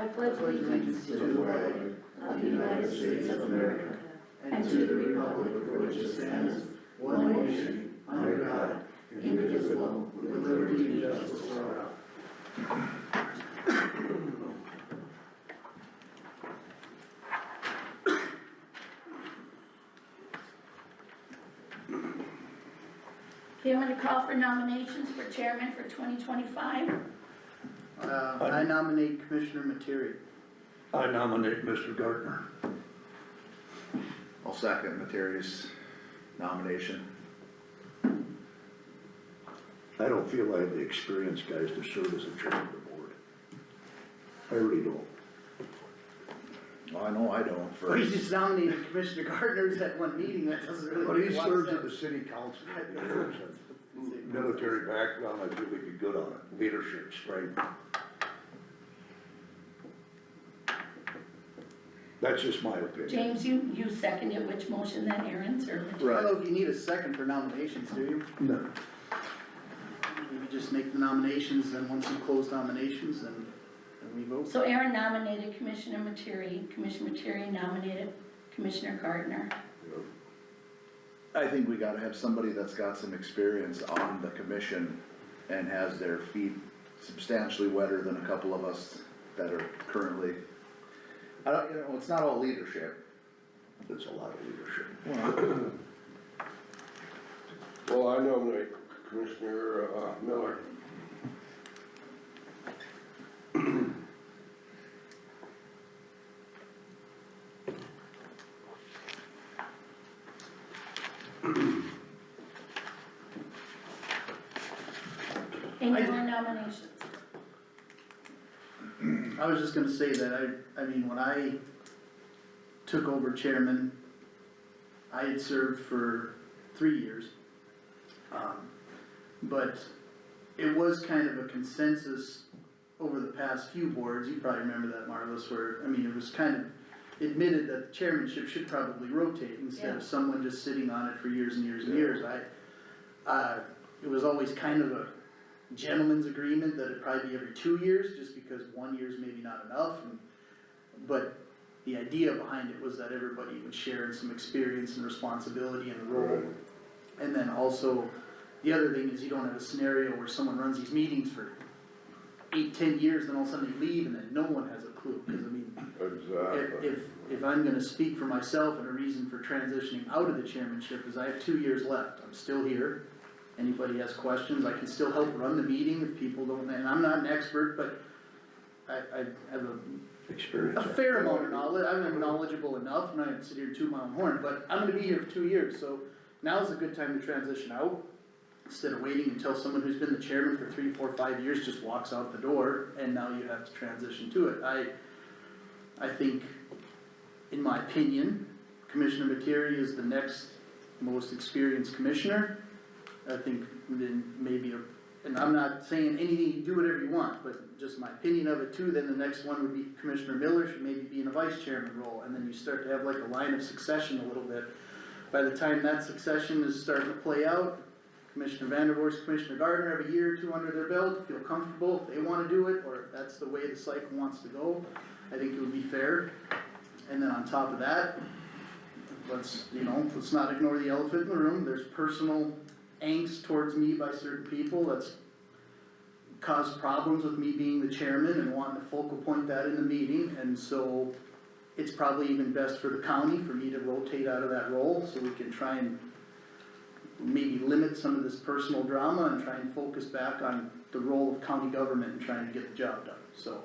I pledge allegiance to the flag of the United States of America and to the republic for which it stands, one nation, under God, indivisible, with liberty and justice for all. Okay, I'm going to call for nominations for chairman for 2025. I nominate Commissioner Materi. I nominate Mr. Gardner. I'll second Materi's nomination. I don't feel I have the experience, guys, to serve as a chairman of the board. I really don't. Well, I know I don't Well, he for, just nominated Commissioner Gardner's at one meeting, that doesn't really. But he make a lot of serves sense. at the city council. Military background, I feel he'd be good on it, leadership, strength. That's just my opinion. James, you seconded which motion then, Aaron's or? I don't know if you need a second for nominations, do you? No. Maybe just make the nominations, then once you close nominations, then we vote. So Aaron nominated Commissioner Materi, Commissioner Materi nominated Commissioner Gardner. I think we gotta have somebody that's got some experience on the commission and has their feet substantially wetter than a couple of us that are currently. I don't, you know, it's not all leadership. That's a lot of leadership. Well, I nominate Commissioner Miller. Any more nominations? I was just gonna say that I mean, when I took over chairman, I had served for 3 years. But it was kind of a consensus over the past few boards, you probably remember that, Marlis, where, I mean, it was kind of admitted that the chairmanship should probably rotate instead Yeah. of someone just sitting on it for years and years and years. It was always kind of a gentleman's agreement that it'd probably be every 2 years, just because 1 year's maybe not enough, but the idea behind it was that everybody would share in some experience and responsibility in the role. And then also, the other thing is you don't have a scenario where someone runs these meetings for 8, 10 years, then all of a sudden they leave and then no one has a clue, cause I mean, Exactly. if I'm gonna speak for myself, and a reason for transitioning out of the chairmanship is I have 2 years left, I'm still here. Anybody has questions, I can still help run the meeting if people don't, and I'm not an expert, but I have Experience. a fair amount of knowledge, I'm knowledgeable enough, I'm not gonna sit here and toot my own horn, but I'm gonna be here for 2 years, so now's a good time to transition out. Instead of waiting until someone who's been the chairman for 3, 4, 5 years just walks out the door, and now you have to transition to it. I think, in my opinion, Commissioner Materi is the next most experienced commissioner. I think then maybe, and I'm not saying anything, you do whatever you want, but just my opinion of it too, then the next one would be Commissioner Miller, should maybe be in a vice chairman role, and then you start to have like a line of succession a little bit. By the time that succession is starting to play out, Commissioner Vandervoorst, Commissioner Gardner have a year or 2 under their belt, feel comfortable if they wanna do it, or if that's the way the cycle wants to go, I think it would be fair. And then on top of that, let's not ignore the elephant in the room, there's personal angst towards me by certain people that's caused problems with me being the chairman and wanting to focal point that in the meeting, and so it's probably even best for the county for me to rotate out of that role, so we can try and maybe limit some of this personal drama and try and focus back on the role of county government and trying to get the job done, so.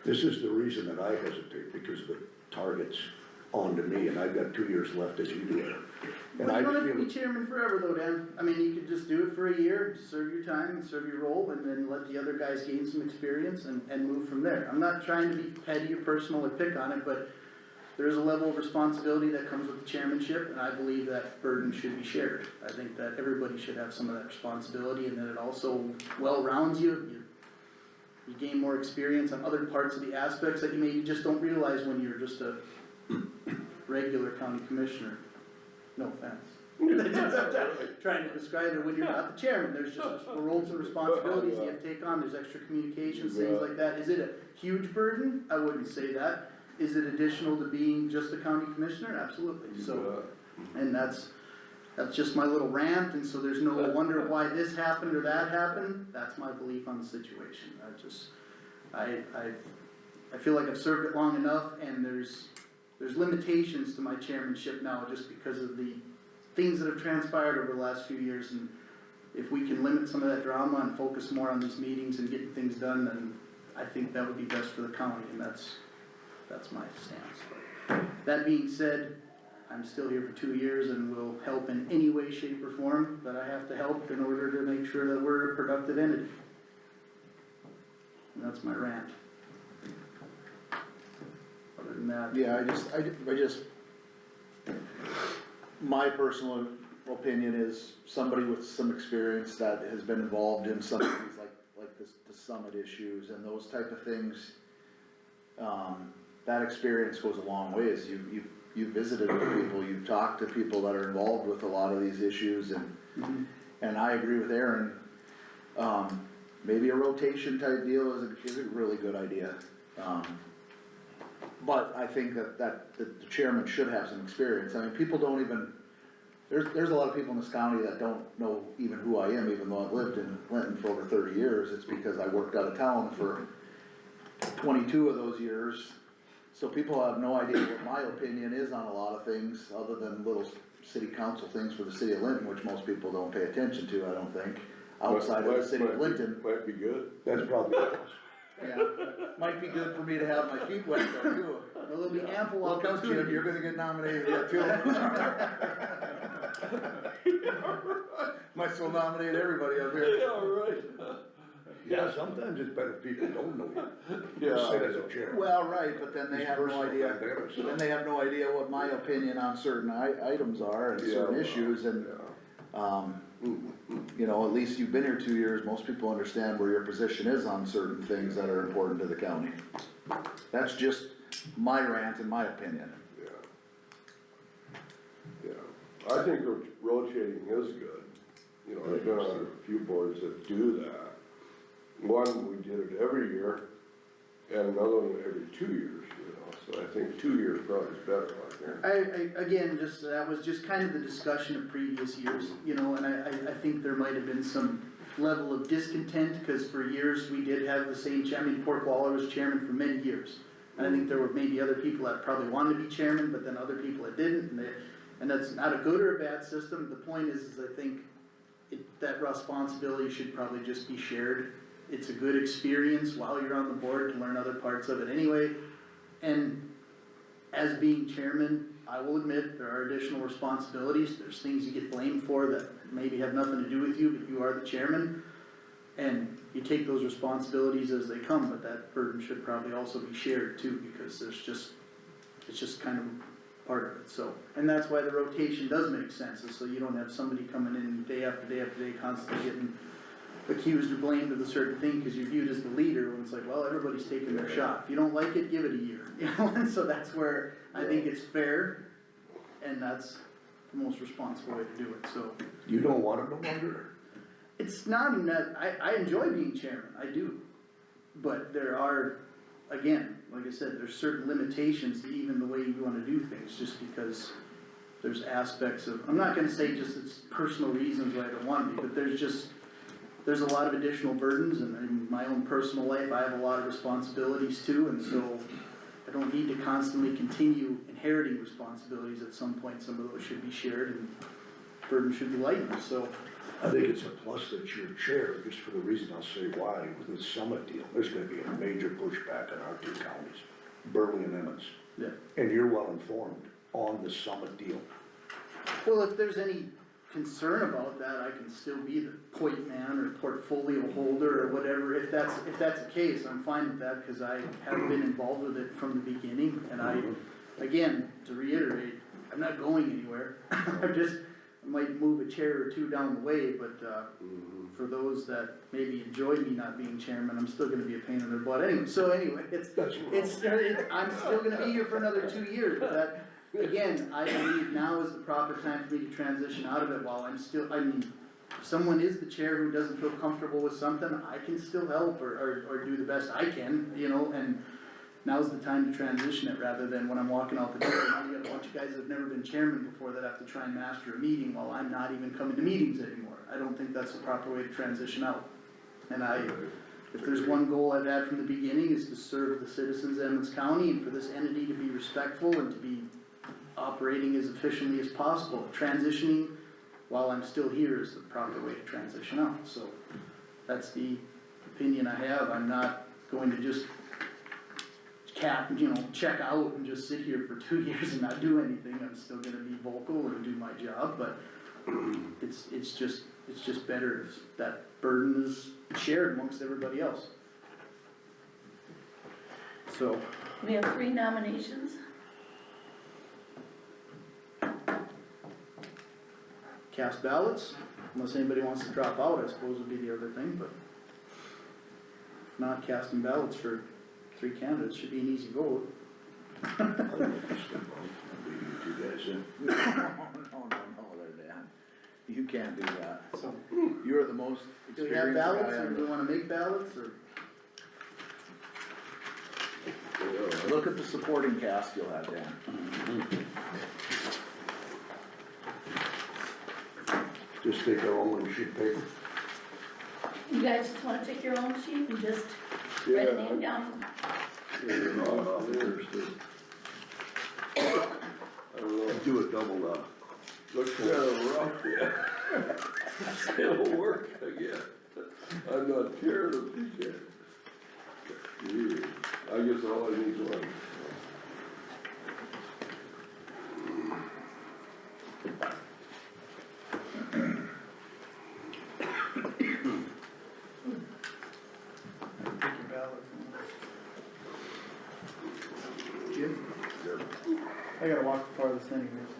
This is the reason that I hesitate, because the target's on to me, and I've got 2 years left as you do. And But I you don't have to feel, be chairman forever though, Dan. I mean, you could just do it for a year, serve your time and serve your role, and then let the other guys gain some experience and move from there. I'm not trying to be petty or personal or pick on it, but there is a level of responsibility that comes with the chairmanship, and I believe that burden should be shared. I think that everybody should have some of that responsibility, and that it also well rounds you. You gain more experience on other parts of the aspects that you maybe just don't realize when you're just a regular county commissioner. No offense. Trying to describe it when you're not the chairman, there's just roles and responsibilities you have to take on, there's extra communications, things like that. Is it a huge burden? I wouldn't say that. Is it additional to being just a county commissioner? Absolutely, so, and that's just my little rant, and so there's no wonder why this happened or that happened. That's my belief on the situation. I feel like I've served it long enough, and there's limitations to my chairmanship now, just because of the things that have transpired over the last few years, and if we can limit some of that drama and focus more on these meetings and getting things done, then I think that would be best for the county, and that's my stance. But that being said, I'm still here for 2 years and will help in any way, shape, or form that I have to help in order to make sure that we're a productive entity. And that's my rant. Other than that. Yeah, I just, my personal opinion is somebody with some experience that has been involved in some of these, like the summit issues and those type of things. That experience goes a long ways. You've visited with people, you've talked to people that are involved with a lot of these issues, and I agree with Aaron. Maybe a rotation type deal is a really good idea. But I think that the chairman should have some experience. I mean, people don't even, there's a lot of people in this county that don't know even who I am, even though I've lived in Linton for over 30 years. It's because I worked out of town for 22 of those years. So people have no idea what my opinion is on a lot of things, other than little city council things for the city of Linton, which most people don't pay attention to, I don't think, outside of the city of Linton. Might be good. That's probably, Yeah, might be good for me to have my feet wet though too. There'll be ample Look out, Jim, opportunity. you're gonna get nominated yet too. Might as well nominate everybody up here. Yeah, right. yeah, sometimes it's better if people don't know you. Yeah. Just sit as a chair. Well, right, but then they These have no personal idea, vendettas. then they have no idea what my opinion on certain items are and certain Yeah. issues and, you know, at least you've been here 2 years, most people understand where your position is on certain things that are important to the county. That's just my rant and my opinion. Yeah, I think rotating is good. You know, I've been on a few boards that do that. One, we did it every year, and another one every 2 years, you know, so I think 2 years probably is better out there. Again, that was just kind of the discussion of previous years, you know, and I think there might have been some level of discontent, cause for years we did have the same chairman. Pork Waller was chairman for many years. And I think there were maybe other people that probably wanted to be chairman, but then other people that didn't, and that's not a good or a bad system. The point is I think that responsibility should probably just be shared. It's a good experience while you're on the board to learn other parts of it anyway. And as being chairman, I will admit there are additional responsibilities. There's things you get blamed for that maybe have nothing to do with you, but you are the chairman. And you take those responsibilities as they come, but that burden should probably also be shared too, because it's just kind of part of it, so. And that's why the rotation does make sense, is so you don't have somebody coming in day after day after day, constantly getting accused or blamed of a certain thing, cause you're viewed as the leader, when it's like, well, everybody's taking their shot. If you don't like it, give it a year, you know, and so that's where I think it's fair, and that's the most responsible way to do it, so. You don't want it no longer? It's not even that, I enjoy being chairman, I do, but there are, again, like I said, there's certain limitations to even the way you wanna do things, just because there's aspects of, I'm not gonna say just it's personal reasons why I don't want to be, but there's a lot of additional burdens, and in my own personal life, I have a lot of responsibilities too, and so I don't need to constantly continue inheriting responsibilities. At some point, some of those should be shared and burden should be lightened, so. I think it's a plus that you're chair, just for the reason I'll say why, with the summit deal, there's gonna be a major pushback in our two counties, Burley and Emmons. Yeah. And you're well informed on the summit deal. Well, if there's any concern about that, I can still be the point man or portfolio holder or whatever. If that's the case, I'm fine with that, cause I have been involved with it from the beginning, and again, to reiterate, I'm not going anywhere. I might move a chair or two down the way, but, for those that maybe enjoy me not being chairman, I'm still gonna be a pain in their butt anyway. So anyway, I'm still gonna be here for another 2 years, but again, I believe now is the proper time for me to transition out of it while I'm still, I mean, if someone is the chair who doesn't feel comfortable with something, I can still help or do the best I can, you know, and now's the time to transition it rather than when I'm walking out the door, now you got a bunch of guys that have never been chairman before that have to try and master a meeting while I'm not even coming to meetings anymore. I don't think that's the proper way to transition out. And if there's one goal I've had from the beginning is to serve the citizens of Emmons County and for this entity to be respectful and to be operating as efficiently as possible. Transitioning while I'm still here is the proper way to transition out, so that's the opinion I have. I'm not going to just check out and just sit here for 2 years and not do anything. I'm still gonna be vocal and do my job, but it's just better if that burden is shared amongst everybody else. So, We have 3 nominations. cast ballots, unless anybody wants to drop out, I suppose would be the other thing, but if not, casting ballots for 3 candidates should be an easy vote. I don't understand, I'll leave you two guys in. No, there, Dan. You can't do that. So, You're the most do we have experienced guy ballots, or on do we wanna make ballots, or? the, look at the supporting cast you'll have, Dan. Just take our own sheet of paper. You guys just wanna take your own sheet and just write a name down? I don't know, Do a double, looks kinda rough, yeah. It'll work, I guess. I'm not caring if you can. Yeah, I guess all I need is one. Take your ballot. Jim? I gotta walk the farthest anyway, so.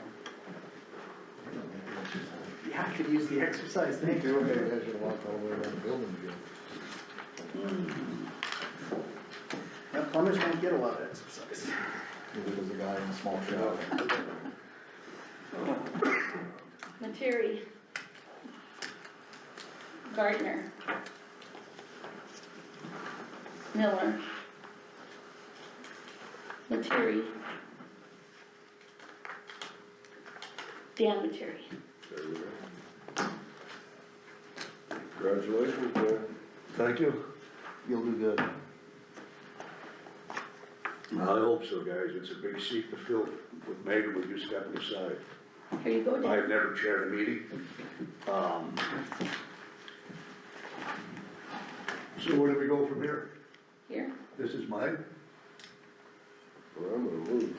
Yeah, I could use the exercise, thank you. I should walk all the way around the building again. Yeah, plumbers don't get a lot of exercise. There was a guy in a small shop. Materi. Gardner. Miller. Materi. Dan Materi. There we go. Congratulations, man. Thank you. You'll do good. I hope so, guys, it's a big seat to fill with Megan with you stepping aside. Here you go, Dan. I've never chaired a meeting. So where do we go from here? Here. This is mine? Well, I'm gonna move.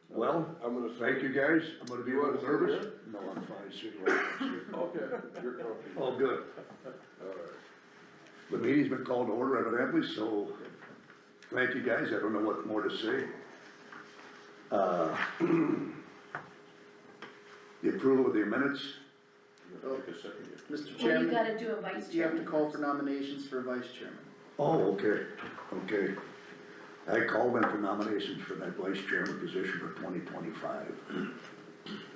Well, I'm gonna say. thank you, guys. I'm gonna be a You little wanna sit nervous. No, I'm fine, sitting right here. Okay, you're comfortable. All good. Alright. The meeting's been called to order evidently, so thank you, guys. I don't know what more to say. The approval of the minutes. Mr. Well, you Chairman, gotta do a vice you have to chairman. call for nominations for vice chairman. Oh, okay, okay. I called in for nominations for that vice chairman position for 2025.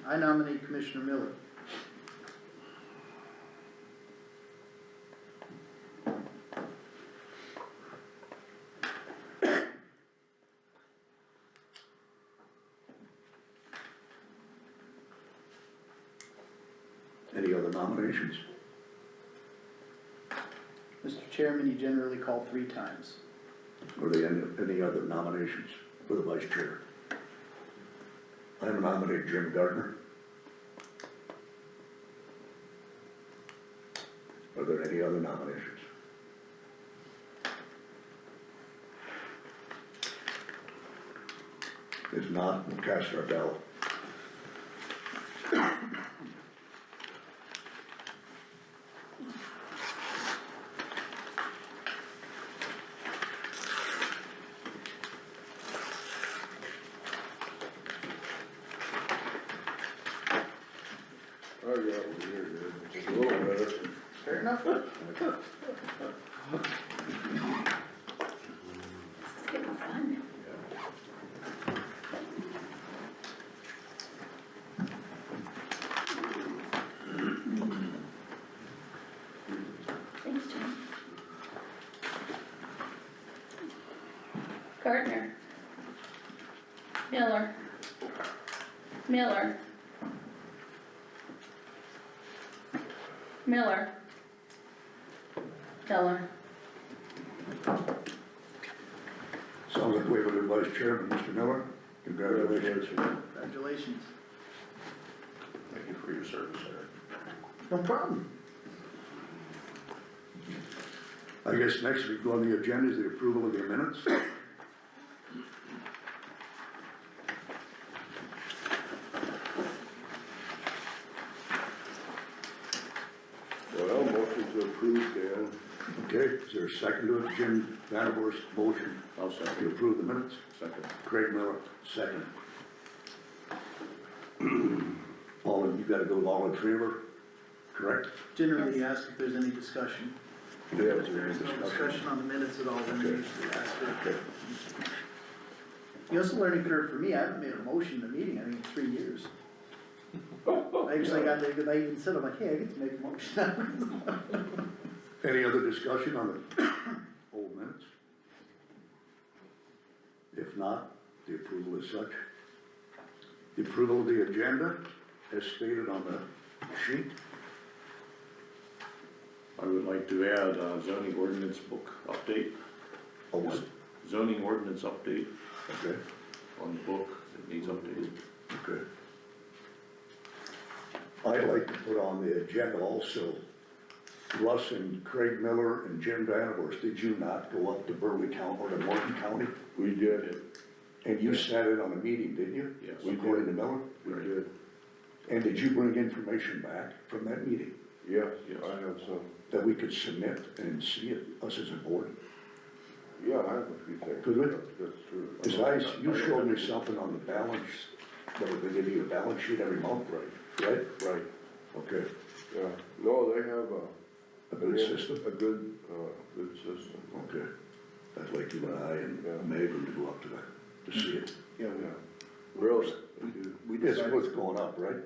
I nominate Commissioner Miller. Any other nominations? Mr. Chairman, you generally call 3 times. Are there any other nominations for the vice chair? I nominate Jim Gardner. Are there any other nominations? If not, we'll cast our ballot. I got one here, dude. It's a little better. Fair enough? This is getting fun. Gardner. Miller. Miller. Miller. Miller. Sounds like we have a new vice chairman, Mr. Miller. Congratulations. Congratulations. Thank you for your service, sir. No problem. I guess next we go on the agenda is the approval of the minutes. Well, motion to approve, Dan. Okay, is there a second to it? Jim Vanderhorst motion. I'll To second. approve the minutes. Second. Craig Miller, second. All, you gotta go all in favor, correct? Generally, you ask if there's any discussion. Yeah, If there is no discussion on the minutes at all, then we Okay. usually ask for Okay. it. You know, it's a learning curve for me, I haven't made a motion in a meeting, I mean, 3 years. I usually got there, because I even said, I'm like, hey, I get to make a motion. Any other discussion on the old minutes? If not, the approval is such. The approval of the agenda, as stated on the sheet. I would like to add a zoning ordinance book update, Oh, what? zoning ordinance update Okay, on the book that needs updated. okay. I'd like to put on the agenda also, Russ and Craig Miller and Jim Vanderhorst, did you not go up to Burley County or to Morton County? We did, And you sat in on a meeting, didn't you? Yes. According to Miller? we did. And did you bring information back from that meeting Yes, Yes. I have some. that we could submit and see it, us as a board? Yeah, I have a few things. Could we? That's true. Cause you showed me something on the balance, that they give you a balance sheet every month, right? Right, Okay, yeah. No, they have a good system? A good, good system. Okay. I'd like you and I and Yeah. Megan to go up to that, to see it. Yeah. Really? We It's decided, what's going up, right?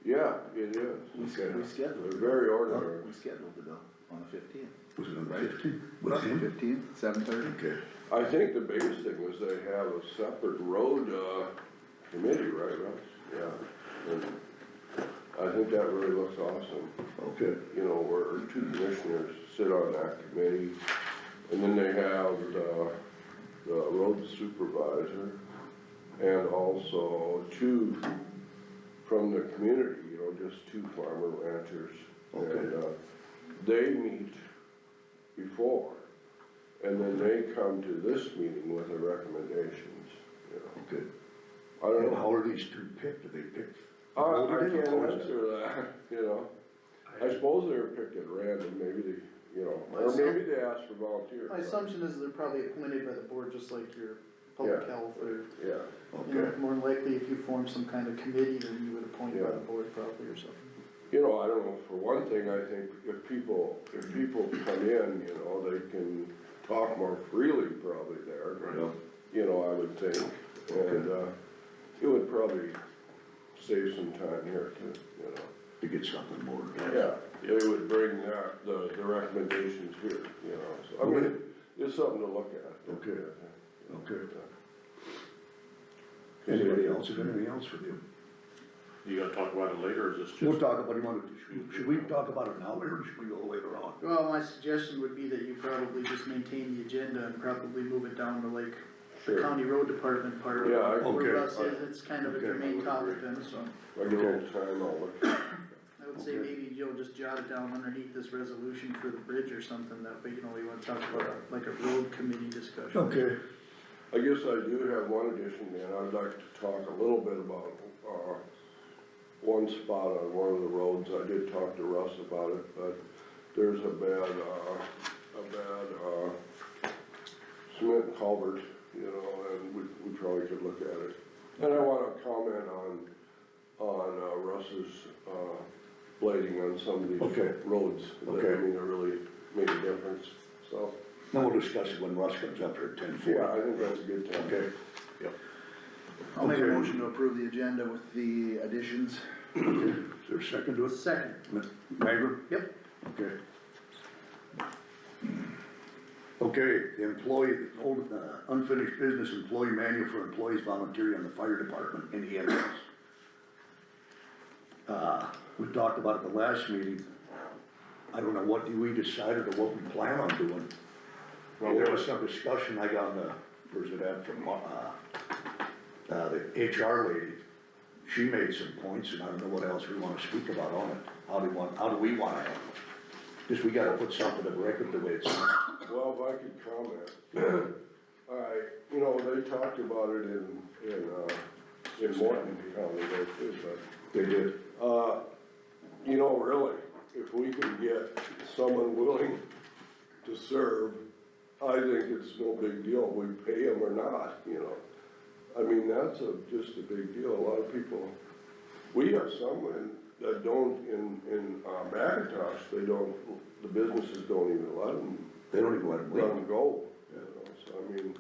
Yeah, it is. we Okay. scheduled, They're very ordinary. we scheduled it on the 15th. Was it on the Right. 15th? Was Was it it? 15th, 7:30? Okay, I think the biggest thing was they have a separate road, committee, right, Russ? Yeah. And I think that really looks awesome, okay, you know, where two commissioners sit on that committee. And then they have the road supervisor and also two from the community, you know, just two farmer ranchers. Okay. And, they meet before, and then they come to this meeting with the recommendations, you know. okay. I don't And know, how are these two picked? Do they pick? I voted in, can't or is it- answer that, you know. I suppose they were picked at random, maybe they, you know, or maybe they asked for volunteers. My assumption is they're probably appointed by the board, just like your public Yeah. health, or, Yeah, you know, Okay, more than likely, if you form some kind of committee, then you would appoint by Yeah. the board probably or something. you know, I don't know, for one thing, I think if people come in, you know, they can talk more freely probably there. Yeah. You know, I would think, and, it would probably save some time here too, you know. to get something more. Yeah, they would bring that, the recommendations here, you know, so, I mean, it's something to look at. Okay. Okay. Anybody else, have anything else for you? You gonna talk about it later, or is this just? We'll talk about, should we talk about it now, or should we go later on? Well, my suggestion would be that you probably just maintain the agenda and probably move it down to like the Sure. county road department part. Yeah, Okay. Where Russ is, it's kind of a Okay. germane topic then, so If I get a little time, I'll look. I would say Okay. maybe you'll just jot it down underneath this resolution for the bridge or something that, way, you know, you wanna talk about like a road committee discussion. Okay. I guess I do have one addition, Dan, I'd like to talk a little bit about, one spot on one of the roads, I did talk to Russ about it, but there's a bad cement culvert, you know, and we probably could look at it. And I wanna comment on Russ's, blading on some of these Okay. roads. That, Okay. I mean, it really made a difference, so, Then we'll discuss it when Russ comes up here at 10:40. yeah, I think that's a good time. Okay, I'll make a Okay. motion to approve the agenda with the additions. okay, is there a second to it? Second, Mayor? yep. Okay. Okay, the employee, old, unfinished business employee manual for employees volunteering in the fire department in the EMS. We talked about it the last meeting. I don't know what we decided or what we plan on doing. Well, there was some discussion, I got where's it at from, the HR lady. She made some points, and I don't know what else we wanna speak about on it. How do we wanna handle it? Just we gotta put something of record the way it's. Well, if I could comment, you know, they talked about it in Morton County, they did, but, They did. you know, really, if we can get someone willing to serve, I think it's no big deal, we pay them or not, you know. I mean, that's just a big deal, a lot of people, we have someone that don't, in McIntosh, they don't, the businesses don't even let them, They don't even let them let leave. them go, you know, so I mean,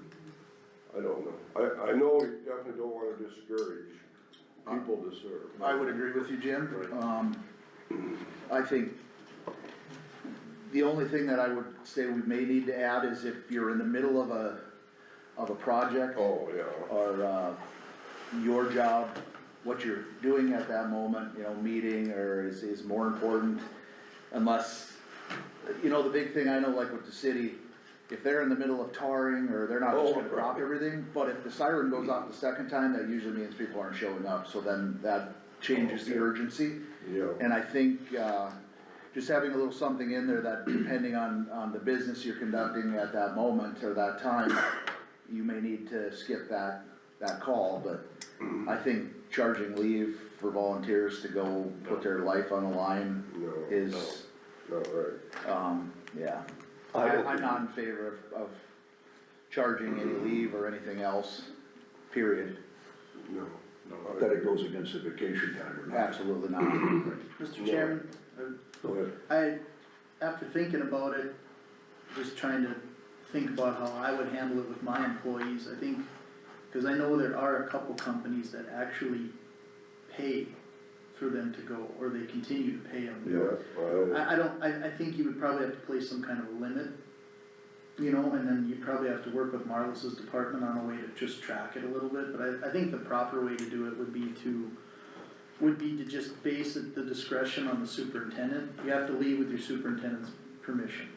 I don't know. I know we definitely don't wanna discourage people to serve. I would agree with you, Jim. I think the only thing that I would say we may need to add is if you're in the middle of a project Oh, yeah. or, your job, what you're doing at that moment, you know, meeting or is more important unless, you know, the big thing I know, like with the city, if they're in the middle of tarring or they're not just gonna drop everything, but if the siren goes off the second time, that usually means people aren't showing up, so then that changes the urgency. Yeah. And I think, just having a little something in there that depending on the business you're conducting at that moment or that time, you may need to skip that call, but I think charging leave for volunteers to go put their life on the line No, is, not right. yeah. I don't I'm not in favor of charging any leave or anything else, period. No. That it goes against the vacation time or not. Absolutely not. Mr. Chairman, Go ahead. after thinking about it, just trying to think about how I would handle it with my employees, I think, cause I know there are a couple companies that actually pay for them to go, or they continue to pay them. Yeah, I think you would probably have to place some kind of a limit, you know, and then you'd probably have to work with Marlis's department on a way to just track it a little bit, but I think the proper way to do it would be to just base it, the discretion on the superintendent. You have to leave with your superintendent's permission.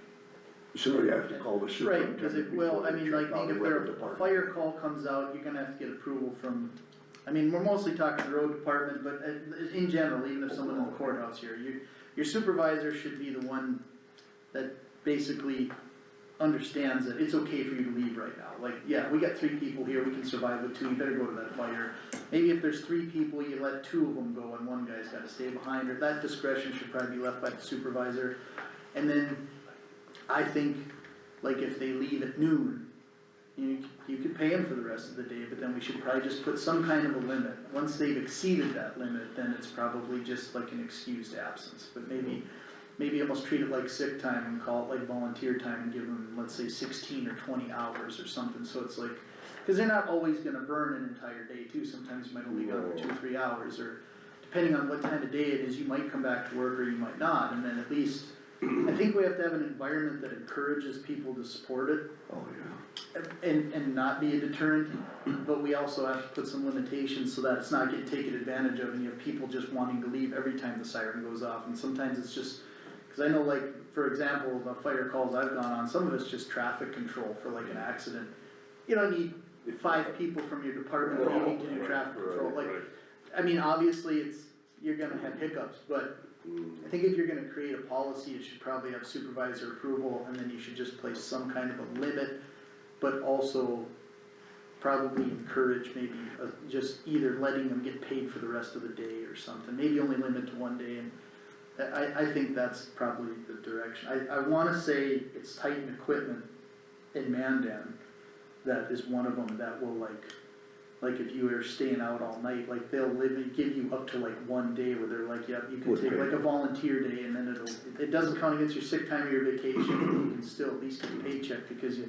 So you have to call the Right, superintendent. cause it, well, I mean, like, think if there, a Department. fire call comes out, you're gonna have to get approval from, I mean, we're mostly talking the road department, but in general, even if someone in the courthouse here, your supervisor should be the one that basically understands that it's okay for you to leave right now. Like, yeah, we got 3 people here, we can survive with 2, you better go to that fire. Maybe if there's 3 people, you let 2 of them go and one guy's gotta stay behind, or that discretion should probably be left by the supervisor. And then, I think, like, if they leave at noon, you could pay them for the rest of the day, but then we should probably just put some kind of a limit. Once they've exceeded that limit, then it's probably just like an excused absence, but maybe almost treat it like sick time and call it like volunteer time and give them, let's say, 16 or 20 hours or something, so it's like, cause they're not always gonna burn an entire day too, sometimes you might only go for 2 or 3 hours, or depending on what time of day it is, you might come back to work or you might not, and then at least, I think we have to have an environment that encourages people to support it, Oh, yeah. and not be a deterrent, but we also have to put some limitations so that it's not getting taken advantage of and you have people just wanting to leave every time the siren goes off, and sometimes it's just, cause I know, like, for example, the fire calls I've gone on, some of it's just traffic control for like an accident. You don't need 5 people from your department needing to do traffic control, like, I mean, obviously, you're gonna have hiccups, but I think if you're gonna create a policy, it should probably have supervisor approval, and then you should just place some kind of a limit, but also probably encourage maybe just either letting them get paid for the rest of the day or something, maybe only limit to 1 day, and I think that's probably the direction. I wanna say it's Titan Equipment in Mandan that is one of them that will like if you are staying out all night, like they'll give you up to like 1 day where they're like, yep, you can With take pay. like a volunteer day, and then it doesn't count against your sick time or your vacation, you can still at least get a paycheck because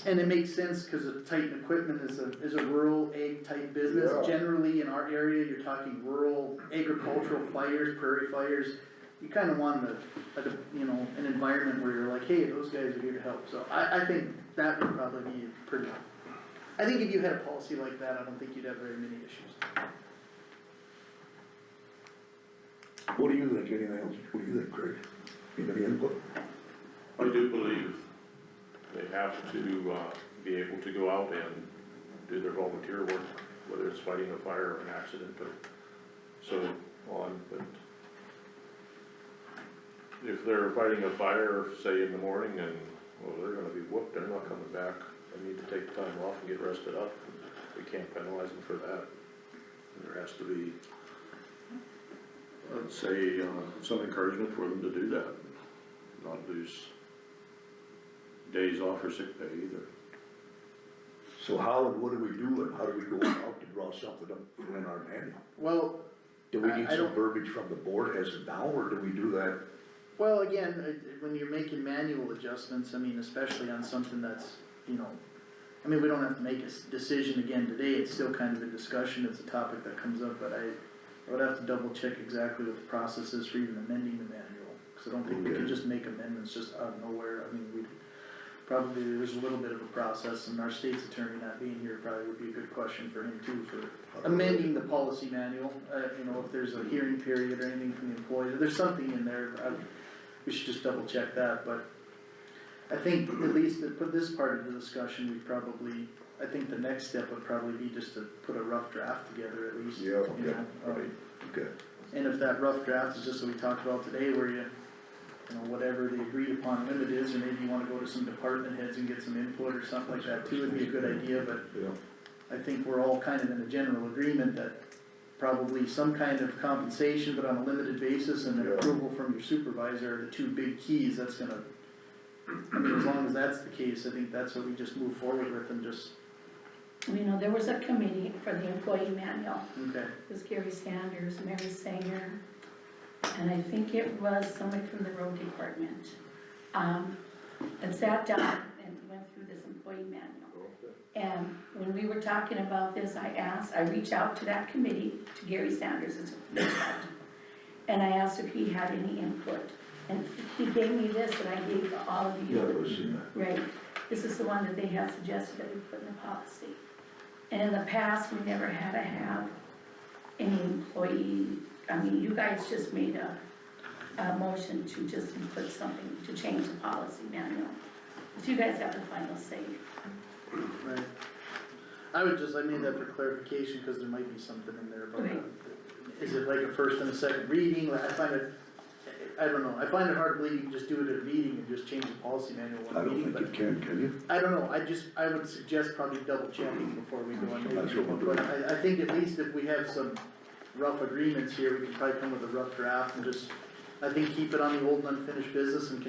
and it makes sense, cause Titan Equipment is a rural ag type business. Yeah. Generally in our area, you're talking rural agricultural fires, prairie fires, you kinda want you know, an environment where you're like, hey, those guys are here to help, so I think that would probably be pretty, I think if you had a policy like that, I don't think you'd have very many issues. What do you think, anything else, what do you think, Craig? Any input? I do believe they have to, be able to go out and do their volunteer work, whether it's fighting a fire or an accident or so on, but if they're fighting a fire, say in the morning, and, well, they're gonna be whooped, they're not coming back, they need to take time off and get rested up, we can't penalize them for that. There has to be, I'd say, some encouragement for them to do that, not lose days off or sick pay either. So how and what do we do, and how do we go about to draw something up in our manual? Well, Do we need I some don't- verbiage from the board as of now, or do we do that? well, again, when you're making manual adjustments, I mean, especially on something that's, you know, I mean, we don't have to make a decision again today, it's still kind of a discussion, it's a topic that comes up, but I would have to double check exactly what the process is for even amending the manual, cause I don't think we can Okay. just make amendments just out of nowhere, I mean, probably, there's a little bit of a process, and our state's attorney not being here probably would be a good question for him too, for amending the policy manual, you know, if there's a hearing period or anything from the employee, if there's something in there, we should just double check that, but I think at least to put this part of the discussion, we probably, I think the next step would probably be just to put a rough draft together at least, Yeah, you know, right. Okay, and if that rough draft is just what we talked about today, where you know, whatever the agreed upon limit is, or maybe you wanna go to some department heads and get some input or something like that too, would be a good idea, but yeah, I think we're all kind of in a general agreement that probably some kind of compensation, but on a limited basis, and an Yeah. approval from your supervisor are the two big keys, that's gonna, I mean, as long as that's the case, I think that's what we just move forward with and just, You know, there was a committee for the employee manual. okay, It was Gary Sanders, Mary Sanger, and I think it was somebody from the road department. And sat down and went through this employee manual. And when we were talking about this, I reached out to that committee, to Gary Sanders, as a contact, and I asked if he had any input. And he gave me this, and I gave to all of you. yeah, I've seen that. Right, this is the one that they had suggested that we put in the policy. And in the past, we never had to have any employee, I mean, you guys just made a motion to just put something, to change the policy manual. But you guys have the final say. right. I made that for clarification, cause there might be something in there about, Okay. is it like a first and a second reading, like, I don't know, I find it hard to believe you can just do it at a meeting and just change the policy manual I one don't meeting, think but. you can you? I don't know, I would suggest probably double checking before we go on, That's what we'll do. but I think at least if we have some rough agreements here, we can probably come with a rough draft and just, I think keep it on the old and unfinished business and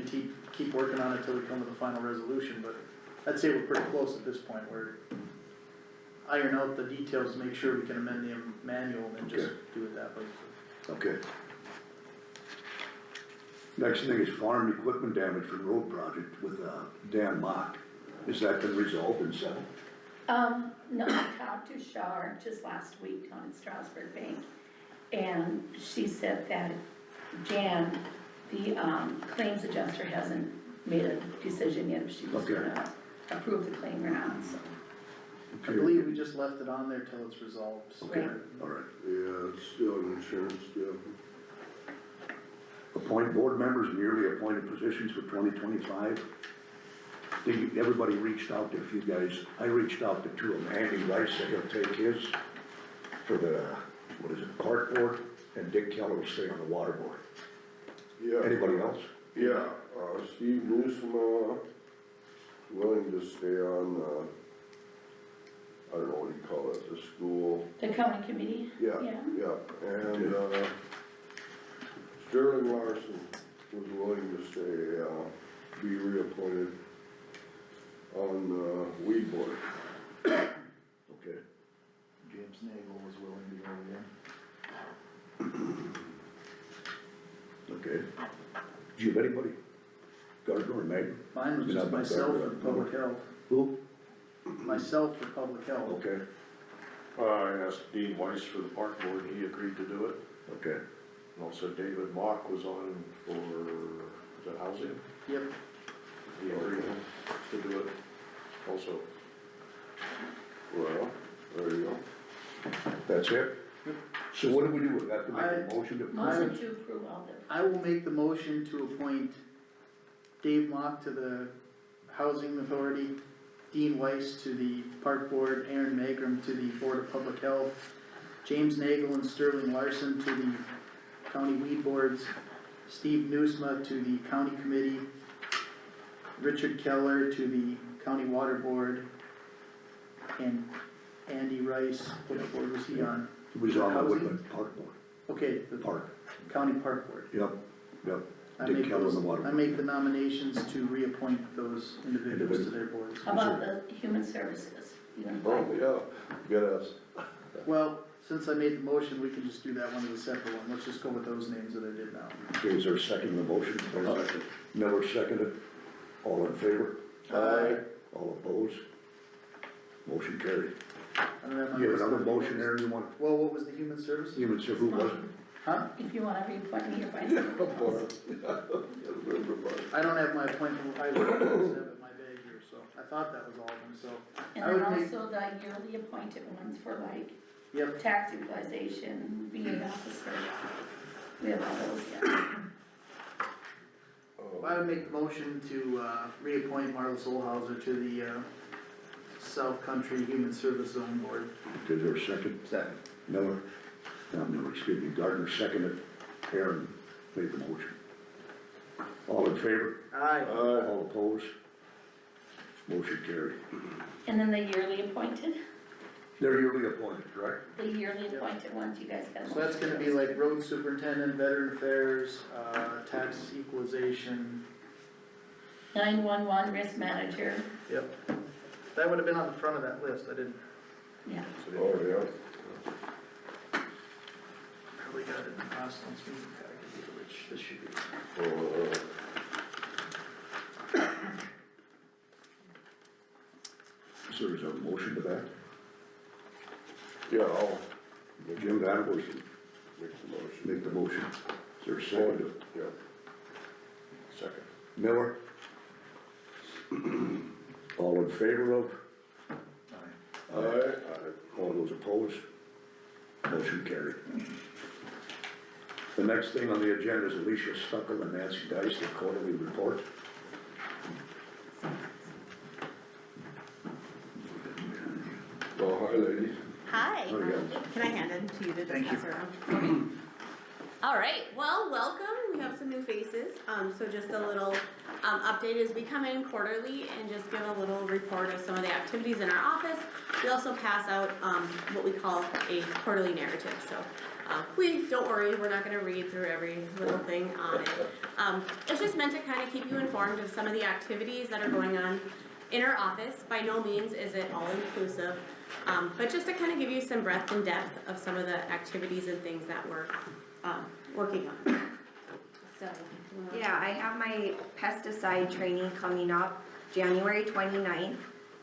keep working on it till we come with a final resolution, but I'd say we're pretty close at this point, where iron out the details, make sure we can amend the manual and then just Okay. do it that way. Okay. Next thing is farm equipment damage from road project with, Dan Mock. Has that been resolved and settled? No, I talked to Shar just last week on Strasburg Bank, and she said that Jan, the claims adjuster, hasn't made a decision yet if she was Okay. gonna approve the claim or not, so. I believe we just left it on there till it's resolved, so. Okay, all right. Yeah, it's still an insurance deal. Appoint board members, newly appointed positions for 2025. Everybody reached out to a few guys, I reached out to two of them, Andy Rice said he'll take his for the, what is it, park board, and Dick Keller will stay on the water board. Yeah, Anybody else? yeah, Steve Newsom, willing to stay on, I don't know what you call it, the school. The county committee? Yeah, yeah, and, Sterling Larson was willing to stay, be reappointed on the weed board. Okay. James Nagel was willing to go again. Okay. Do you have anybody? Gardner or Meg? Mine was You're just not myself Gardner, for public health, Who? myself for public health. Okay, I asked Dean Weiss for the park board, and he agreed to do it. okay. And also David Mock was on for, is that housing? Yep. He agreed to do it also. Well, there you go. That's it? So what do we do? We have to make a motion to Motion approve? to approve all the, I will make the motion to appoint Dave Mock to the Housing Authority, Dean Weiss to the Park Board, Aaron Magrum to the Board of Public Health, James Nagel and Sterling Larson to the County Weed Boards, Steve Nusma to the County Committee, Richard Keller to the County Water Board, and Andy Rice, which board was he on? It was on the Housing? Woodland Park Board, Okay, the Park, County Park Board. yep, yep. I Dick make Keller those, on the water I board. make the nominations to reappoint those individuals to their boards. how about the human services? You gonna Oh, find- yeah, get us. Well, since I made the motion, we can just do that one as a separate one, let's just go with those names that I did now. Okay, is there a second to the motion? Second. Miller seconded, all in favor? Aye. All opposed? Motion carried. I don't have my You have list another on. motion there you want? Well, what was the human services? Human, so who was it? Huh? If you wanna reappoint me or vice Remember, versa. Mark. I don't have my appointment, I don't have it in my bag here, so, I thought that was all of them, so. And I then would make- also the yearly appointed ones for like Yep, tax equalization, VA officer. We have all those yet. I would make the motion to, reappoint Marla Solhauser to the, South Country Human Service Zone Board. Is there a second? Second. Miller, not Miller, excuse me, Gardner seconded, Aaron made the motion. All in favor? Aye. All opposed? Motion carried. And then the yearly appointed, They're yearly appointed, correct? the yearly appointed ones, you guys got a So that's motion gonna for be those? like road superintendent, veteran affairs, tax equalization. 911 risk manager, Yep. That would have been on the front of that list, I didn't, yeah. Oh, yeah. probably got it in the last one's meeting packet, which this should be. Oh, So is there a motion to that? yeah, I'll Jim Vanderwerf make the motion. make the motion. Is there a second? Yeah. Second. Miller? All in favor of? Aye. All those opposed? Motion carried. The next thing on the agenda is Alicia Stuckel and Nancy Dice, the quarterly report. Well, hi, ladies. Hi, Oh, yeah. can I hand it to you to Thank pass around? All right, well, welcome, we have some new faces, so just a little, update is we come in quarterly and just give a little report of some of the activities in our office. We also pass out, what we call a quarterly narrative, so, don't worry, we're not gonna read through every little thing on it. It's just meant to kind of keep you informed of some of the activities that are going on in our office. By no means is it all inclusive, but just to kind of give you some breadth and depth of some of the activities and things that we're, working on. So. Yeah, I have my pesticide training coming up January 29th,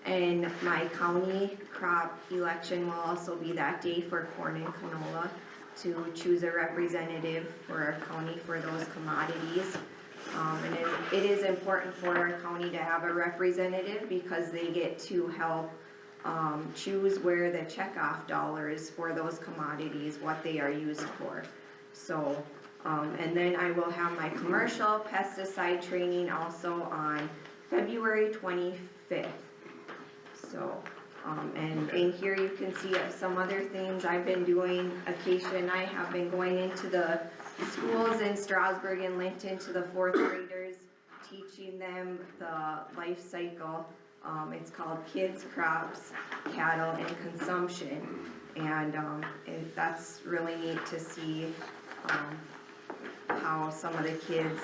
and my county crop election will also be that day for corn and canola to choose a representative for our county for those commodities. And it is important for our county to have a representative because they get to help choose where the checkoff dollars for those commodities, what they are used for. So, and then I will have my commercial pesticide training also on February 25th. So, and in here you can see some other things I've been doing. Acacia and I have been going into the schools in Strasburg and Linton to the 4th graders, teaching them the life cycle. It's called Kids, Crops, Cattle, and Consumption. And that's really neat to see how some of the kids,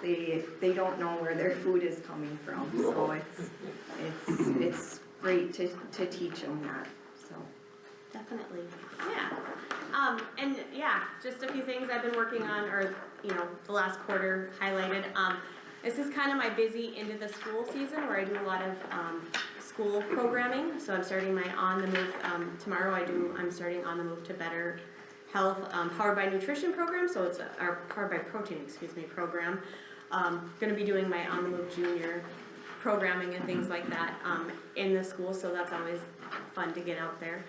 they don't know where their food is coming from. So it's great to teach them that, so. Definitely, yeah. And yeah, just a few things I've been working on, or, the last quarter highlighted. This is kind of my busy into the school season where I do a lot of, school programming. So I'm starting my On the Move, tomorrow I'm starting On the Move to Better Health, Powered by Nutrition program, so it's our Powered by Protein, program. Gonna be doing my On the Move Junior programming and things like that, in the school, so that's always fun to get out there.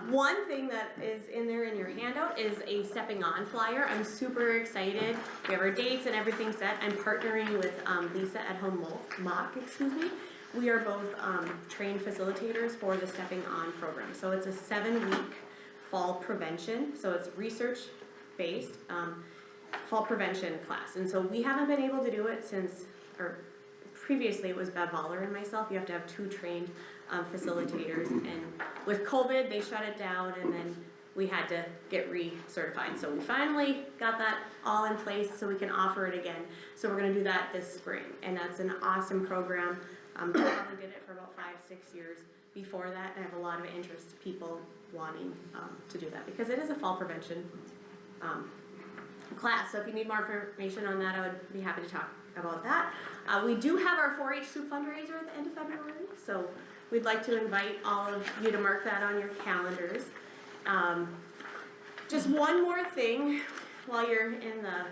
One thing that is in there in your handout is a Stepping On flyer. I'm super excited. We have our dates and everything set. I'm partnering with, Lisa at Home Mock, We are both, trained facilitators for the Stepping On program. So it's a 7-week fall prevention, so it's research-based, fall prevention class. And so we haven't been able to do it since, or previously it was Bev Voller and myself. You have to have 2 trained facilitators, and with COVID, they shut it down, and then we had to get recertified. So we finally got that all in place so we can offer it again. So we're gonna do that this spring, and that's an awesome program. We probably did it for about 5-6 years before that, and I have a lot of interest, people wanting to do that, because it is a fall prevention class. So if you need more information on that, I would be happy to talk about that. We do have our 4-H soup fundraiser at the end of February, so we'd like to invite all of you to mark that on your calendars. Just one more thing, while you're in the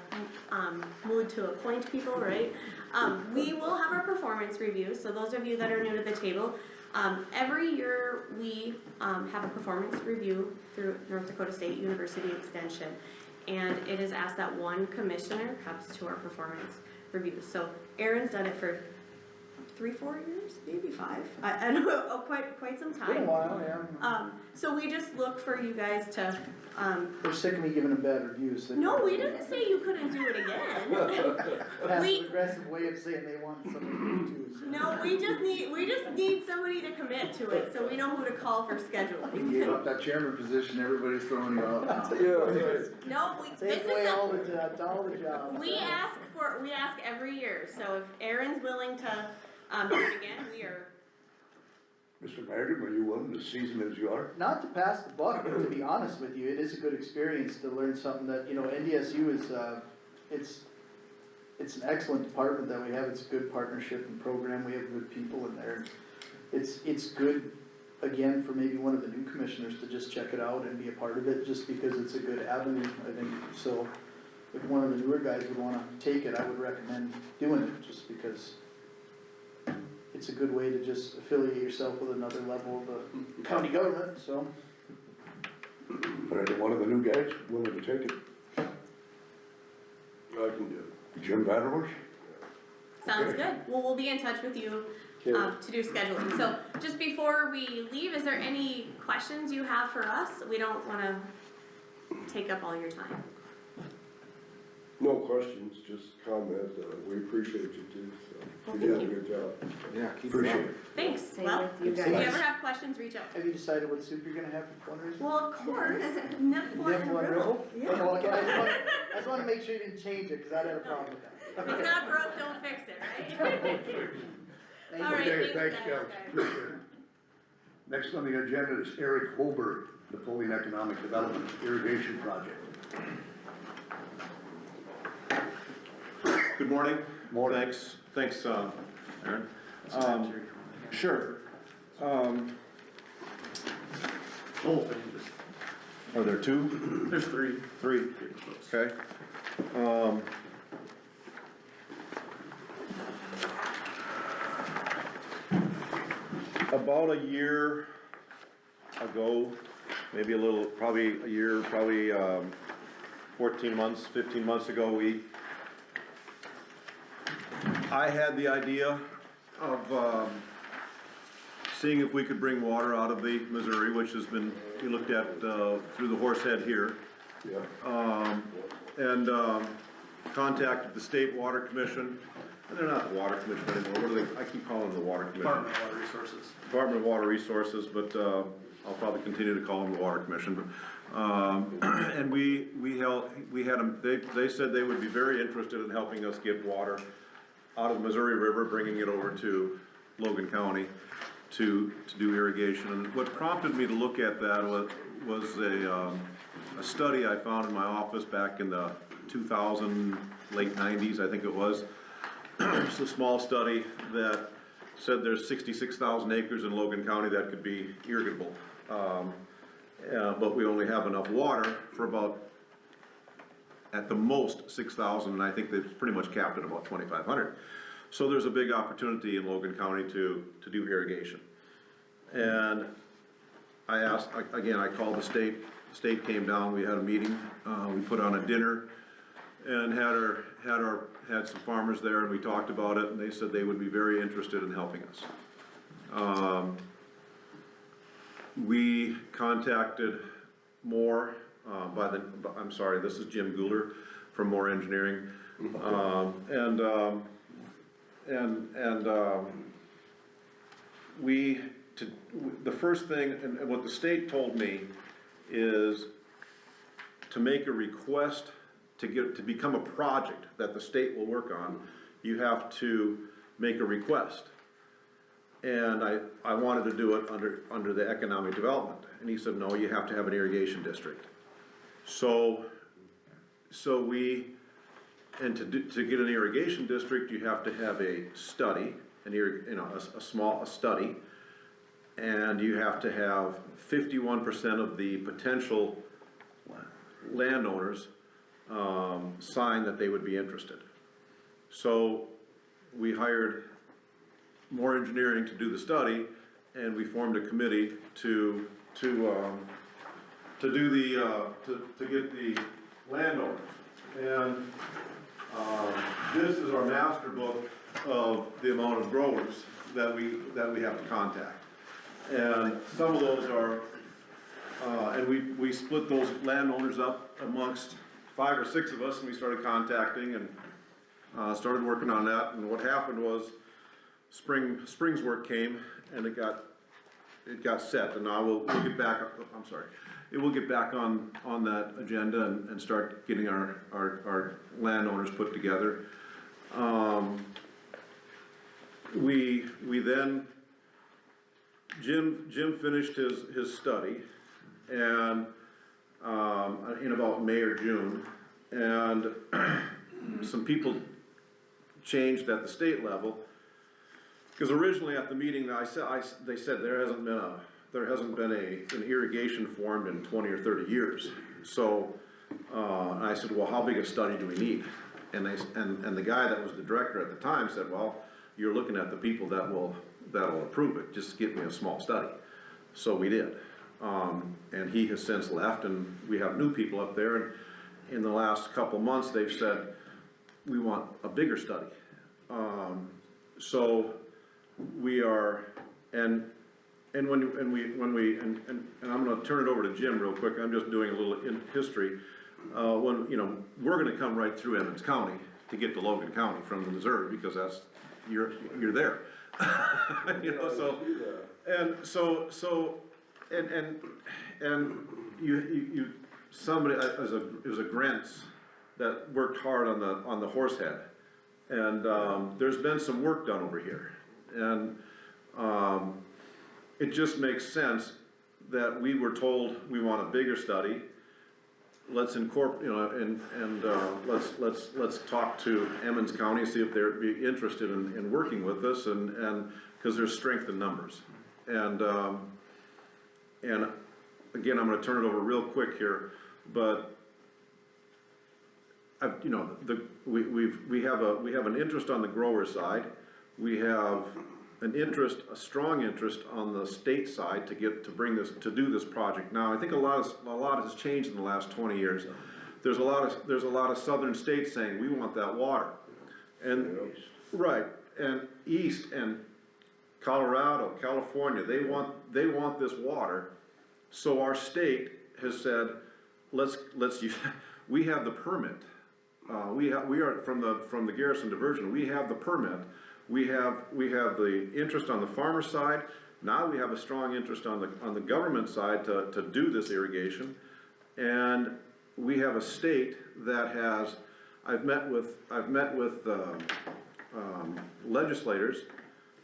mood to appoint people, right? We will have our performance review, so those of you that are new to the table, every year we have a performance review through North Dakota State University Extension, and it is asked that one commissioner comes to our performance review. So Erin's done it for 3-4 years, maybe 5. I don't know, quite some time. Been a while, yeah. So we just look for you guys to, They're sick of me giving them bad reviews. so- no, we didn't say you couldn't do it again. Passive aggressive way of saying they want somebody to do too. so. No, we just need somebody to commit to it, so we know who to call for scheduling. You gave up that chairman position, everybody's throwing you out now. Yeah, No, this Take is away all something, the jobs. we ask every year, so if Erin's willing to, do it again, we are, Mr. Marion, are you willing to season as you are? Not to pass the buck, but to be honest with you, it is a good experience to learn something that, NDSU is, it's an excellent department that we have. It's a good partnership and program. We have good people in there. It's good, again, for maybe one of the new commissioners to just check it out and be a part of it, just because it's a good avenue, I think. So if one of the newer guys would wanna take it, I would recommend doing it, just because it's a good way to just affiliate yourself with another level of the county government, so. Are any one of the new guys willing to take it? I can do it. Jim Vanderhorst? sounds Okay. good. Well, we'll be in touch with you, Okay. to do scheduling. So just before we leave, is there any questions you have for us? We don't wanna take up all your time. No questions, just comment, we appreciate you too, so you did a good job. Yeah, keep it Appreciate up. it. Thanks, Same well, with you if you guys. ever have questions, reach out. Have you decided what soup you're gonna have for fundraising? Well, of course, Nipple and Nipple and Ribble. Ribble? Yeah. Oh, okay, I just wanna make sure you didn't change it, cause I had a problem with that. If it's not broke, don't fix it, right? Thank All you. right, Okay, thanks, thanks, guys. guys. Appreciate it. Next on the agenda is Eric Holberg, Napoleon Economic Development Irrigation Project. Good morning. Morning. Thanks, Aaron. Sure. Are there 2? There's 3. 3, okay. About a year ago, maybe a little, probably a year, 14 months, 15 months ago, I had the idea of seeing if we could bring water out of the Missouri, which has been, we looked at through the Horsehead here. Yeah. And contacted the State Water Commission, and they're not the Water Commission anymore, what do they, I keep calling them the Water Commission. Department of Water Resources. Department of Water Resources, but I'll probably continue to call them the Water Commission, but, and we had them, they said they would be very interested in helping us get water out of the Missouri River, bringing it over to Logan County to do irrigation. And what prompted me to look at that was a study I found in my office back in the 2000, late 90s, I think it was. It's a small study that said there's 66,000 acres in Logan County that could be irrigable. but we only have enough water for about, at the most, 6,000, and I think they've pretty much capped at about 2,500. So there's a big opportunity in Logan County to do irrigation. And I asked, again, I called the state came down, we had a meeting, we put on a dinner and had some farmers there, and we talked about it, and they said they would be very interested in helping us. We contacted Moore, I'm sorry, this is Jim Guler from Moore Engineering. The first thing, and what the state told me is to make a request to become a project that the state will work on, you have to make a request. And I wanted to do it under the economic development, and he said, no, you have to have an irrigation district. So to get an irrigation district, you have to have a study, a study, and you have to have 51% of the potential landowners sign that they would be interested. So we hired Moore Engineering to do the study, and we formed a committee to get the landowners. And this is our master book of the amount of growers that we have to contact. And some of those are, and we split those landowners up amongst 5 or 6 of us, and we started contacting and started working on that. And what happened was spring's work came, and it got set, and now we'll get back, I'm sorry, it will get back on that agenda and start getting our landowners put together. We then, Jim finished his study, and in about May or June, and some people changed at the state level, because originally at the meeting they said there hasn't been an irrigation formed in 20 or 30 years. So I said, well, how big a study do we need? And the guy that was the director at the time said, well, you're looking at the people that'll approve it, just give me a small study. So we did, and he has since left, and we have new people up there, and in the last couple months they've said we want a bigger study. So we are, and I'm gonna turn it over to Jim real quick. I'm just doing a little in history. We're gonna come right through Emmons County to get to Logan County from the Missouri, because that's, you're there. Somebody, it was a Grents that worked hard on the Horsehead, and there's been some work done over here, and it just makes sense that we were told we want a bigger study. Let's incorporate, let's talk to Emmons County, see if they'd be interested in working with us, and because there's strength in numbers. And again, I'm gonna turn it over real quick here, but we have an interest on the grower side. We have a strong interest on the state side to do this project. Now, I think a lot has changed in the last 20 years. There's a lot of southern states saying we want that water, and right, and east and Colorado, California, they want this water. So our state has said, we have the permit. We are from the Garrison Diversion. We have the permit. We have the interest on the farmer side. Now we have a strong interest on the government side to do this irrigation, and we have a state that has. I've met with legislators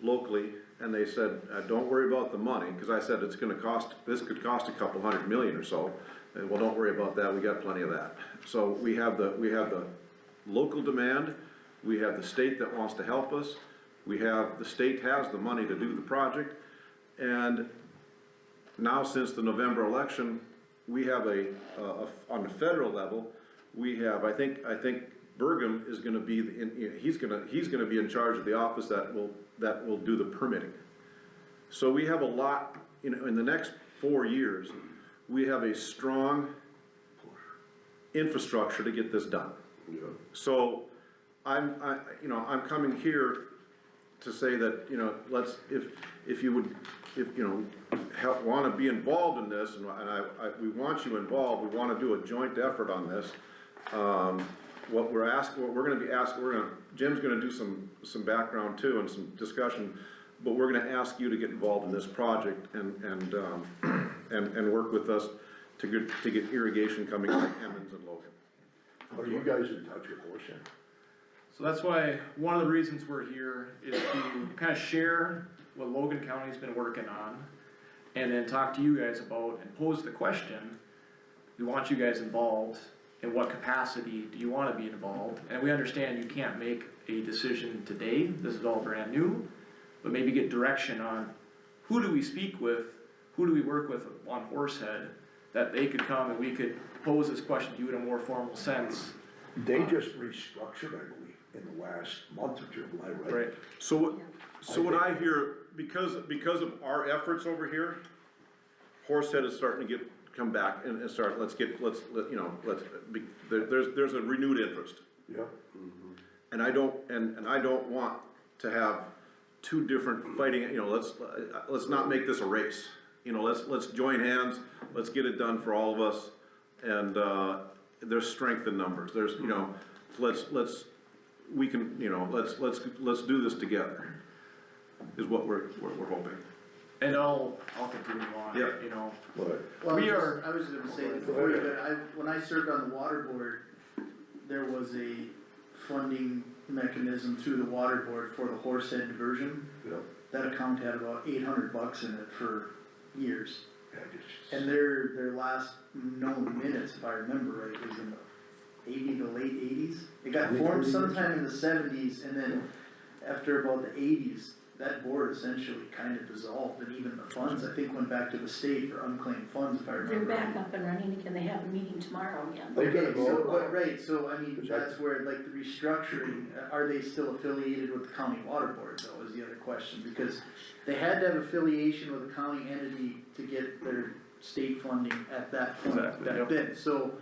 locally, and they said, don't worry about the money, because I said this could cost a couple $100 million or so. And well, don't worry about that. We got plenty of that. So we have the local demand. We have the state that wants to help us. The state has the money to do the project, and now since the November election, we have on the federal level, we have, I think Burgum is gonna be, he's gonna be in charge of the office that will do the permitting. So we have a lot, in the next 4 years, we have a strong infrastructure to get this done. Yeah. So, I'm coming here to say that, let's, if you would, wanna be involved in this, and we want you involved, we wanna do a joint effort on this. What we're gonna be asking, Jim's gonna do some background too, and some discussion, but we're gonna ask you to get involved in this project and work with us to get irrigation coming out of Emmons and Logan. Are you guys in touch with Horsehead? So that's why, one of the reasons we're here is to kind of share what Logan County's been working on, and then talk to you guys about and pose the question, we want you guys involved, in what capacity do you wanna be involved? And we understand you can't make a decision today, this is all brand new, but maybe get direction on who do we speak with, who do we work with on Horsehead, that they could come and we could pose this question to you in a more formal sense. They just restructured, I believe, in the last month or two, am I right? Right. So what I hear, because of our efforts over here, Horsehead is starting to come back and start, there's a renewed interest. Yeah. And I don't want to have two different fighting, let's not make this a race. Let's join hands, let's get it done for all of us, and, there's strength in numbers, let's do this together, is what we're hoping. And I'll continue on, Yeah. But Well, We I was just gonna say, before you go, when I served on the water board, there was a funding mechanism through the water board for the Horsehead diversion. Yeah. That account had about $800 in it for years. yeah, just. And their last known minutes, if I remember right, was in the late 80s. It got formed sometime in the 70s, and then after about the 80s, that board essentially kind of dissolved, and even the funds, I think, went back to the state for unclaimed funds, if I They're remember right. back up and running again, they have a meeting tomorrow again. Okay, so I mean, that's where, like, the restructuring, are they still affiliated with the county water board, though, is the other question, because they had to have affiliation with a county entity to get their state funding at that point, Exactly, back yep. then, so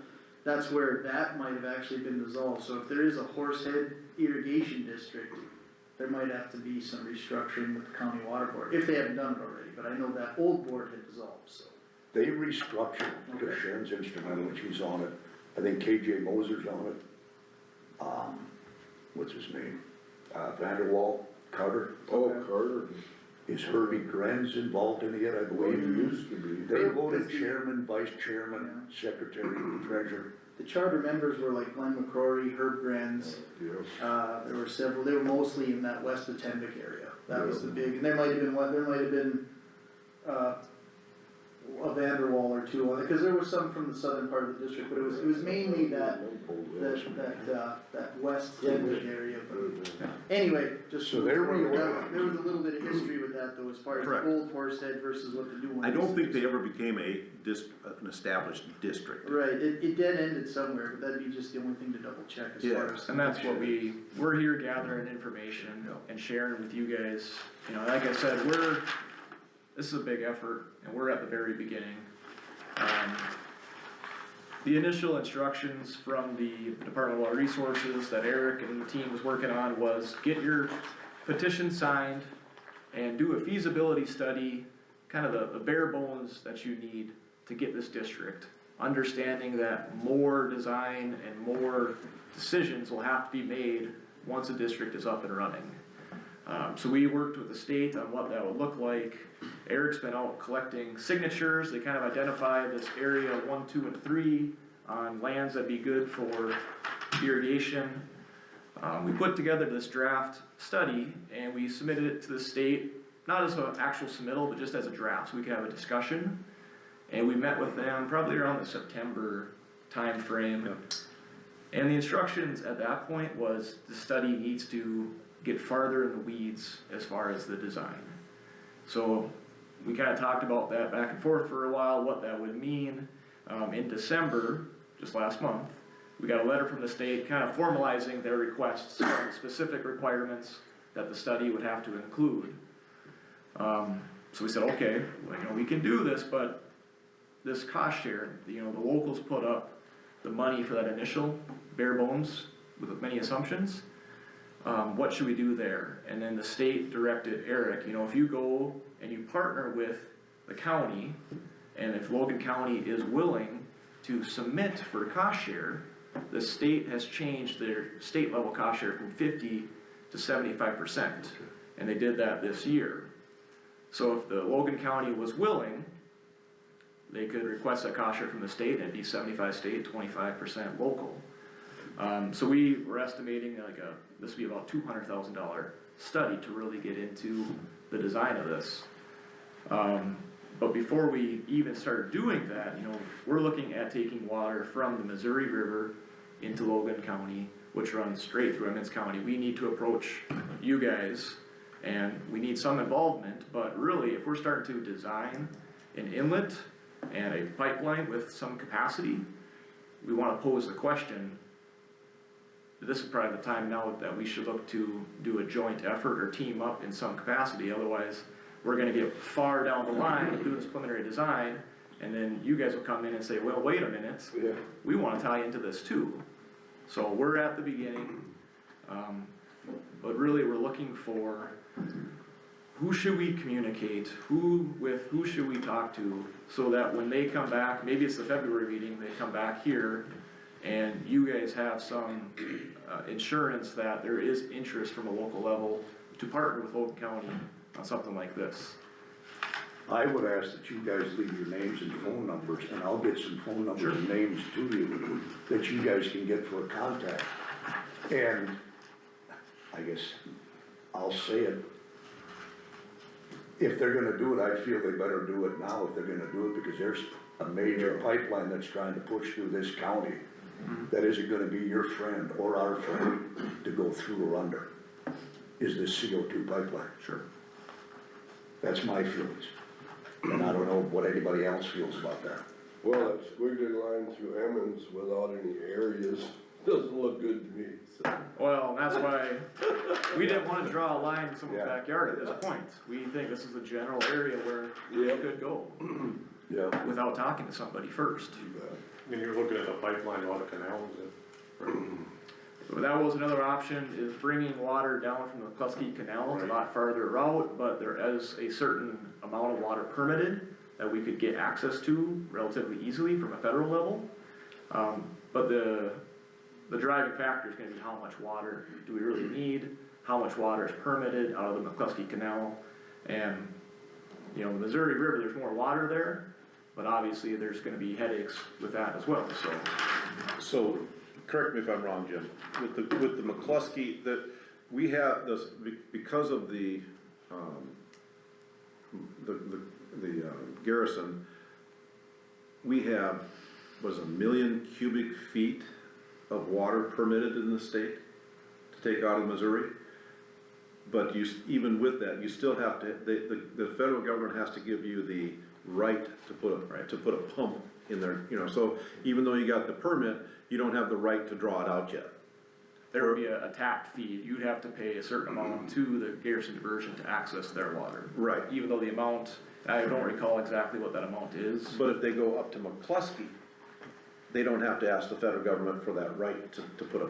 that's where that might have actually been dissolved, so if there is a Horsehead irrigation district, there might have to be some restructuring with the county water board, if they haven't done it already, but I know that old board had dissolved, so. They restructured, because Sharon's instrumental, and she's on it, I think KJ Moser's on it. What's his name? Vanderwall, Carter. Oh, Carter, Is Herbie Grenz involved in it, I well, he believe? used to be. They voted chairman, vice chairman, secretary, treasurer. The charter members were like Glenn McCrory, Herb Grenz, Yeah. there were several, they were mostly in that west of Tenvick area, that was the big, and there might have been, a Vanderwall or two, because there was some from the southern part of the district, but it was mainly that west Tenvick area, but anyway, just. So there were- There was a little bit of history with that though, as far as Correct. the old Horsehead versus what the new one is. I don't think they ever became an established district. Right, it dead ended somewhere, but that'd be just the only thing to double check as Yeah. far as. And that's what we're here gathering information and sharing with you guys. Like I said, this is a big effort, and we're at the very beginning. The initial instructions from the Department of Water Resources that Eric and the team was working on was get your petition signed and do a feasibility study, kind of the bare bones that you need to get this district. Understanding that more design and more decisions will have to be made once a district is up and running. So we worked with the state on what that would look like. Eric's been out collecting signatures, they kind of identify this area 1, 2, and 3 on lands that'd be good for irrigation. We put together this draft study and we submitted it to the state, not as an actual submittal, but just as a draft, so we could have a discussion. And we met with them probably around the September timeframe. And the instructions at that point was the study needs to get farther in the weeds as far as the design. So we kinda talked about that back and forth for a while, what that would mean. In December, just last month, we got a letter from the state kind of formalizing their requests, specific requirements that the study would have to include. So we said, okay, well, you know, we can do this, but this cost share, you know, the locals put up the money for that initial bare bones with many assumptions. What should we do there? And then the state directed Eric, you know, if you go and you partner with the county, and if Logan County is willing to submit for cost share, the state has changed their state level cost share from 50 to 75%, and they did that this year. So if the Logan County was willing, they could request that cost share from the state, and it'd be 75 state, 25% local. So we were estimating this would be about $200,000 study to really get into the design of this. But before we even start doing that, you know, we're looking at taking water from the Missouri River into Logan County, which runs straight through Emmons County. We need to approach you guys, and we need some involvement, but really, if we're starting to design an inlet and a pipeline with some capacity, we wanna pose the question, this is probably the time now that we should look to do a joint effort or team up in some capacity, otherwise we're gonna get far down the line and do this preliminary design, and then you guys will come in and say, well, wait a minute, we wanna tie into this too. So we're at the beginning, but really we're looking for who should we communicate, who should we talk to, so that when they come back, maybe it's the February meeting, they come back here, and you guys have some insurance that there is interest from a local level to partner with Logan County on something like this. I would ask that you guys leave your names and phone numbers, and I'll get some phone numbers and names to you that you guys can get for a contact. And I guess I'll say it, if they're gonna do it, I feel they better do it now if they're gonna do it, because there's a major pipeline that's trying to push through this county that isn't gonna be your friend or our friend to go through or under, is this CO2 pipeline. Sure. That's my feelings. And I don't know what anybody else feels about that. Well, that squiggly line through Emmons without any areas doesn't look good to me, so. Well, that's why we didn't wanna draw a line in someone's backyard at this point. We think this is the general area where it could go, Yeah. without talking to somebody first. I mean, you're looking at the pipeline, a lot of canals, So that was another option, is bringing water down from the McCluskey Canal. It's a lot farther route, but there is a certain amount of water permitted that we could get access to relatively easily from a federal level. But the driving factor is gonna be how much water do we really need, how much water is permitted out of the McCluskey Canal. And, you know, the Missouri River, there's more water there, but obviously there's gonna be headaches with that as well, so. So, correct me if I'm wrong, Jim, with the McCluskey, that we have this, because of the garrison, we have, was 1 million cubic feet of water permitted in the state to take out of Missouri. But even with that, you still have to, the federal government has to give you the right to put a pump in there, you know, so even though you got the permit, you don't have the right to draw it out yet. There would be a tap fee, you'd have to pay a certain amount to the Garrison Diversion to access their water. Right. Even though the amount, I don't recall exactly what that amount is. But if they go up to McCluskey, they don't have to ask the federal government for that right to put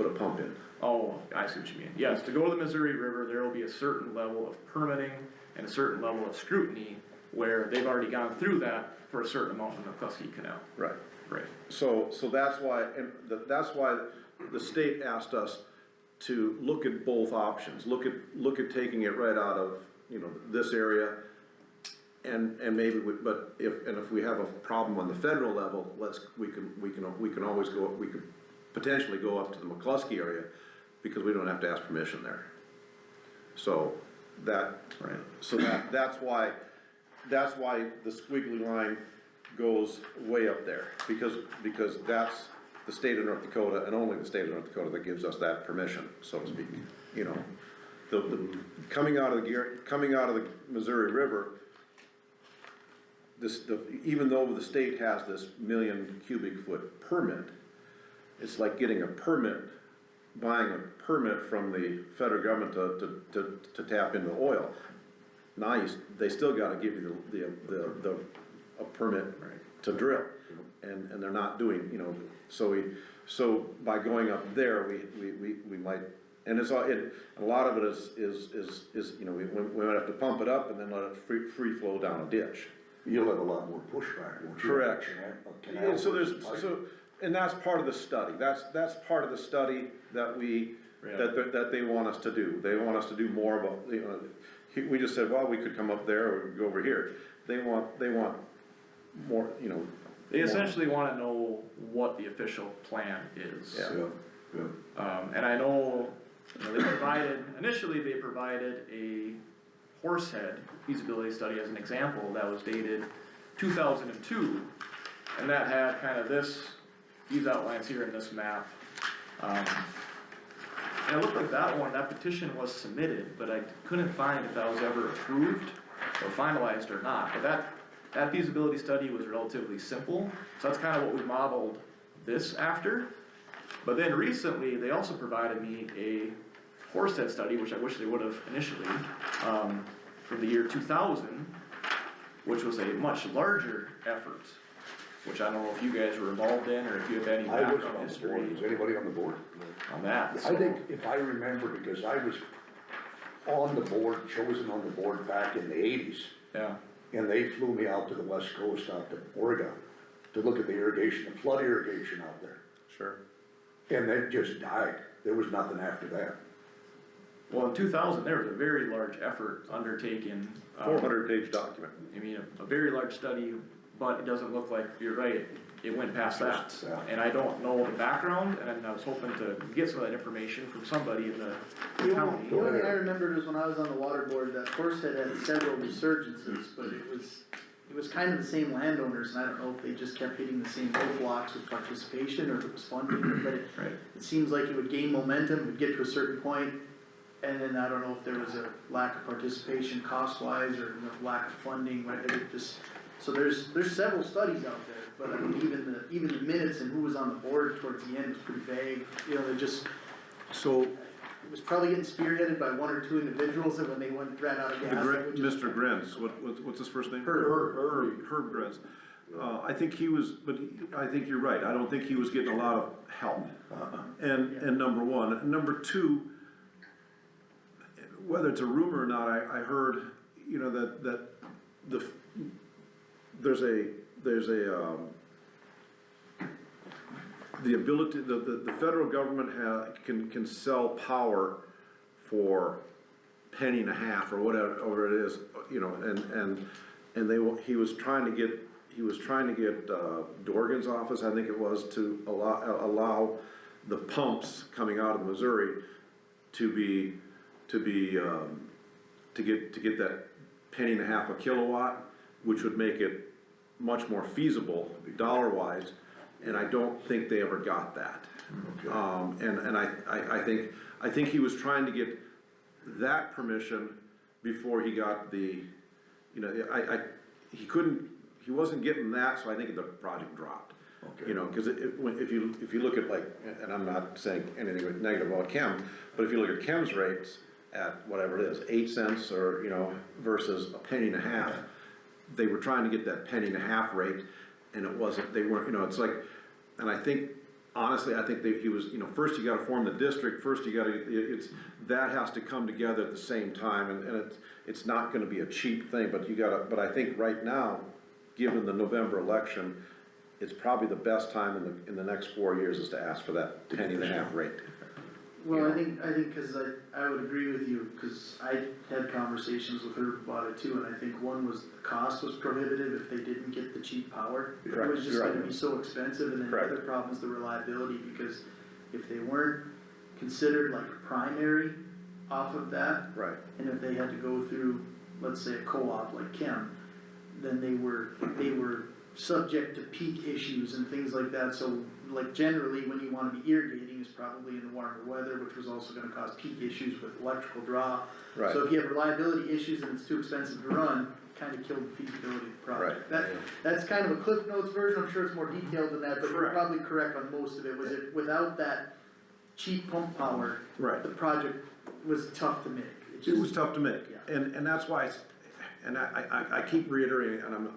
a pump in. Oh, I see what you mean. Yes, to go to the Missouri River, there will be a certain level of permitting and a certain level of scrutiny where they've already gone through that for a certain amount in the McCluskey Canal. Right. Right. So that's why, that's why the state asked us to look at both options, look at taking it right out of, you know, this area, and maybe, if we have a problem on the federal level, we can always go, we could potentially go up to the McCluskey area, because we don't have to ask permission there. So that's why the squiggly line goes way up there, because that's the state of North Dakota, and only the state of North Dakota, that gives us that permission, so to speak. You know, coming out of the Missouri River, even though the state has this 1,000,000 cubic foot permit, it's like getting a permit, buying a permit from the federal government to tap into oil. Now they still gotta give you a permit to drill, and they're not doing, you know, so by going up there, we might, and a lot of it is, you know, we might have to pump it up and then let it free flow down a ditch. You'll have a lot more pushback, won't you? Correct. Canal And so versus pipe. and that's part of the study, that's part of the study that that they want us to do. They want us to do more of a, you know, we just said, well, we could come up there or go over here. They want more, you know. They essentially wanna know what the official plan is. Yeah. And I know, you know, initially they provided a Horsehead feasibility study as an example that was dated 2002. And that had kind of these outlines here in this map. And it looked like that petition was submitted, but I couldn't find if that was ever approved or finalized or not. But that feasibility study was relatively simple, so that's kind of what we modeled this after. But then recently, they also provided me a Horsehead study, which I wish they would have initially, from the year 2000, which was a much larger effort, which I don't know if you guys were involved in, or if you have any I wasn't background on the history board, was anybody on the board? on that. I So- think, if I remember, because I was on the board, chosen on the board back in the 80s, Yeah, and they flew me out to the west coast, out to Oregon, to look at the irrigation, the flood irrigation out there. Sure. And it just died, there was nothing after that. well, in 2000, there was a very large effort undertaken. 400-page document. I mean, a very large study, but it doesn't look like, you're right, it went past that. Yeah. And I don't know the background, and I was hoping to get some of that information from somebody in the The county. only thing I remembered was when I was on the water board, that Horsehead had several resurgences, but it was kind of the same landowners, and I don't know if they just kept hitting the same roadblocks with participation, or if it was funding, but Right. it seems like it would gain momentum, would get to a certain point, and then I don't know if there was a lack of participation cost-wise, or lack of funding, right, it just, so there's several studies out there, but I mean, even the minutes and who was on the board towards the end was pretty vague, you know, they just, So, it was probably getting spearheaded by one or two individuals, and when they ran out of gas, they would just. Mr. Grins, what's his first name? Herb. Herb Grins. I think he was, I think you're right, I don't think he was getting a lot of help. And number one. And number two, whether it's a rumor or not, I heard, you know, that there's the ability, the federal government can sell power for penny and a half or whatever it is, you know, and he was trying to get Dorgan's office, I think it was, to allow the pumps coming out of Missouri to get that penny and a half a kilowatt, which would make it much more feasible dollar-wise, and I don't think they ever got that. And I think he was trying to get that permission before he got the, you know, he wasn't getting that, so I think the project dropped. Okay. You know, cause if you look at, like, and I'm not saying anything negative about chem, but if you look at chem's rates at whatever it is, 8 cents or, you know, versus a penny and a half, they were trying to get that penny and a half rate, and it wasn't, they weren't, you know, it's like, and I think, honestly, I think he was, you know, first you gotta form the district, first you gotta, that has to come together at the same time, and it's not gonna be a cheap thing, but I think right now, given the November election, it's probably the best time in the next 4 years is to ask for that penny and a half rate. Well, I think, cause I would agree with you, cause I had conversations with her about it too, and I think one was the cost was prohibitive if they didn't get the cheap power. Correct. It was just You're gonna right. be so expensive, and then the Correct. other problem is the reliability, because if they weren't considered like primary off of that, Right. and if they had to go through, let's say, a co-op like Chem, then they were subject to peak issues and things like that, so like generally, when you wanna be irrigating is probably in the warmer weather, which was also gonna cause peak issues with electrical draw. Right. So if you have reliability issues and it's too expensive to run, kinda killed the feasibility of the project. That's kind of a Cliff Notes version, I'm sure it's more detailed than that, but you're Correct. probably correct on most of it, was it, without that cheap pump power, Right. the project was tough to make. It was tough to make, Yeah. and that's why, and I keep reiterating, and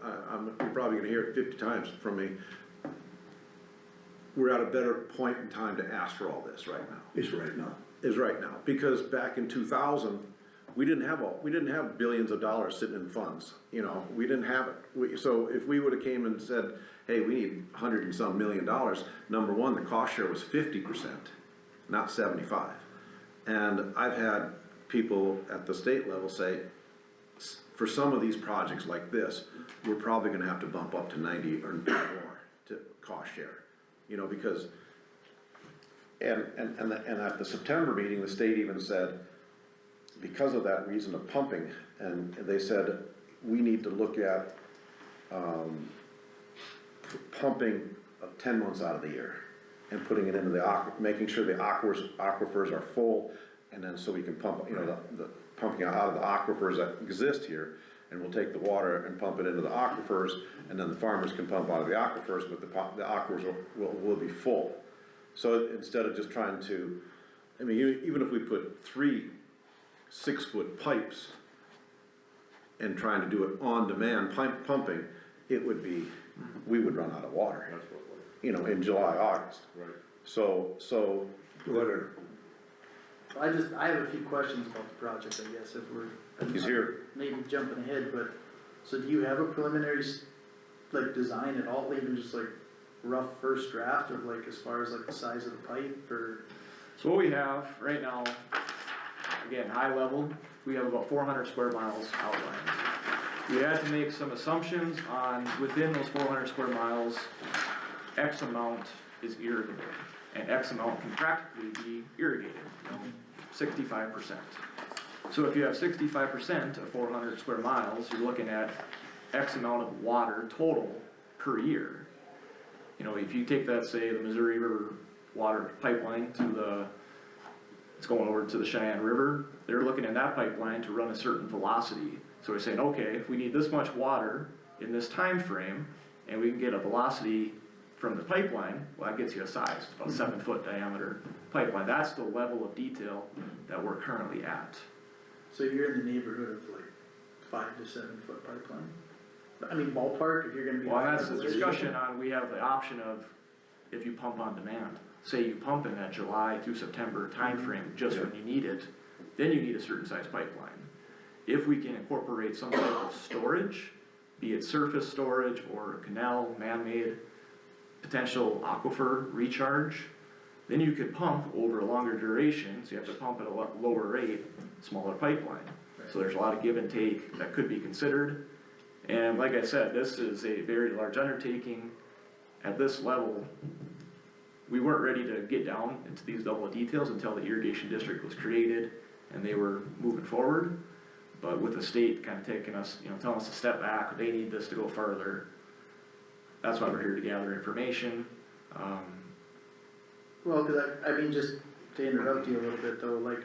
you're probably gonna hear it 50 times from me. We're at a better point in time to ask for all this right now. Is right now. Is right now, because back in 2000, we didn't have billions of dollars sitting in funds, you know, we didn't have it. So if we would've came and said, hey, we need $100 and some million, number one, the cost share was 50%, not 75. And I've had people at the state level say, for some of these projects like this, we're probably gonna have to bump up to 90 or more to cost share, you know, because, and at the September meeting, the state even said, because of that reason of pumping, and they said, we need to look at, pumping 10 months out of the year and putting it into the making sure the aquifers are full, and then so we can pump, you know, the pumping out of the aquifers that exist here, and we'll take the water and pump it into the aquifers, and then the farmers can pump out of the aquifers, but the aquifers will be full. So instead of just trying to, I mean, even if we put 3 6-foot pipes and trying to do it on demand pumping, it would be, we would run out of water, you know, in July, August. Right. So, whether, I have a few questions about the project, I guess, if we're. he's here. Maybe jumping ahead, but, so do you have a preliminary, like, design at all, even just like rough first draft of like, as far as like the size of the pipe, or? So what we have right now, again, high level, we have about 400 square miles outlined. We had to make some assumptions on, within those 400 square miles, X amount is irrigable, and X amount can practically be irrigated, 65%. So if you have 65% of 400 square miles, you're looking at X amount of water total per year. You know, if you take that, say, the Missouri River water pipeline to it's going over to the Cheyenne River, they're looking at that pipeline to run a certain velocity. So we're saying, okay, if we need this much water in this time frame, and we can get a velocity from the pipeline, well, that gets you a size, about 7-foot diameter pipeline. That's the level of detail that we're currently at. So you're in the neighborhood of like 5 to 7 foot pipeline? I mean ballpark, if you're gonna be. Well, that's the discussion on, we have the option of, if you pump on demand, say you pump in that July through September timeframe, just when you need it, then you need a certain size pipeline. If we can incorporate some type of storage, be it surface storage or canal, man-made, potential aquifer recharge, then you could pump over a longer duration, so you have to pump at a lot lower rate, smaller pipeline. So there's a lot of give and take that could be considered. And like I said, this is a very large undertaking. At this level, we weren't ready to get down into these level of details until the irrigation district was created and they were moving forward. But with the state kind of taking us, you know, telling us to step back, they need this to go further. That's why we're here to gather information. Well, cause I mean, just to interrupt you a little bit though, like,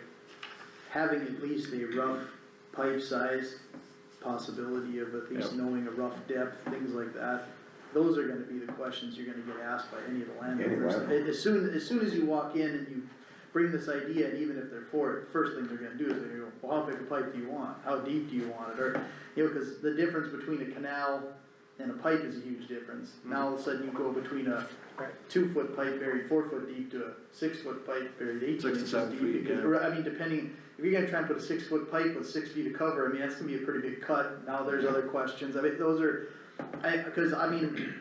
having at least a rough pipe size, possibility of at least Yep. knowing a rough depth, things like that, those are gonna be the questions you're gonna get asked by any of the landowners. As soon as you walk in and you bring this idea, and even if they're for it, the first thing they're gonna do is they're gonna go, well, how big a pipe do you want? How deep do you want it? Or, you know, cause the difference between a canal and a pipe is a huge difference. Now all of a sudden you go between a 2-foot pipe buried 4 foot deep to a 6-foot pipe buried 18 6 to inches 7 deep. feet, Because, yeah. or, I mean, depending, if you're gonna try and put a 6-foot pipe with 6 feet of cover, I mean, that's gonna be a pretty big cut. Now there's other questions. I mean, those are, cause I mean,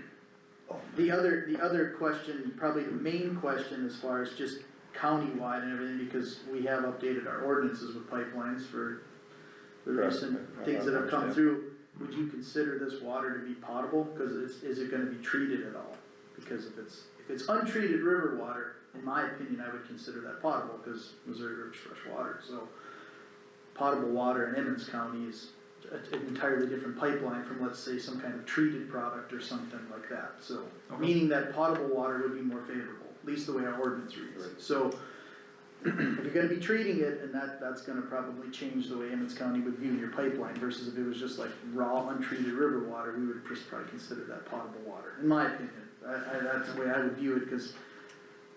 the other question, probably the main question as far as just countywide and everything, because we have updated our ordinances with pipelines for the recent things that have come through. Would you consider this water to be potable? Cause is it gonna be treated at all? Because if it's untreated river water, in my opinion, I would consider that potable, cause Missouri River's fresh water, so. Potable water in Emmons County is an entirely different pipeline from, let's say, some kind of treated product or something like that, so. Okay. Meaning that potable water would be more favorable, at least the way our ordinance reads. So, if you're gonna be treating it, and that's gonna probably change the way Emmons County would view your pipeline versus if it was just like raw, untreated river water, we would probably consider that potable water, in my opinion. That's the way I would view it, cause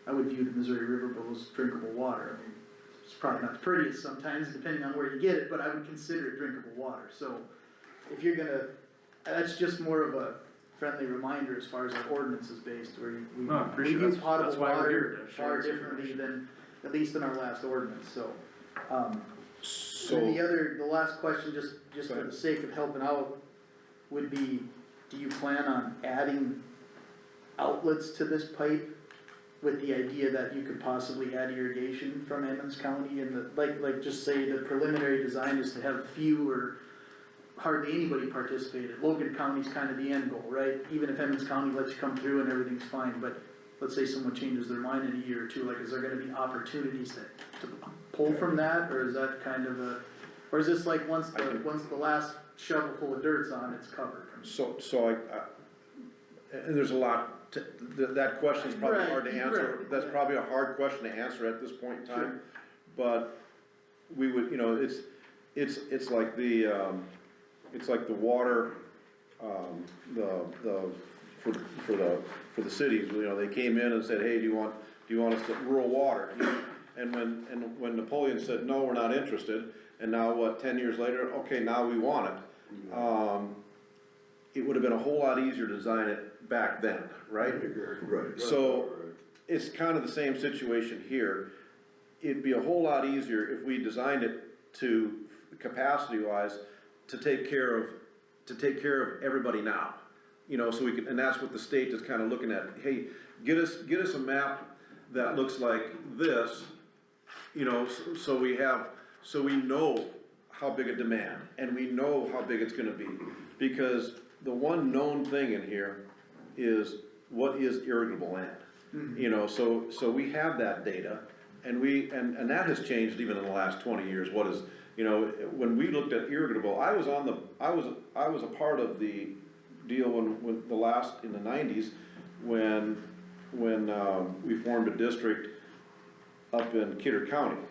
I would view the Missouri River bowl as drinkable water. I mean, it's probably not the prettiest sometimes, depending on where you get it, but I would consider it drinkable water, so if you're gonna, that's just more of a friendly reminder as far as our ordinance is based, where we No, I appreciate view it. That's potable why we're here, water to share far this differently information. than, at least in our last ordinance, so. And then So, the last question, just for the sake of helping out, would be, do you plan on adding outlets to this pipe? With the idea that you could possibly add irrigation from Emmons County and like just say the preliminary design is to have few or hardly anybody participate. Logan County's kind of the end goal, right? Even if Emmons County lets you come through and everything's fine, but let's say someone changes their mind in a year or two, like, is there gonna be opportunities to pull from that, or is that kind of or is this like once the last shovelful of dirt's on, it's covered? so and there's a lot, that question's probably Right, hard to answer, right, that's yeah. probably a hard question to answer at this point in time. Sure. But we would, it's like the, it's like the water, for the cities, they came in and said, hey, do you want us to, rural water? And when Napoleon said, no, we're not interested, and now what, 10 years later, okay, now we want it. It would have been a whole lot easier to design it back then, right? Right. So, it's kind of the same situation here. It'd be a whole lot easier if we designed it to, capacity-wise, to take care of everybody now. So we can, and that's what the state is kind of looking at, hey, get us a map that looks like this, so we know how big a demand, and we know how big it's gonna be. Because the one known thing in here is what is irrigable land. So we have that data, and that has changed even in the last 20 years. What is, when we looked at irrigable, I was a part of the deal when the last, in the 90s, when we formed a district up in Kidder County.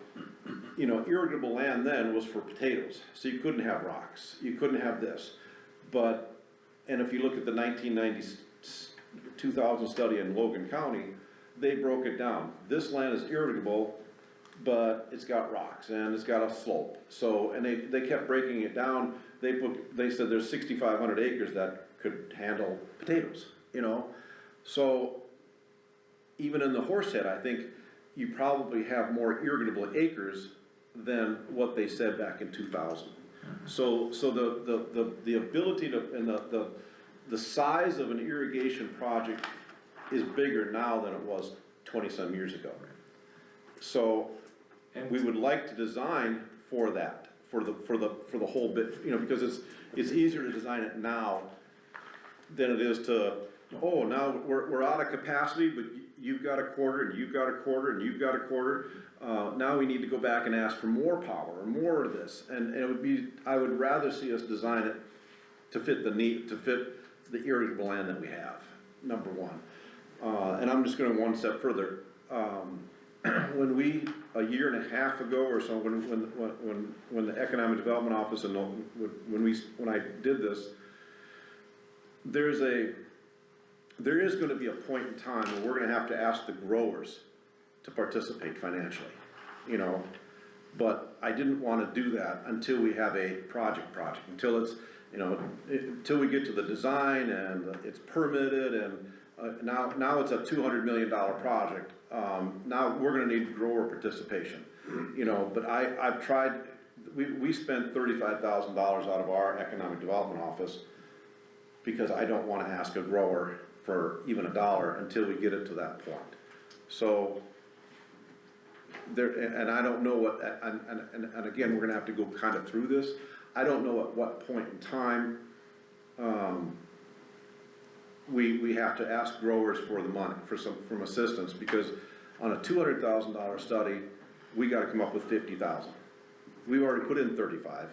Irrigable land then was for potatoes, so you couldn't have rocks, you couldn't have this. And if you look at the 1990s, 2000 study in Logan County, they broke it down. This land is irrigable, but it's got rocks and it's got a slope. So, and they kept breaking it down. They said there's 6,500 acres that could handle potatoes, So, even in the Horsehead, I think you probably have more irrigable acres than what they said back in 2000. So the ability to, and the size of an irrigation project is bigger now than it was 20-some years ago. So, we would like to design for that, for the whole bit, because it's easier to design it now than it is to, oh, now we're out of capacity, but you've got a quarter, and you've got a quarter, and you've got a quarter. Now we need to go back and ask for more power, or more of this, and it would be, I would rather see us design it to fit the need, to fit the irrigable land that we have, number one. And I'm just going one step further. When we, a year and a half ago or so, when the Economic Development Office and when I did this, there is gonna be a point in time where we're gonna have to ask the growers to participate financially, but I didn't wanna do that until we have a project, until it's, until we get to the design and it's permitted, and now it's a $200 million project. Now we're gonna need grower participation, but I've tried, we spent $35,000 out of our Economic Development Office because I don't wanna ask a grower for even $1 until we get it to that point. So, and I don't know what, and again, we're gonna have to go kind of through this. I don't know at what point in time, we have to ask growers for the money, from assistance, because on a $200,000 study, we gotta come up with 50,000. We've already put in 35,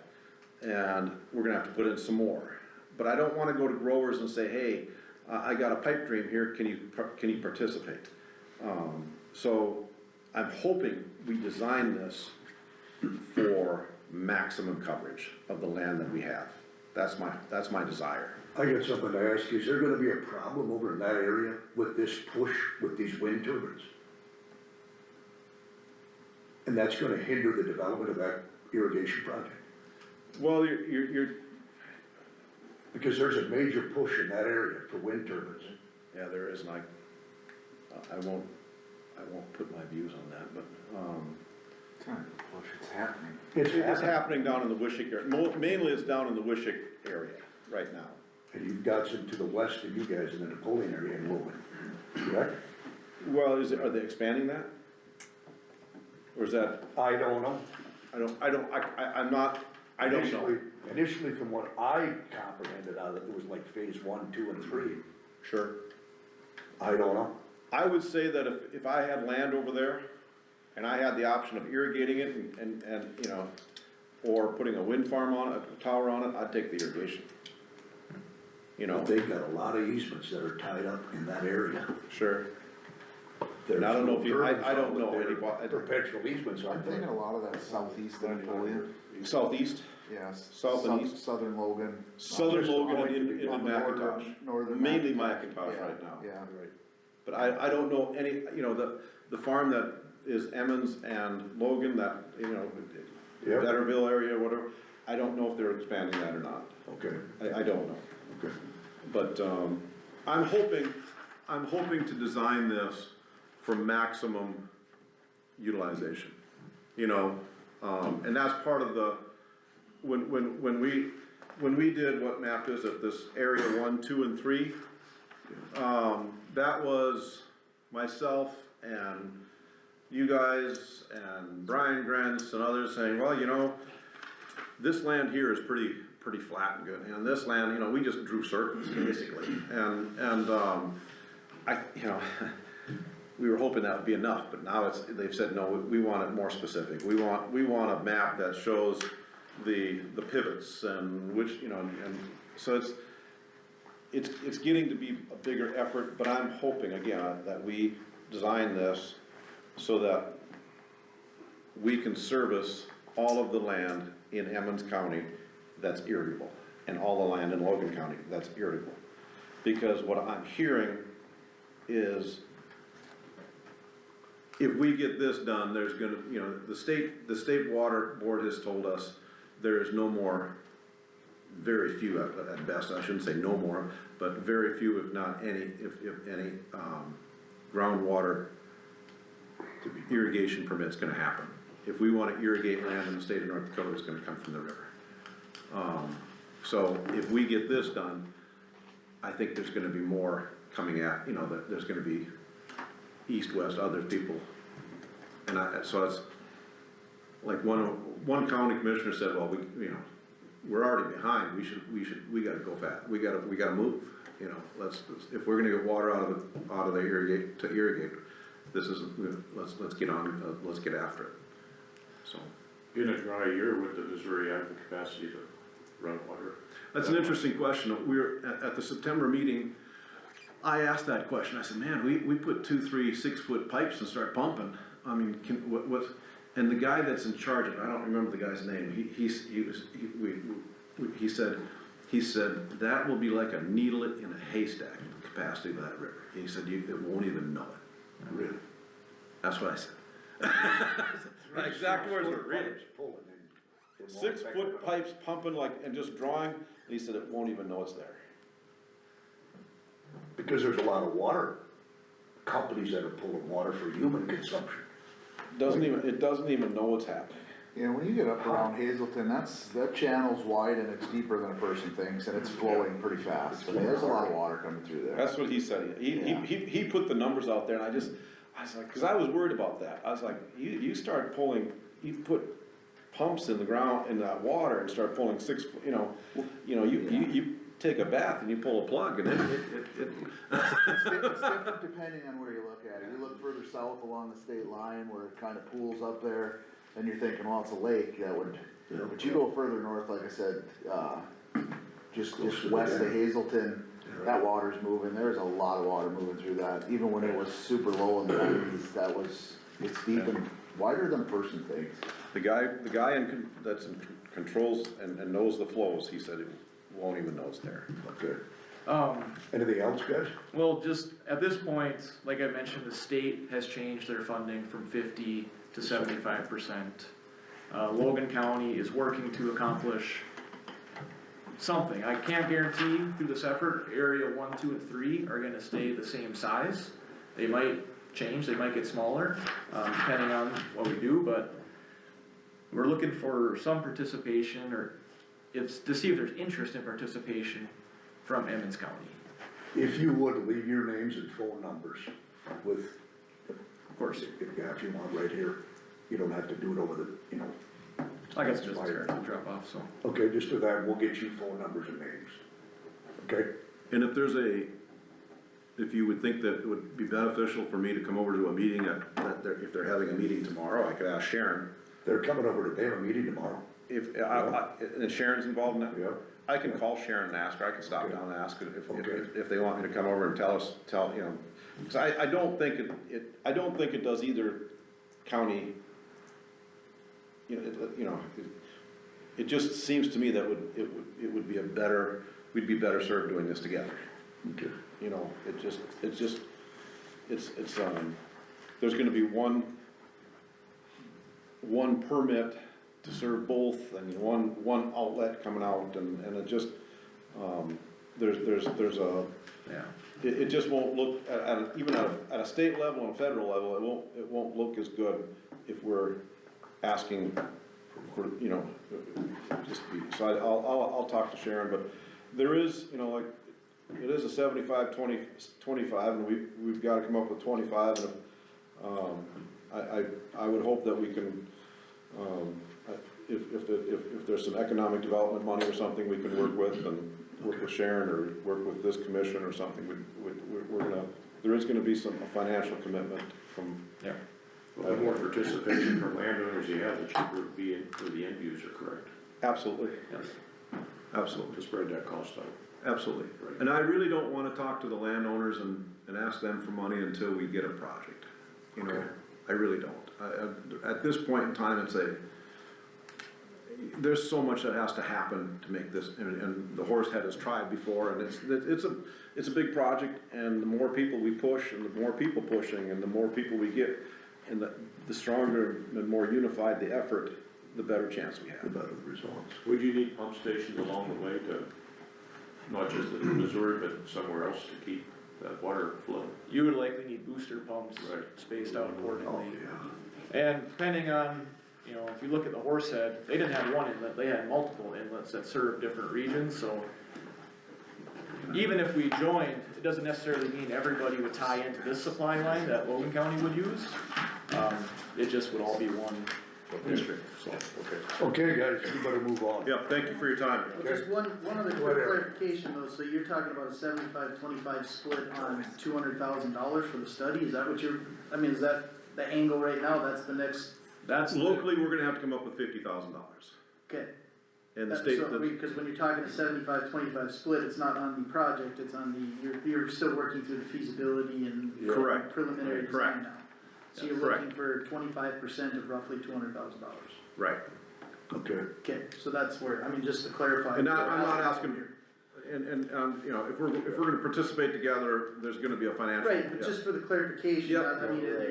and we're gonna have to put in some more. But I don't wanna go to growers and say, hey, I got a pipe dream here, can you participate? So I'm hoping we design this for maximum coverage of the land that we have. That's my desire. I got something to ask you, is there gonna be a problem over in that area with this push with these wind turbines? And that's gonna hinder the development of that irrigation project? Well, you're, Because there's a major push in that area for wind turbines. yeah, there is, and I won't put my views on that, but, It's happening. it's happening down in the Wishick area. Mainly it's down in the Wishick area right now. And you've got some to the west of you guys in the Napoleon area in Logan, correct? Well, are they expanding that? Or is that, I don't know. I'm not, I don't know. Initially, from what I comprehended out of it, it was like phase 1, 2, and 3. Sure. I don't know. I would say that if I had land over there, and I had the option of irrigating it and, you know, or putting a wind farm on it, a tower on it, I'd take the irrigation. You know, But they've got a lot of easements that are tied up in that area. sure. There's I don't know no if you, turbines I don't on know there. any, Perpetual easements I'm aren't thinking there. a lot of that southeast of Napoleon, southeast, yes. South and east? Southern Logan. southern just Logan going and to be in on the McIntosh. northern Mainly McIntosh. McIntosh Yeah, right now. Yeah. But I don't know any, you know, the farm that is Emmons and Logan, that, you know, Yep. Betterville area, whatever, I don't know if they're expanding that or not. Okay, I don't know. okay. But, I'm hoping to design this for maximum utilization, you know? And that's part of the, when we did what map is it, this area 1, 2, and 3, that was myself and you guys and Brian Grants and others saying, well, you know, this land here is pretty flat and good, and this land, you know, we just drew circles basically, and you know, we were hoping that would be enough, but now they've said, no, we want it more specific, we want a map that shows the pivots and which, you know, and so it's getting to be a bigger effort, but I'm hoping again that we design this so that we can service all of the land in Emmons County that's irrigable, and all the land in Logan County that's irrigable. Because what I'm hearing is, if we get this done, there's gonna, you know, the state water board has told us there is no more, very few at best, I shouldn't say no more, but very few, if not any, if any, groundwater irrigation permit's gonna happen. If we wanna irrigate land in the state of North Dakota, it's gonna come from the river. So if we get this done, I think there's gonna be more coming at, you know, there's gonna be east, west, other people. And so it's, like one county commissioner said, well, you know, we're already behind, we gotta go fast, we gotta move, you know, if we're gonna get water out of the irrigate, this is, let's get on, let's get after it, so. In a dry year, would the Missouri have the capacity to run water? That's an interesting question. At the September meeting, I asked that question. I said, man, we put 2, 3, 6 foot pipes and start pumping. I mean, and the guy that's in charge of it, I don't remember the guy's name, he said, that will be like a needle in a haystack, the capacity of that river. He said, it won't even know it. Really? That's what I said. My exact words were, really? 6 foot pipes pumping and just drawing, and he said it won't even know it's there. Because there's a lot of water companies that are pulling water for human consumption. It doesn't even know what's happening. Yeah, when you get up around Hazelton, that channel's wide and it's deeper than a person thinks, and it's flowing pretty fast. I mean, there's a lot of water coming through there. That's what he said. He put the numbers out there, and I was like, cause I was worried about that. I was like, you start pulling, you put pumps in the ground, in that water, and start pulling 6 foot, you take a bath and you pull a plug, and it. It's different depending on where you look at it. You look further south along the state line where it kind of pools up there, and you're thinking, well, it's a lake, that would, But you go further north, like I said, just Close to the west of dam. Hazelton, that water's moving, there's a lot of water moving through that, even when it was super low in the nineties, it's deep and wider than a person thinks. The guy that's in controls and knows the flows, he said he won't even know it's there. Okay. Um, Anything else, guys? well, just at this point, like I mentioned, the state has changed their funding from 50 to 75%. Logan County is working to accomplish something. I can't guarantee through this effort, area 1, 2, and 3 are gonna stay the same size. They might change, they might get smaller, depending on what we do, but we're looking for some participation, or it's to see if there's interest in participation from Emmons County. If you would, leave your names and phone numbers with, Of course, if you want, right here. You don't have to do it over the, you know. I guess just to drop off, so. Okay, just do that, we'll get you phone numbers and names. Okay? And if you would think that it would be beneficial for me to come over to a meeting if they're having a meeting tomorrow, I could ask Sharon. They're coming over to, they have a meeting tomorrow. And Sharon's involved in that? Yeah. I can call Sharon and ask her, I can stop Okay. down and ask her Okay. if they want me to come over and tell, you know, cause I don't think I don't think it does either county, it just seems to me that it would be we'd be better served doing this together. Okay. You know, there's gonna be one permit to serve both, and one outlet coming out, and it just, there's a, Yeah. it just won't look, even at a state level and a federal level, it won't look as good if we're asking for, you know, just be, so I'll talk to Sharon, but there is, you know, like, it is a 75-20-25, and we've gotta come up with 25, and I would hope that we can, if there's some economic development money or something we can work with, and work with Sharon, or work with this commission or something, there is gonna be a financial commitment from. Yeah. Well, the more participation from landowners you have, the cheaper it'd be for the end user, correct? Absolutely, Yes. absolutely. To spread that cost out. Absolutely, Right. and I really don't wanna talk to the landowners and ask them for money until we get a project, you know, I really don't. At this point in time, there's so much that has to happen to make this, and the Horsehead has tried before, and it's a big project, and the more people we push, and the more people pushing, and the more people we get, and the stronger and more unified the effort, the better chance we The have. better the results. Would you need pump stations along the way to, not just in Missouri, but somewhere else to keep that water flowing? You would likely need booster pumps Right. spaced out Oh, accordingly. yeah. And depending on, you know, if you look at the Horsehead, they didn't have one inlet, they had multiple inlets that served different regions, so. Even if we joined, it doesn't necessarily mean everybody would tie into this supply line that Logan County would use. It just would all be one district, so. Okay, guys, you better move on. Yep, thank you for your time. Well, just one other quick Whatever. clarification though, so you're talking about a 75-25 split on $200,000 for the study, is that what is that the angle right now, that's the next, That's the- Locally, we're gonna have to come up with $50,000, okay. and the state, Because when you're talking a 75-25 split, it's not on the project, it's on you're still working through the feasibility and Correct. preliminary Correct. design now. So you're Correct. looking for 25% of roughly $200,000. right. Okay. Okay, so that's where, just to clarify. And I'm not asking, and, you know, if we're gonna participate together, there's gonna be a financial. Right, but yeah. just for the clarification, Yep.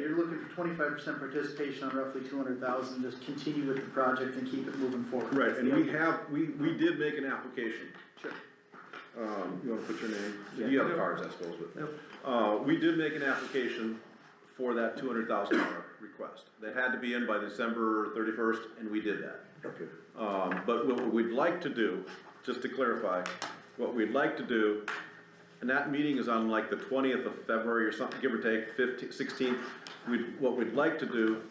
You're looking for 25% participation on roughly 200,000, just continue with the project and keep it moving forward. Right, and we did make an application. Sure. You wanna put your name, you have cards, I suppose, but, we did make an application for that $200,000 request. That had to be in by December 31st, and we did that. Okay. But what we'd like to do, just to clarify, what we'd like to do, and that meeting is on like the 20th of February or something, give or take, 16th. What we'd like to do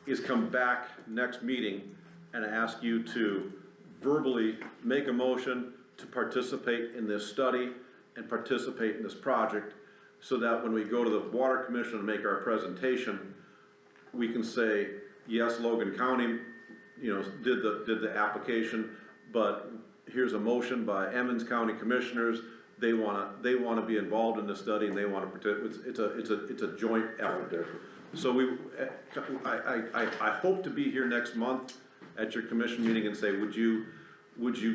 is come back next meeting and ask you to verbally make a motion to participate in this study and participate in this project, so that when we go to the Water Commission and make our presentation, we can say, yes, Logan County, you know, did the application, but here's a motion by Emmons County Commissioners, they wanna be involved in the study and they wanna it's a joint effort. So I hope to be here next month at your commission meeting and say, would you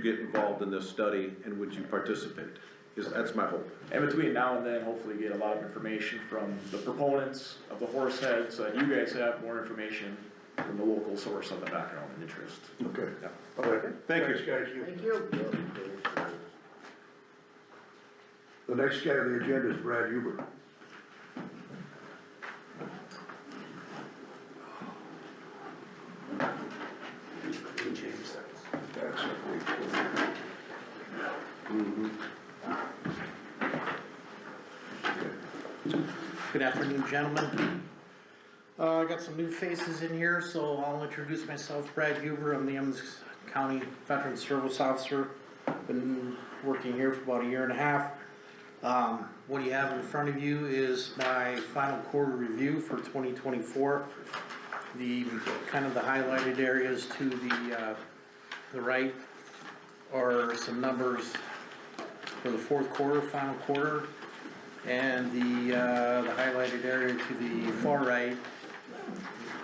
get involved in this study and would you participate? That's my hope. And between now and then, hopefully get a lot of information from the proponents of the horse head, so that you guys have more information from the local source on the background and interest. Okay. Yeah. All right, Thank you. thanks, guys. Thank you. The next guy on the agenda is Brad Huber. That's it. Good afternoon, gentlemen. I got some new faces in here, so I'll introduce myself, Brad Huber. I'm the Emmons County Veteran Service Officer. Been working here for about a year and a half. What you have in front of you is my final quarter review for 2024. The kind of the highlighted areas to the right are some numbers for the fourth quarter, final quarter. And the highlighted area to the far right,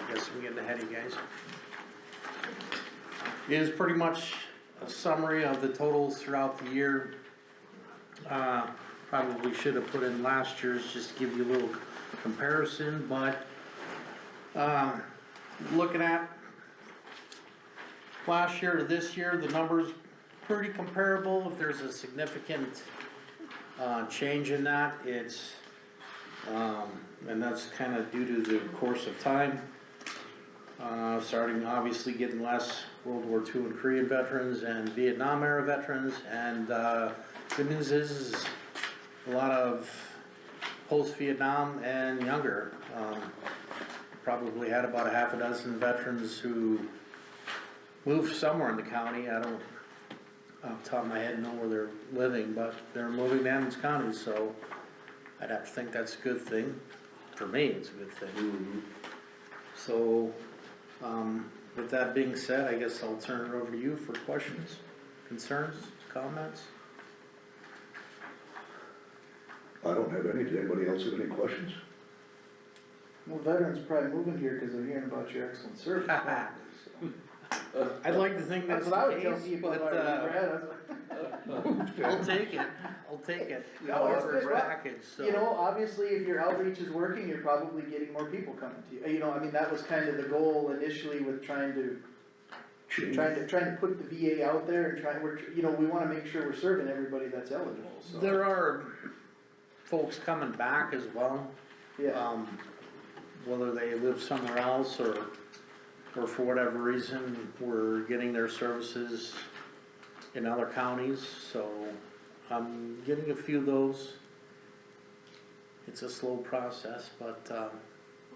I guess I'm getting ahead of you guys, is pretty much a summary of the totals throughout the year. Probably should have put in last year's just to give you a little comparison, but looking at last year to this year, the numbers pretty comparable. If there's a significant change in that, it's, and that's kind of due to the course of time. Starting obviously getting less World War II and Korean veterans and Vietnam era veterans, and good news is a lot of post-Vietnam and younger. Probably had about a half a dozen veterans who moved somewhere in the county. I don't off the top of my head know where they're living, but they're moving to Emmons County, so I'd have to think that's a good thing. For me, it's a good thing. So, with that being said, I guess I'll turn it over to you for questions, concerns, comments. I don't have any. Does anybody else have any questions? Well, veterans probably moving here because they're hearing about your excellent service. I'd like to think that's That's what I the would tell case, people, but, I'll take it, No, however it's it's good. packaged, so. You know, obviously, if your outreach is working, you're probably getting more people coming to you. You know, I mean, that was kind of the goal initially with trying to put the VA out there and we wanna make sure we're serving everybody that's eligible, so. There are folks coming back as well, Yeah, whether they live somewhere else or for whatever reason, we're getting their services in other counties, so I'm getting a few of those. It's a slow process, but,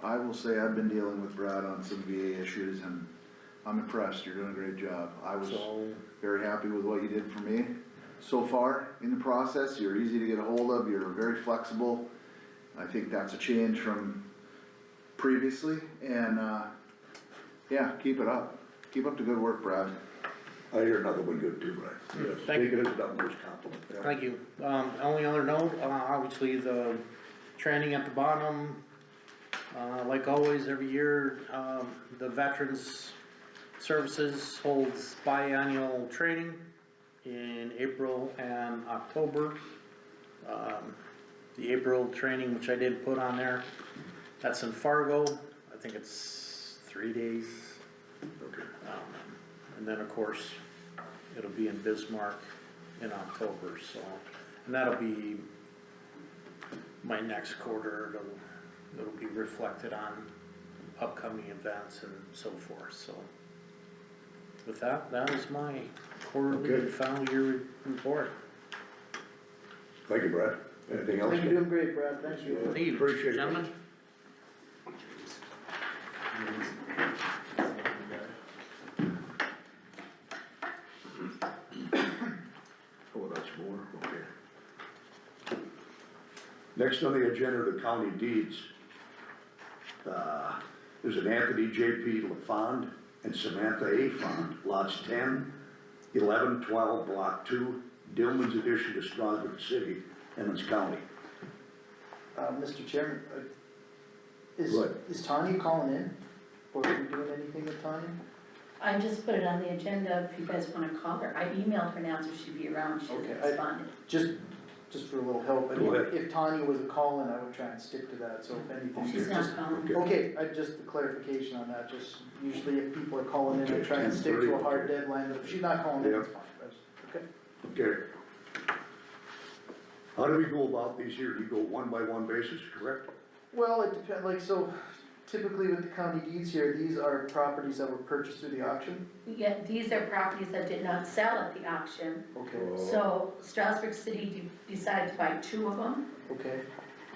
I will say I've been dealing with Brad on some VA issues and I'm impressed, you're doing a great job. I was so, very happy with what you did for me so far in the process. You're easy to get a hold of, you're very flexible. I think that's a change from previously, and, yeah, keep it up. Keep up the good work, Brad. I hear nothing but good too, Brian. Yes. Thank you. Take it as a utmost compliment. Yeah. thank you. Only other note, obviously the training at the bottom, like always, every year, the Veterans Services holds biannual training in April and October. The April training, which I did put on there, that's in Fargo. I think it's 3 days. Okay. And then, of course, it'll be in Bismarck in October, so, and that'll be my next quarter. It'll be reflected on upcoming events and so forth, so. With that, that is my quarterly Okay. and final year report. Thank you, Brad. Anything else? I think you're doing great, Brad, thank you. Thank you, Appreciate it. gentlemen. Oh, that's more, okay. Next on the agenda are the county deeds. There's an Anthony J.P. LaFond and Samantha A. Font, lots 10, 11, 12, block 2, Dillman's addition to Strasburg City, Emmons County. Mr. Chairman, Go ahead. is Tanya calling in? Or are we doing anything with Tanya? I just put it on the agenda if you guys wanna call her. I emailed her now, so she'd be around, she hasn't Okay, I- responded. Just for a little help, I Go mean, ahead. if Tanya was a call-in, I would try and stick to that, so if anything. She's just- not calling. Okay, just a clarification on that, just usually if people are calling in, I Okay, try and stick to a 10:30, hard okay. deadline, but if she's not calling in, Yeah. it's fine, okay? Okay. How do we go about these here? Do you go one by one basis, correct? Well, it depends, like, so typically with the county deeds here, these are properties that were purchased through the auction? Yeah, these are properties that did not sell at the auction, Okay, so Strasburg City decided to buy 2 of them, okay,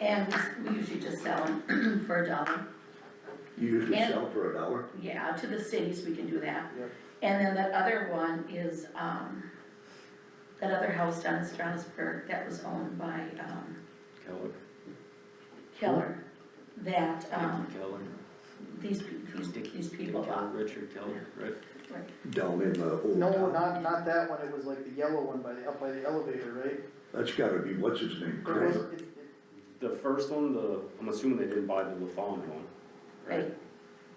and we usually just sell them for $1. You usually And- sell for $1? Yeah, to the cities, we can do that. Yep. And then that other one is, that other house down in Strasburg that was owned by, Keller, that, these people bought. Richard Keller, right? Down in the old no, town? not that one, it was like the yellow one up by the elevator, right? That's gotta be, what's his name, It Craig? was, The first one, I'm assuming they didn't buy the LaFawn one, Right,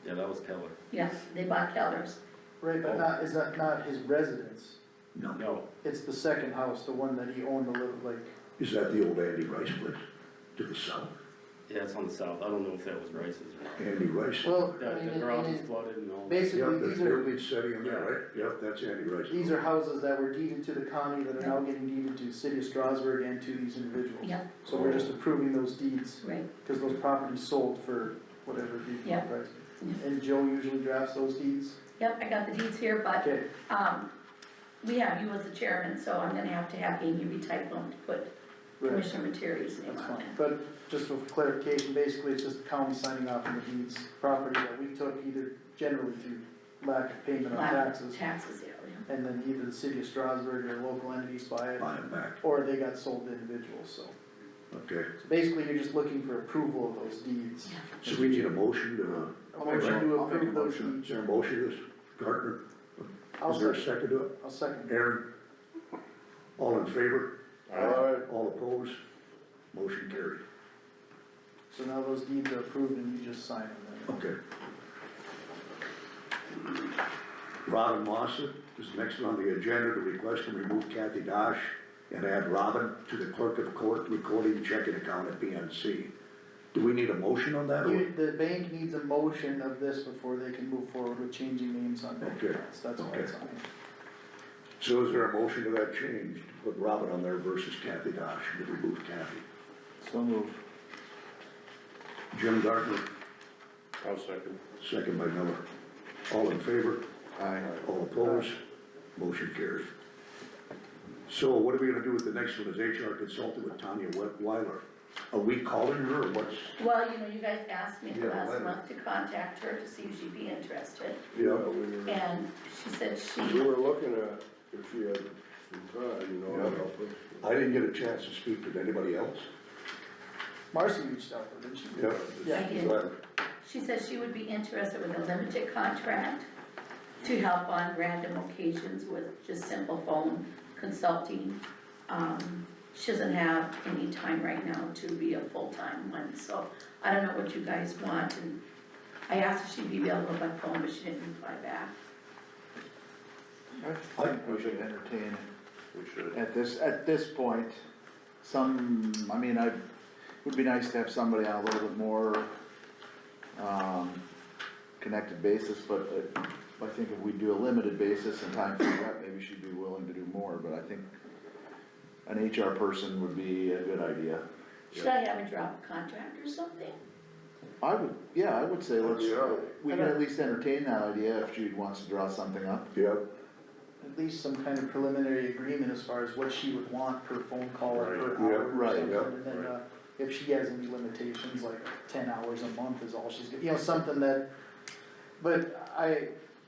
Yeah, that was Keller. yeah, they bought Keller's. right, but not, is that not his residence? No. No, It's the second house, the one that he owned a little, like, Is that the old Andy Rice place? To the south? yeah, it's on the south, I don't know if that was Rice's or Andy Rice? well, not. I mean, The garage was and flooded and all. Yep, basically, there's these are, building city in there, right? Yep, that's Andy Rice. these are houses that were deeded to the county that are now getting deeded to the city of Strasburg and to these individuals. Yeah, So we're just approving those deeds, right, cause those properties sold for whatever the Yeah. price. Yeah. And Joe usually drafts those deeds? yep, I got the deeds here, but, Okay, we have you as the chairman, so I'm gonna have to have Amy retype them to put right, Commissioner Materi's name that's on fine, it. but just for clarification, basically, it's just the county signing off on the deeds, property that we took either generally through lack of payment of Lack of taxes, Taxes, yeah, and then either the city of Strasburg or local entities buy it, Buy him back, or they got sold to individuals, so. okay. So basically, you're just looking for approval of those deeds. yeah. So we need a motion to, A motion to I'll make a approve those motion. deeds. is there a motion, this, Gardner? I'll Is there a second, second to it? I'll second. Aaron? All in favor? Alright, All opposed? Motion carried. So now those deeds are approved and you just sign them then. Okay. Robin Mawson is next on the agenda to request and remove Kathy Dosh and add Robin to the clerk of court recording checking account at PNC. Do we need a motion on that? or- The bank needs a motion of this before they can move forward with changing names on bank Okay, accounts, that's why it's on here. So is there a motion to that change, to put Robin on there versus Kathy Dosh, and to remove Kathy? So move. Jim Gardner, I'll second. second by Miller. All in favor? Aye. All opposed? Motion carries. So what are we gonna do with the next one, is HR consultant with Tanya Weiler? Are we calling her, or what's? Well, you know, you guys asked me Yeah, last letter. month to contact her to see if she'd be interested, Yeah. and she said we she, were looking at if she had some time, you know, to help us. I didn't get a chance to speak to anybody else. Marcy reached out, didn't she? Yeah. Yeah. I did. She said she would be interested with a limited contract to help on random occasions with just simple phone consulting. She doesn't have any time right now to be a full-time one, so I don't know what you guys want, and I asked if she'd be available by phone, but she didn't reply back. I think we should entertain, We should. at this point, I mean, it would be nice to have somebody on a little bit more, connected basis, but I think if we do a limited basis and time for that, maybe she'd be willing to do more, but I think an HR person would be a good idea. Should I have her drop a contract or something? I would say Yeah. we can at least entertain that idea if she wants to draw something up. Yeah. At least some kind of preliminary agreement as far as what she would want per phone call or per Right. hour Yeah, or right, something, yeah, and then, right. if she has any limitations, like 10 hours a month is all she's, you know, something that, but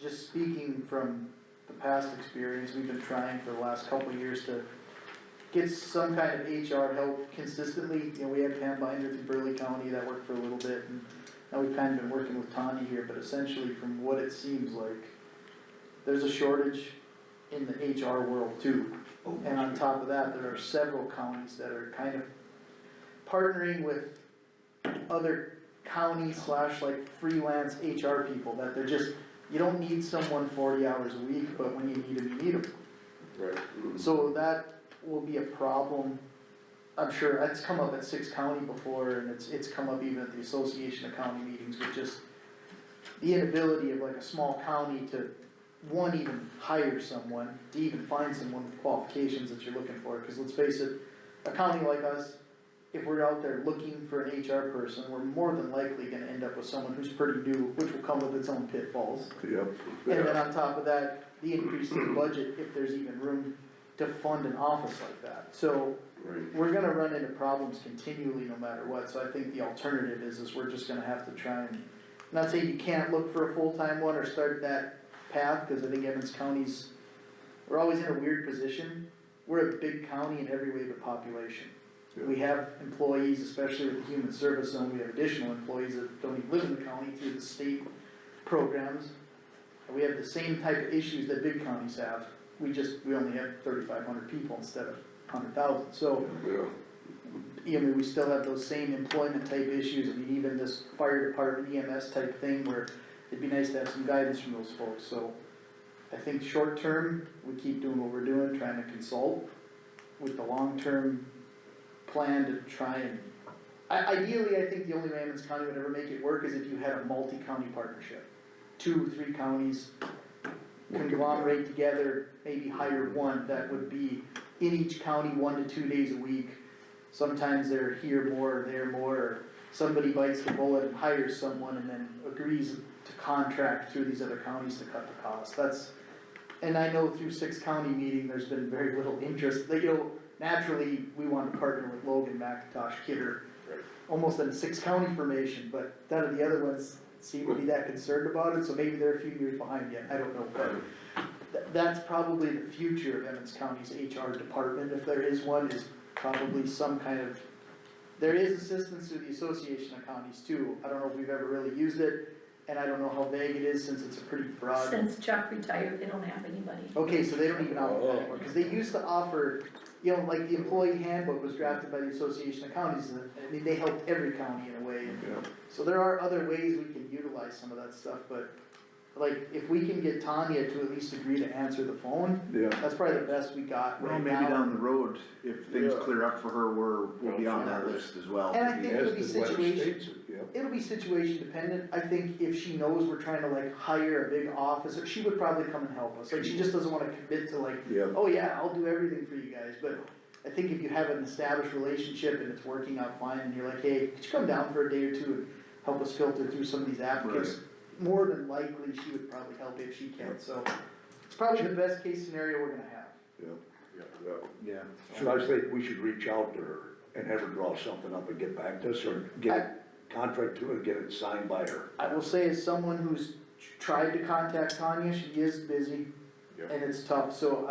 just speaking from the past experience, we've been trying for the last couple of years to get some kind of HR help consistently, you know, we had Pam Binder through Burley County that worked for a little bit, and now we've kind of been working with Tani here, but essentially from what it seems like, there's a shortage in the HR world too. And on top of that, there are several counties that are kind of partnering with other counties slash like freelance HR people, that they're just, you don't need someone 40 hours a week, but when you need them, you need them. Right. So that will be a problem. I'm sure it's come up at 6 County before, and it's come up even at the Association of County meetings, with just the inability of like a small county to, one, even hire someone, to even find someone with qualifications that you're looking for, cause let's face it, a county like us, if we're out there looking for an HR person, we're more than likely gonna end up with someone who's pretty new, which will come with its own pitfalls. Yep. And then on top of that, the increase in the budget, if there's even room to fund an office like that. So, we're gonna run into problems continually no matter what, so I think the alternative is we're just gonna have to try and, not saying you can't look for a full-time one or start that path, cause I think Evans County's, we're always in a weird position. We're a big county in every way but population. We have employees, especially with the human service zone, we have additional employees that don't even live in the county through the state programs. We have the same type of issues that big counties have, we only have 3,500 people instead of 100,000, so. Yeah. We still have those same employment type issues, I mean, even this fire department EMS type thing where it'd be nice to have some guidance from those folks, so. I think short term, we keep doing what we're doing, trying to consult with the long-term plan to try and, ideally, I think the only way Emmons County would ever make it work is if you had a multi-county partnership. 2, 3 counties conglomerate together, maybe hire one that would be in each county 1 to 2 days a week. Sometimes they're here more, there more, or somebody bites the bullet and hires someone and then agrees to contract through these other counties to cut the cost. And I know through 6 County meeting, there's been very little interest, naturally, we want to partner with Logan, McIntosh, Kidder, almost in a 6 County formation, but none of the other ones seem to be that concerned about it, so maybe they're a few years behind yet, I don't know, but that's probably the future of Emmons County's HR department, if there is one, is probably some kind of, there is assistance through the Association of Counties too, I don't know if we've ever really used it, and I don't know how vague it is since it's a pretty broad. Since Chuck retired, they don't have anybody. Okay, so they don't even offer that anymore, cause they used to offer, like the employee handbook was drafted by the Association of Counties, and I mean, they helped every county in a way, and so there are other ways we can utilize some of that stuff, but like, if we can get Tanya to at least agree to answer the phone, that's probably the best we got Well, right maybe now. down the road, if things Yeah. clear up for her, we'll be on that list as well. And I think it'll be As the letter situation, states it, yeah. it'll be situation dependent, I think if she knows we're trying to like hire a big officer, she would probably come and help us, like, she just doesn't wanna commit to like, Yeah. oh yeah, I'll do everything for you guys, but I think if you have an established relationship and it's working out fine, and you're like, hey, could you come down for a day or two and help us filter through some of these applicants? More than likely, she would probably help if she can, so it's probably the best case scenario we're gonna have. Yeah. So I think we should reach out to her and have her draw something up and get back to us, or get a contract to her and get it signed by her. I will say, as someone who's tried to contact Tanya, she is busy, Yeah. and it's tough, so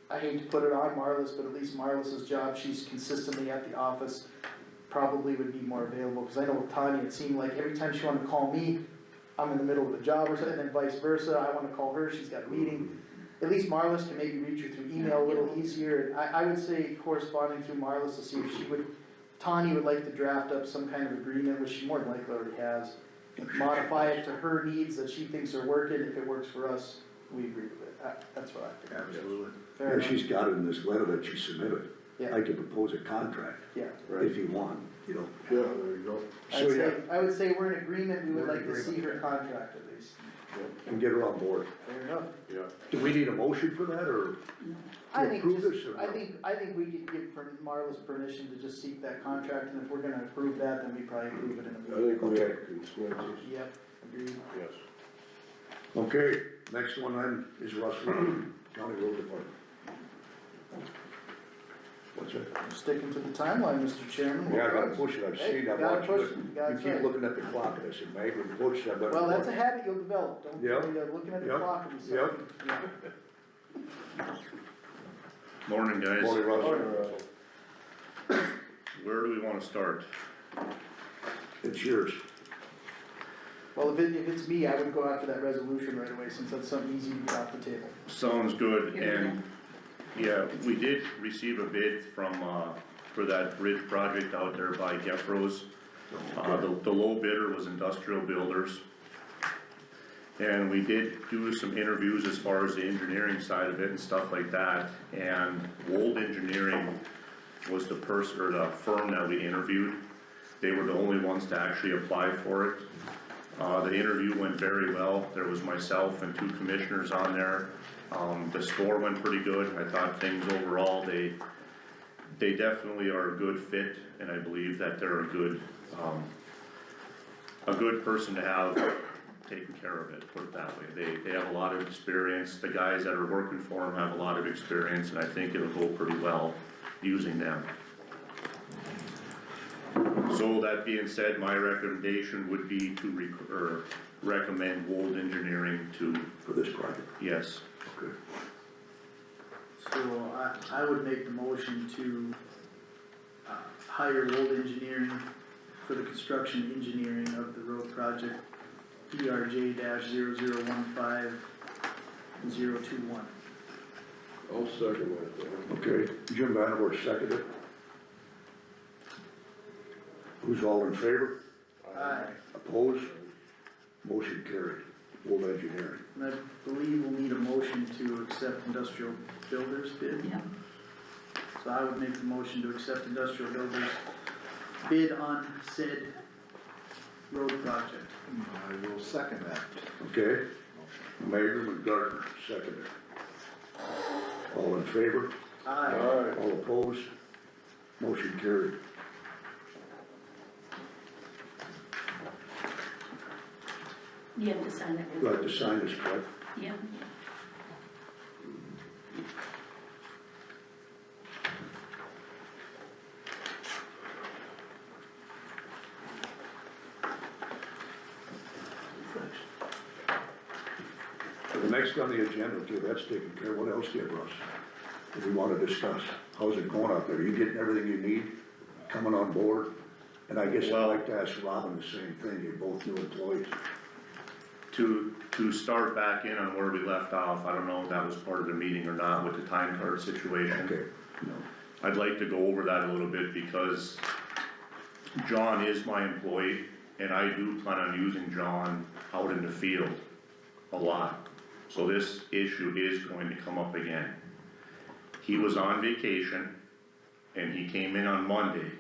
I hate to put it on Marlis, but at least Marlis's job, she's consistently at the office, probably would be more available, cause I know with Tanya, it seemed like every time she wanted to call me, I'm in the middle of a job or something, and then vice versa, I wanna call her, she's got a meeting. At least Marlis can maybe reach her through email a little easier, and I would say corresponding through Marlis to see if she would, Tanya would like to draft up some kind of agreement, which she more than likely already has. Modify it to her needs that she thinks are working, if it works for us, we agree with it, that's what I think. Absolutely. Fair And enough. she's got it in this letter that she submitted. Yeah. I can propose a contract, Yeah. if you want, Yeah, there you go. I would say we're in agreement, we would like to see her contract at least. and get her on board. Fair enough. Yeah, Do we need a motion for that, or I to think approve just, this, or? I think we could give Marlis permission to just seek that contract, and if we're gonna approve that, then we probably approve it in a I meeting. think we have consensus. Yep, agreed. yes. Okay, next one then is Russ Road, County Road Department. What's that? Sticking to the timeline, Mr. Chairman. Yeah, I gotta push it, I've Hey, seen, I've gotta watched push it, it, you gotta keep say. looking at the clock, and I said, maybe we push, I better. Well, that's a habit you'll develop, don't, Yep. looking at the Yep. clock and Yep. stuff. Yeah. Morning, guys. Morning, Russ. Where do we wanna start? It's yours. Well, if it's me, I would go after that resolution right away, since that's something easy to get off the table. Sounds good, and, yeah, we did receive a bid from, for that bridge project out there by Geffro's. The low bidder was Industrial Builders. And we did do some interviews as far as the engineering side of it and stuff like that, and Wold Engineering was the person, or the firm that we interviewed. They were the only ones to actually apply for it. The interview went very well. There was myself and 2 commissioners on there. The score went pretty good. I thought things overall, they definitely are a good fit, and I believe that they're a good person to have taking care of it, put it that way. They have a lot of experience. The guys that are working for them have a lot of experience, and I think it'll go pretty well using them. So that being said, my recommendation would be to recommend Wold Engineering to, For this project, yes. okay. So I would make the motion to, hire Wold Engineering for the construction engineering of the road project, PRJ-0015-021. I'll second that then. Okay, Jim Vanderwerf seconded. Who's all in favor? Aye. Opposed? Motion carried. Wold Engineering. And I believe we'll need a motion to accept Industrial Builders bid. Yeah. So I would make the motion to accept Industrial Builders bid on said road project. I will second that. Okay, Magrum and Gardner seconded. All in favor? Aye. All opposed? Motion carried. You have to sign it. You'd like to sign this, correct? Yeah. The next on the agenda, okay, that's taken care of. What else do you have, Russ? That we wanna discuss? How's it going out there? Are you getting everything you need, coming on board? And I guess I'd like to ask Robin the same thing, you're both new employees. To start back in on where we left off, I don't know if that was part of the meeting or not with the time card situation. Okay. I'd like to go over that a little bit because John is my employee and I do plan on using John out in the field a lot. So this issue is going to come up again. He was on vacation and he came in on Monday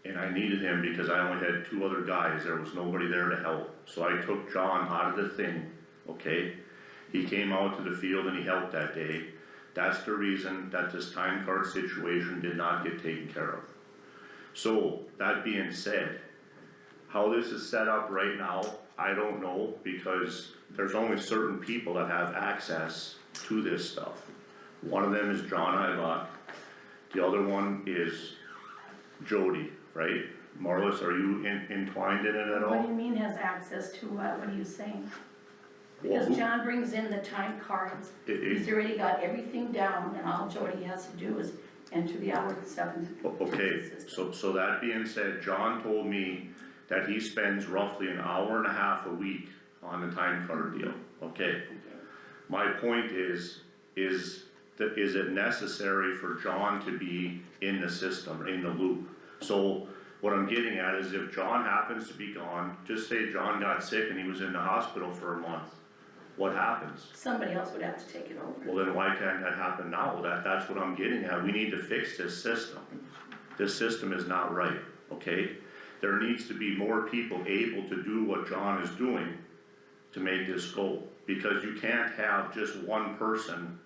and I needed him because I only had 2 other guys, there was nobody there to help. So I took John out of the thing, okay? He came out to the field and he helped that day. That's the reason that this time card situation did not get taken care of. So, that being said, how this is set up right now, I don't know, because there's only certain people that have access to this stuff. One of them is John Ibach, the other one is Jody, right? Marlis, are you entwined in it at What do you all? mean has access to what? What are you saying? Well, Because John brings in the time cards. He's already got everything down and all Jody has to do is enter the hours and stuff into Okay, the system. so that being said, John told me that he spends roughly an hour and a half a week on the time card deal, okay? My point is it necessary for John to be in the system, in the loop? So, what I'm getting at is if John happens to be gone, just say John got sick and he was in the hospital for a month, what happens? Somebody else would have to take it over. Well, then why can't that happen now? That's what I'm getting at. We need to fix this system. This system is not right, okay? There needs to be more people able to do what John is doing to make this go. Because you can't have just one person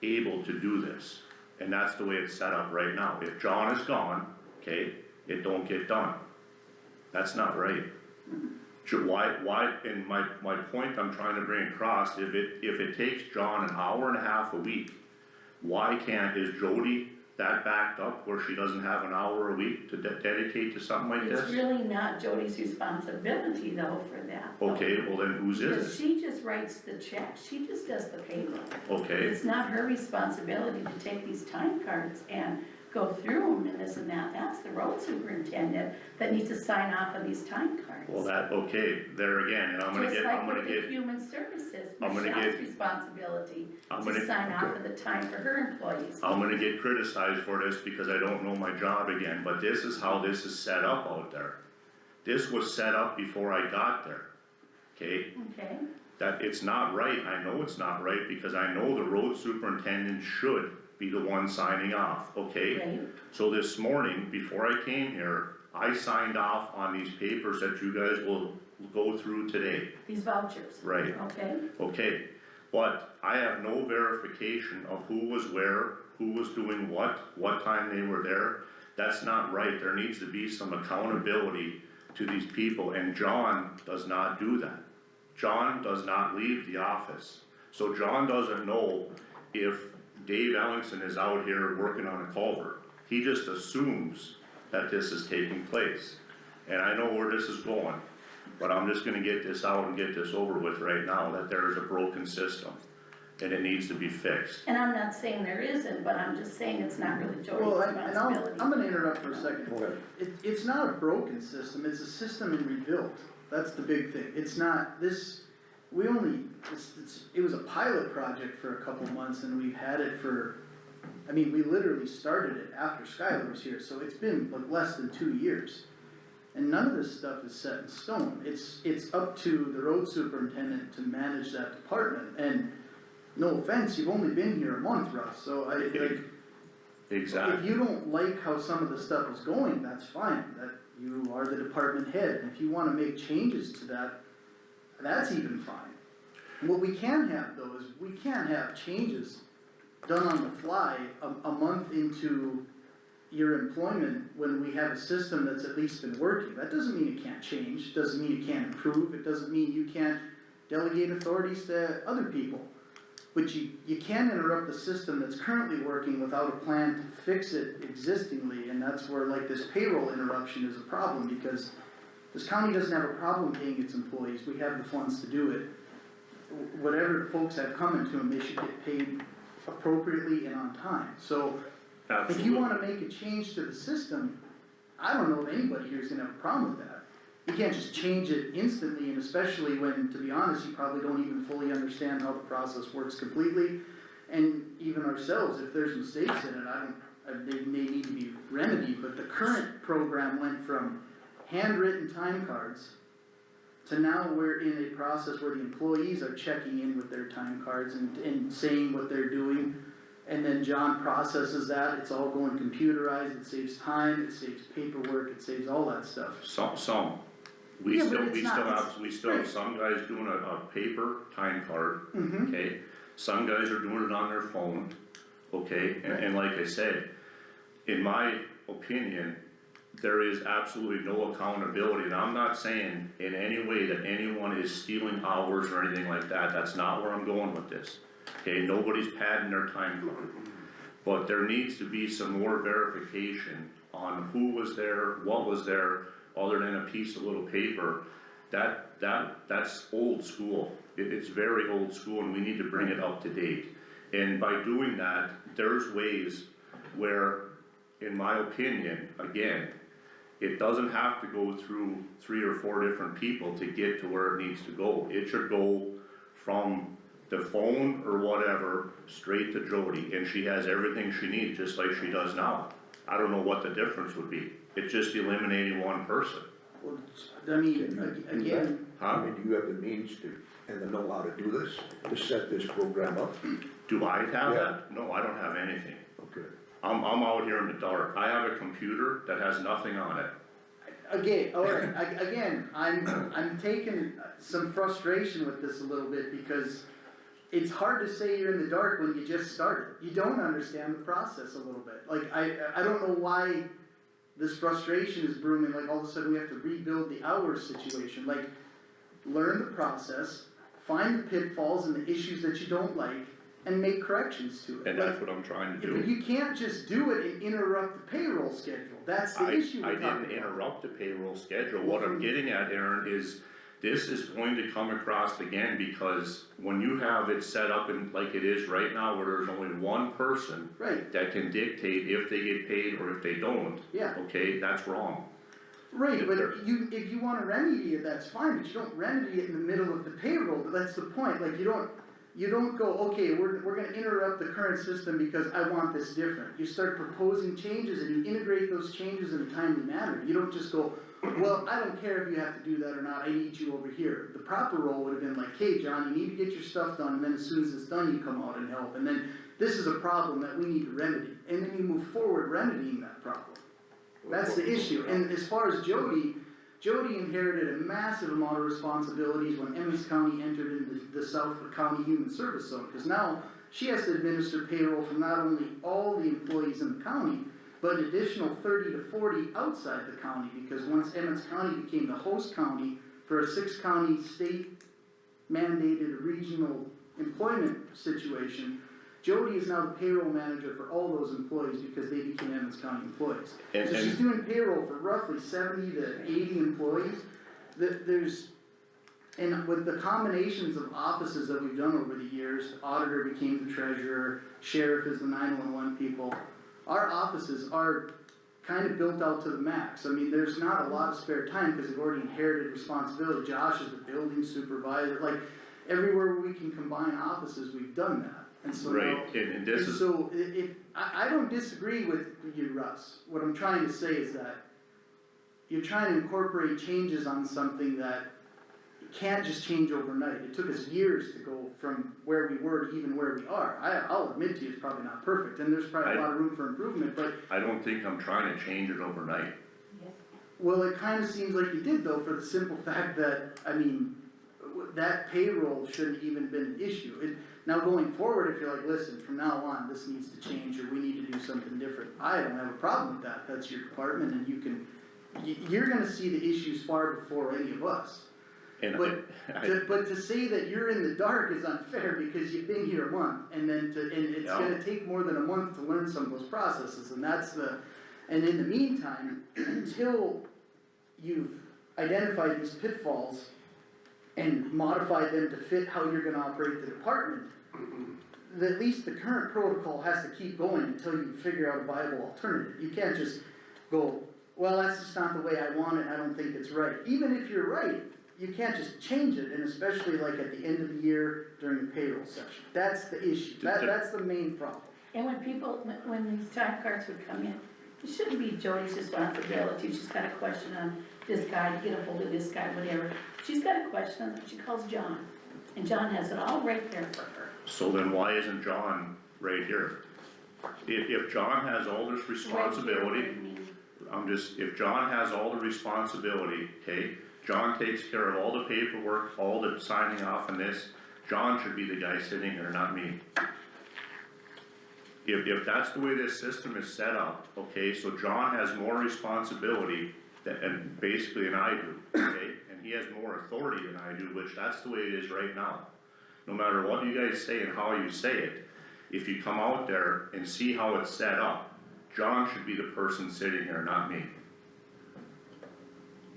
able to do this. And that's the way it's set up right now. If John is gone, okay, it don't get done. That's not right. Why, and my point I'm trying to bring across, if it takes John an hour and a half a week, why is Jody that backed up where she doesn't have an hour a week to dedicate to something like It's this? really not Jody's responsibility though for that. though. Okay, well then whose Because is it? she just writes the check, she just does the payroll. Okay, It's not her responsibility to take these time cards and go through them and this and that, that's the road superintendent that needs to sign off on these time cards. Well, okay, there again, and I'm gonna Just get, like with the human services, I'm gonna Michelle's get- responsibility I'm to gonna- sign off on the time for her employees. I'm gonna get criticized for this because I don't know my job again, but this is how this is set up out there. This was set up before I got there, okay? Okay, That it's not right, I know it's not right, because I know the road superintendent should be the one signing off, okay? right, So this morning, before I came here, I signed off on these papers that you guys will go through today, these vouchers. Right. Okay, okay? But I have no verification of who was where, who was doing what time they were there. That's not right, there needs to be some accountability to these people, and John does not do that. John does not leave the office, so John doesn't know if Dave Ellingson is out here working on a culvert. He just assumes that this is taking place, and I know where this is going, but I'm just gonna get this out and get this over with right now, that there is a broken system, and it needs to be fixed. and I'm not saying there isn't, but I'm just saying it's not really Jody's Well, and responsibility. I'm gonna interrupt for a second. Go ahead. It's not a broken system, it's a system in rebuild, that's the big thing, it's not, it was a pilot project for a couple months and we've had it for, I mean, we literally started it after Skylar was here, so it's been like less than 2 years. And none of this stuff is set in stone, it's up to the road superintendent to manage that department, and no offense, you've only been here a month, Russ, so if Exactly, you don't like how some of the stuff is going, that's fine, that you are the department head, and if you wanna make changes to that, that's even fine. What we can have though is, we can't have changes done on the fly a month into your employment when we have a system that's at least been working. That doesn't mean it can't change, doesn't mean it can't improve, it doesn't mean you can't delegate authorities to other people. But you can't interrupt the system that's currently working without a plan to fix it existingly, and that's where like this payroll interruption is a problem, because this county doesn't have a problem paying its employees, we have the funds to do it. Whatever the folks have coming to them, they should get paid appropriately and on time, so if you absolutely. wanna make a change to the system, I don't know if anybody here is gonna have a problem with that. You can't just change it instantly, and especially when, to be honest, you probably don't even fully understand how the process works completely. And even ourselves, if there's mistakes in it, they may need to be remedied, but the current program went from handwritten time cards to now we're in a process where the employees are checking in with their time cards and saying what they're doing. And then John processes that, it's all going computerized, it saves time, it saves paperwork, it saves all that stuff. Some, we Yeah, but still, it's we not- still it's- have, we still have some guys doing a paper time card, Mm-hmm. okay? Some guys are doing it on their phone, okay? And like I said, in my opinion, there is absolutely no accountability, and I'm not saying in any way that anyone is stealing hours or anything like that, that's not where I'm going with this. Okay, nobody's padding their time card, but there needs to be some more verification on who was there, what was there, other than a piece of little paper. That's old school, it's very old school, and we need to bring it up to date. And by doing that, there's ways where, in my opinion, again, it doesn't have to go through 3 or 4 different people to get to where it needs to go. It should go from the phone or whatever, straight to Jody, and she has everything she needs, just like she does now. I don't know what the difference would be, it's just eliminating one person. Well, I mean, again, I mean, do you have the means to, and the know-how to do this, to set this program up? Do I have Yeah. that? No, I don't have anything. Okay. I'm out here in the dark, I have a computer that has nothing on it. again, alright, again, I'm taking some frustration with this a little bit, because it's hard to say you're in the dark when you just started. You don't understand the process a little bit. Like, I don't know why this frustration is brewing, like all of a sudden we have to rebuild the hours situation. Like, learn the process, find the pitfalls and the issues that you don't like, and make corrections to it. And that's what I'm trying to Yeah, but do. you can't just do it and interrupt the payroll schedule, that's the issue I we're talking didn't about. interrupt the payroll schedule, what I'm getting at, Aaron, is this is going to come across again, because when you have it set up in, like it is right now, where there's only one person Right, that can dictate if they get paid or if they don't, yeah. okay, that's wrong. Right, but if you wanna remedy it, that's fine, but you don't remedy it in the middle of the payroll, that's the point, like, you don't go, okay, we're gonna interrupt the current system because I want this different. You start proposing changes and you integrate those changes in a timely manner, you don't just go, well, I don't care if you have to do that or not, I need you over here. The proper role would have been like, hey, John, you need to get your stuff done, and then as soon as it's done, you come out and help, and then this is a problem that we need to remedy, and then you move forward remedying that problem. That's the issue, and as far as Jody inherited a massive amount of responsibilities when Emmons County entered into the Southwood County Human Service Zone, because now she has to administer payroll from not only all the employees in the county, but an additional 30 to 40 outside the county, because once Emmons County became the host county for a 6-county state mandated regional employment situation, Jody is now the payroll manager for all those employees because they became Emmons County employees. And- So she's doing payroll for roughly 70 to 80 employees. And with the combinations of offices that we've done over the years, the auditor became the treasurer, sheriff is the 911 people. Our offices are kind of built out to the max. I mean, there's not a lot of spare time because they've already inherited responsibility. Josh is the building supervisor, like, everywhere we can combine offices, we've done that. And so now, Right, and this and is, so I don't disagree with you, Russ. What I'm trying to say is that you're trying to incorporate changes on something that can't just change overnight. It took us years to go from where we were to even where we are. I'll admit to you, it's probably not perfect, and there's probably a lot of room for improvement, but, I don't think I'm trying to change it overnight. well, it kinda seems like you did though, for the simple fact that, I mean, that payroll shouldn't even been an issue. Now going forward, if you're like, listen, from now on, this needs to change, or we need to do something different, I don't have a problem with that, that's your department, and you're gonna see the issues far before any of us. And But to say that you're in the dark is unfair, because you've been here a month, and it's Yeah. gonna take more than a month to learn some of those processes, and and in the meantime, until you've identified these pitfalls and modified them to fit how you're gonna operate the department, at least the current protocol has to keep going until you figure out a viable alternative. You can't just go, well, that's just not the way I want it, I don't think it's right. Even if you're right, you can't just change it, and especially like at the end of the year during the payroll session. That's the issue, that's the main problem. And when people, when these time cards would come in, it shouldn't be Jody's responsibility, she's got a question on this guy, get a hold of this guy, whatever. She's got a question on, she calls John, and John has it all right there for her. so then why isn't John right here? If John has all this responsibility, if John has all the responsibility, okay, John takes care of all the paperwork, all the signing off on this, John should be the guy sitting here, not me. If that's the way this system is set up, okay, so John has more responsibility and basically than I do, okay? And he has more authority than I do, which that's the way it is right now. No matter what you guys say and how you say it, if you come out there and see how it's set up, John should be the person sitting here, not me.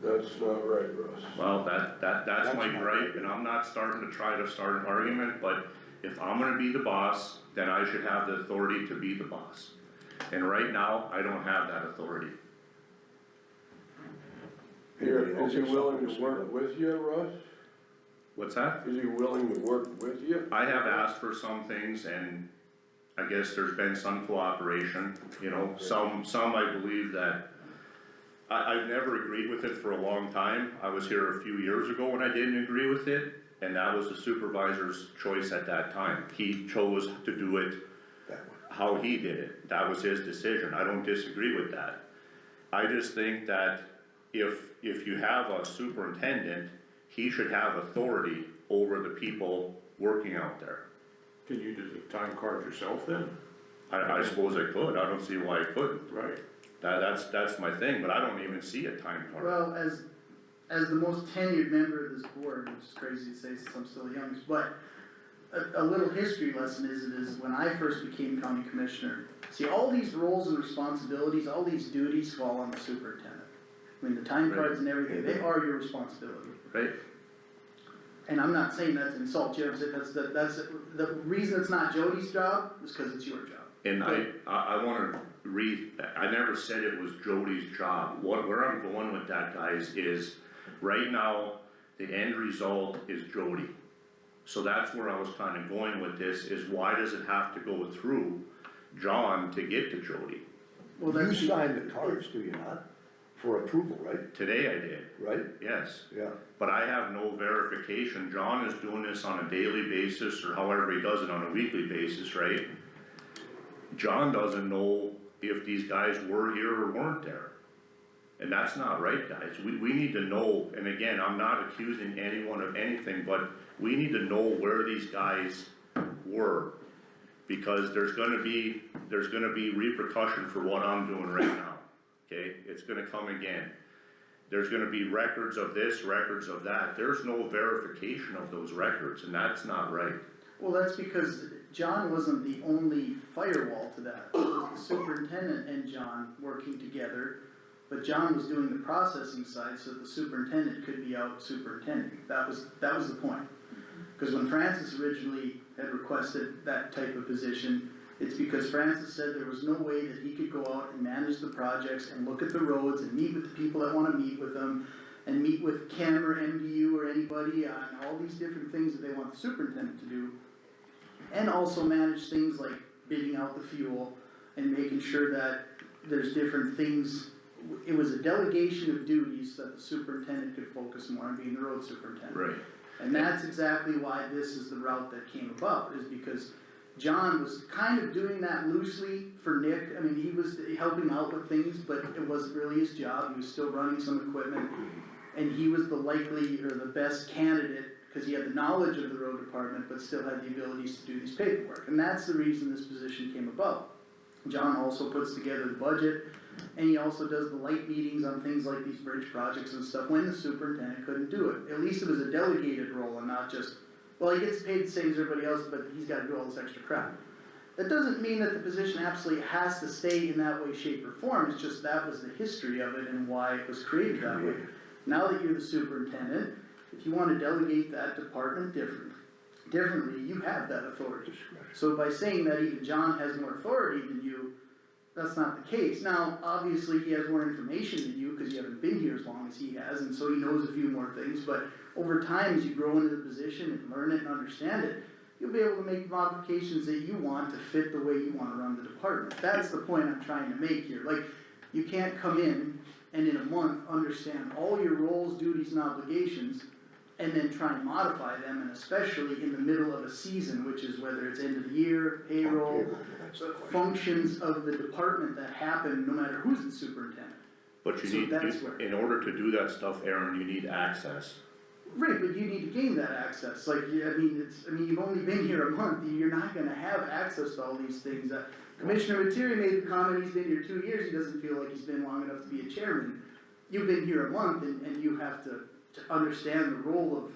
That's not right, Russ. Well, that's my gripe, and I'm not starting to try to start an argument, but if I'm gonna be the boss, then I should have the authority to be the boss. And right now, I don't have that authority. Here, is he willing to work with you, Russ? What's that? Is he willing to work with you? I have asked for some things, and I guess there's been some cooperation, you know, some I believe that, I've never agreed with it for a long time. I was here a few years ago when I didn't agree with it, and that was the supervisor's choice at that time. He chose to do it how he did it. That was his decision. I don't disagree with that. I just think that if you have a superintendent, he should have authority over the people working out there. Can you do the time card yourself then? I suppose I could, I don't see why I couldn't. Right. That's my thing, but I don't even see a time card. Well, as the most tenured member of this board, which is crazy to say since I'm still the youngest, but a little history lesson is when I first became county commissioner, see, all these roles and responsibilities, all these duties fall on the superintendent. I mean, the time cards and everything, they are your responsibility. Right? and I'm not saying that to insult you, I'm saying that's the reason it's not Jody's job is cause it's your job. And I wanna I never said it was Jody's job. Where I'm going with that, guys, is right now, the end result is Jody. So that's where I was kinda going with this, is why does it have to go through John to get to Jody? Well, You that's, sign the cards, do you not, for approval, right? Today I did, Right? yes. Yeah. But I have no verification. John is doing this on a daily basis, or however he does it on a weekly basis, right? John doesn't know if these guys were here or weren't there. And that's not right, guys. We need to know, and again, I'm not accusing anyone of anything, but we need to know where these guys were. Because there's gonna be repercussion for what I'm doing right now, okay? It's gonna come again. There's gonna be records of this, records of that. There's no verification of those records, and that's not right. well, that's because John wasn't the only firewall to that. It was the superintendent and John working together, but John was doing the processing side so the superintendent could be out superintending. That was the point. Cause when Francis originally had requested that type of position, it's because Francis said there was no way that he could go out and manage the projects and look at the roads and meet with the people that wanna meet with them, and meet with Ken or MDU or anybody on all these different things that they want the superintendent to do. And also manage things like bidding out the fuel and making sure that there's different things. It was a delegation of duties that the superintendent could focus more on, being the road superintendent. Right. And that's exactly why this is the route that came about, is because John was kind of doing that loosely for Nick. I mean, he was helping out with things, but it wasn't really his job. He was still running some equipment. And he was the likely, or the best candidate, because he had the knowledge of the road department, but still had the abilities to do these paperwork. And that's the reason this position came about. John also puts together the budget, and he also does the light meetings on things like these bridge projects and stuff when the superintendent couldn't do it. At least it was a delegated role and not just, well, he gets paid the same as everybody else, but he's gotta do all this extra crap. That doesn't mean that the position absolutely has to stay in that way, shape, or form, it's just that was the history of it and why it was created that way. Now that you're the superintendent, if you wanna delegate that department differently, you have that authority. So by saying that even John has more authority than you, that's not the case. Now, obviously, he has more information than you, cause you haven't been here as long as he has, and so he knows a few more things, but over time, as you grow into the position and learn it and understand it, you'll be able to make modifications that you want to fit the way you wanna run the department. That's the point I'm trying to make here. Like, you can't come in and in a month understand all your roles, duties, and obligations, and then try and modify them, and especially in the middle of a season, which is whether it's end of the year, payroll, functions of the department that happen no matter who's the superintendent. But you So need, that's where- in order to do that stuff, Aaron, you need access. Right, but you need to gain that access, like, you've only been here a month, you're not gonna have access to all these things. Commissioner Materi made the comment, he's been here 2 years, he doesn't feel like he's been long enough to be a chairman. You've been here a month, and you have to understand the role of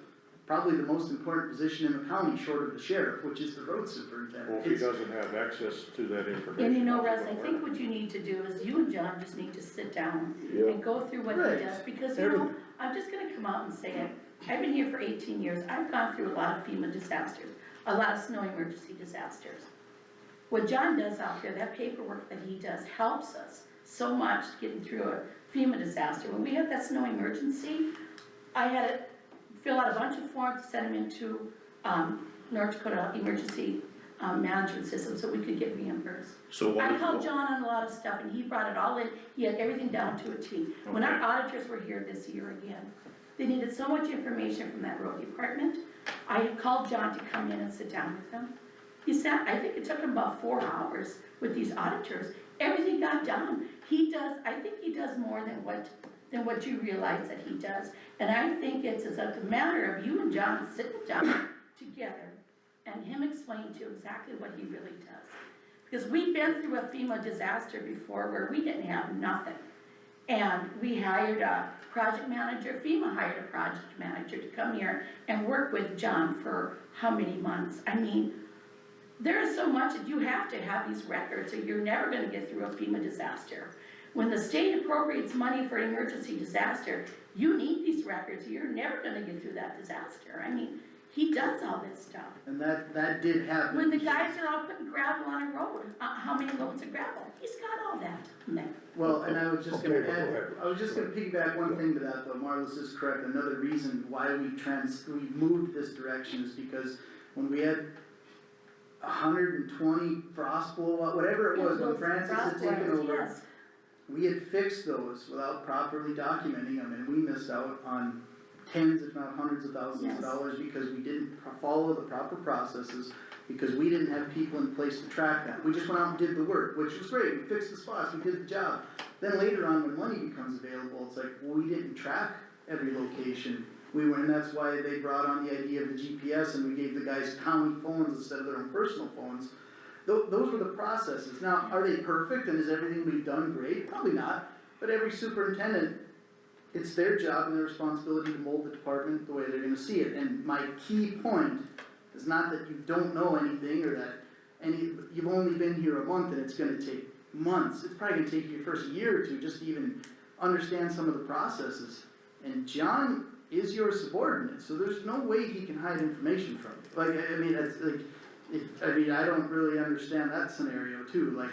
probably the most important position in the county, short of the sheriff, which is the road superintendent. Well, if he It's- doesn't have access to that information. And you know, how's he Russ, I gonna think learn? what you need to do is you and John just need to sit down Yeah. and go through what Right. he does, because you know, I'm just gonna come out and say it. I've been here for 18 years, I've gone through a lot of FEMA disasters, a lot of snow emergency disasters. What John does out there, that paperwork that he does helps us so much getting through a FEMA disaster. When we had that snow emergency, I had to fill out a bunch of forms to send them into, North Dakota Emergency Management System so we could get reimbursed. So what I is- called John on a lot of stuff and he brought it all in, he had everything down to a T. When our Okay. auditors were here this year again, they needed so much information from that road department. I had called John to come in and sit down with them. He sat, I think it took him about 4 hours with these auditors, everything got done. He does, I think he does more than what you realize that he does. And I think it's a matter of you and John sitting down together and him explain to you exactly what he really does. Because we've been through a FEMA disaster before where we didn't have nothing. And we hired a project manager, FEMA hired a project manager to come here and work with John for how many months? I mean, there is so much that you have to have these records or you're never gonna get through a FEMA disaster. When the state appropriates money for an emergency disaster, you need these records, you're never gonna get through that disaster. I mean, he does all this stuff. And that did happen. When the guys are all putting gravel on a road, how many loads of gravel? He's got all that in there. Well, and I was just gonna Okay, go add, ahead. I was just gonna piggyback one thing to that though, Marlis is correct, another reason why we moved this direction is because when we had 120 frost blow, whatever it was, when Francis had taken over, Yes. we had fixed those without properly documenting them, and we missed out on tens if not hundreds of thousands Yes. of dollars because we didn't follow the proper processes, because we didn't have people in place to track that. We just went out and did the work, which was great, we fixed the spots, we did the job. Then later on, when money becomes available, it's like, well, we didn't track every location. And that's why they brought on the idea of the GPS, and we gave the guys county phones instead of their own personal phones. Those were the processes. Now, are they perfect, and is everything we've done great? Probably not, but every superintendent, it's their job and their responsibility to mold the department the way they're gonna see it. And my key point is not that you don't know anything, or that you've only been here a month and it's gonna take months. It's probably gonna take you your first year or two just to even understand some of the processes. And John is your subordinate, so there's no way he can hide information from you. Like, I mean, it's like, I don't really understand that scenario too. Like,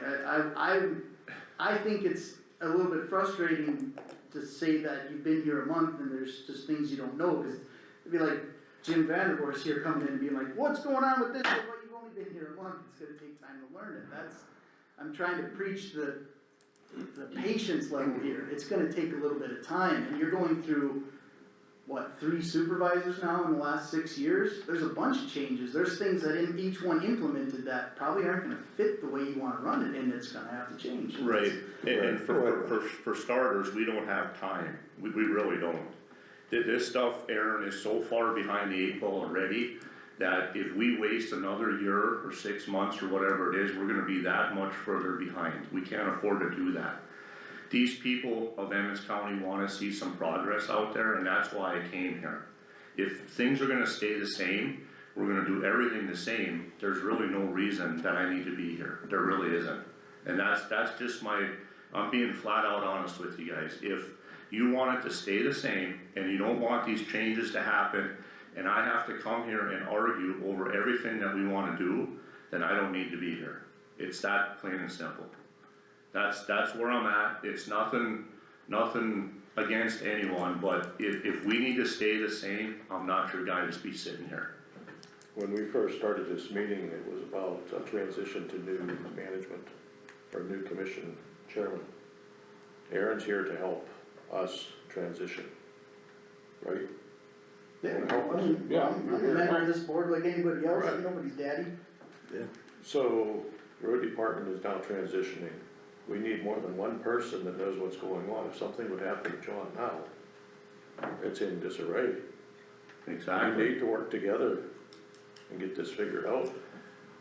I think it's a little bit frustrating to say that you've been here a month and there's just things you don't know, cause it'd be like Jim Vanderhorst here coming in and being like, what's going on with this? Well, you've only been here a month, it's gonna take time to learn it. I'm trying to preach the patience level here. It's gonna take a little bit of time, and you're going through, what, 3 supervisors now in the last 6 years? There's a bunch of changes, there's things that each one implemented that probably aren't gonna fit the way you wanna run it, and it's gonna have to change. Right, and for starters, we don't have time, we really don't. This stuff, Aaron, is so far behind the 8 ball already, that if we waste another year or 6 months or whatever it is, we're gonna be that much further behind. We can't afford to do that. These people of Emmons County wanna see some progress out there, and that's why I came here. If things are gonna stay the same, we're gonna do everything the same, there's really no reason that I need to be here, there really isn't. And that's just I'm being flat out honest with you guys. If you want it to stay the same, and you don't want these changes to happen, and I have to come here and argue over everything that we wanna do, then I don't need to be here. It's that plain and simple. That's where I'm at. It's nothing against anyone, but if we need to stay the same, I'm not your guy to be sitting here. When we first started this meeting, it was about a transition to new management, or new commission chairman. Aaron's here to help us transition, right? Yeah, I'm a member of this board like anybody else, Right. I'm nobody's daddy. So, the road department is now transitioning. We need more than one person that knows what's going on. If something would happen to John now, it's in disarray. Exactly. We need to work together and get this figured out.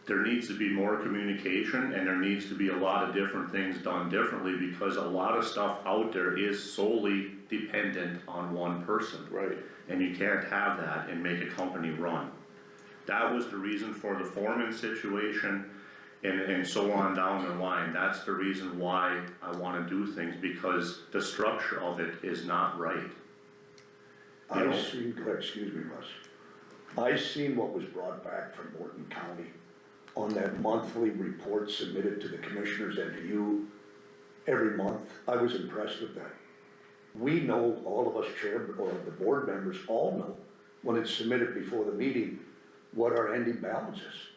There needs to be more communication, and there needs to be a lot of different things done differently, because a lot of stuff out there is solely dependent on one person. Right. And you can't have that and make a company run. That was the reason for the foreman situation, and so on down the line. That's the reason why I wanna do things, because the structure of it is not right. You know? Excuse me, Russ. I seen what was brought back from Morton County on that monthly report submitted to the commissioners and to you every month. I was impressed with that. We know, all of us chairmen, or the board members all know, when it's submitted before the meeting, what our ending balance is.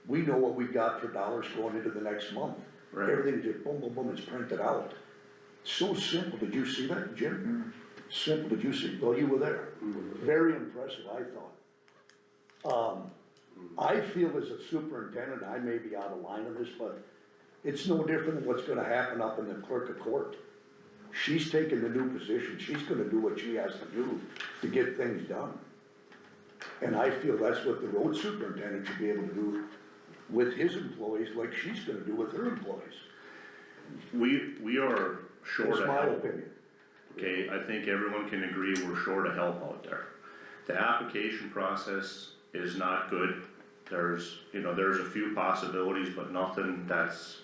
We know what we got for dollars going into the next month. Right. Everything just boom, boom, boom, it's printed out. So simple, did you see that, Jim? Simple, did you see, well, you were there. Very impressive, I thought. I feel as a superintendent, I may be out of line on this, but it's no different than what's gonna happen up in the clerk of court. She's taking the new position, she's gonna do what she has to do to get things done. And I feel that's what the road superintendent should be able to do with his employees, like she's gonna do with her employees. We are short That's of my help. opinion. Okay, I think everyone can agree we're short of help out there. The application process is not good. There's a few possibilities, but nothing that's,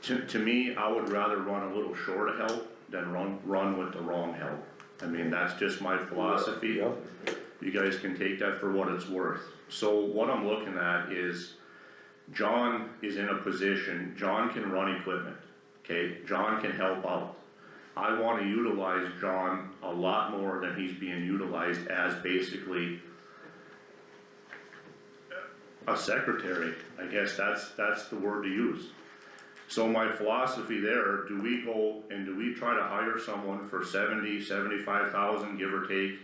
To me, I would rather run a little short of help than run with the wrong help. I mean, that's just my philosophy. Yeah. You guys can take that for what it's worth. So what I'm looking at is, John is in a position, John can run equipment, okay? John can help out. I wanna utilize John a lot more than he's being utilized as basically a secretary. I guess that's the word to use. So my philosophy there, do we go and do we try to hire someone for 75,000, give or take,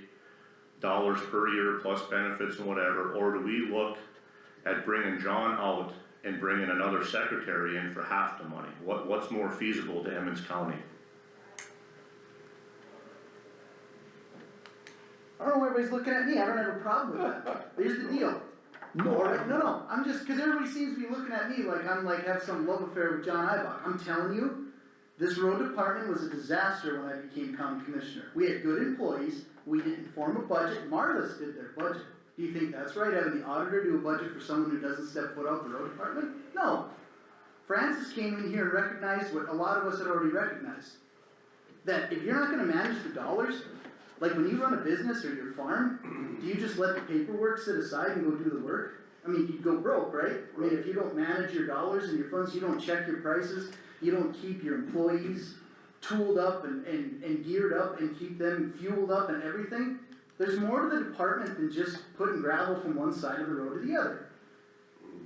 dollars per year plus benefits and whatever, or do we look at bringing John out and bringing another secretary in for half the money? What's more feasible to Emmons County? I don't know why everybody's looking at me, I don't have a problem with that. Here's the deal. No, I'm just, cause everybody seems to be looking at me like I'm like have some love affair with John Ibach. I'm telling you, this road department was a disaster when I became county commissioner. We had good employees, we didn't form a budget, Marlis did their budget. Do you think that's right, having the auditor do a budget for someone who doesn't step foot out the road department? No. Francis came in here and recognized what a lot of us had already recognized. That if you're not gonna manage the dollars, like when you run a business or your farm, do you just let the paperwork sit aside and go do the work? I mean, you'd go broke, right? I mean, if you don't manage your dollars and your funds, you don't check your prices, you don't keep your employees tooled up and geared up and keep them fueled up and everything, there's more to the department than just putting gravel from one side of the road to the other.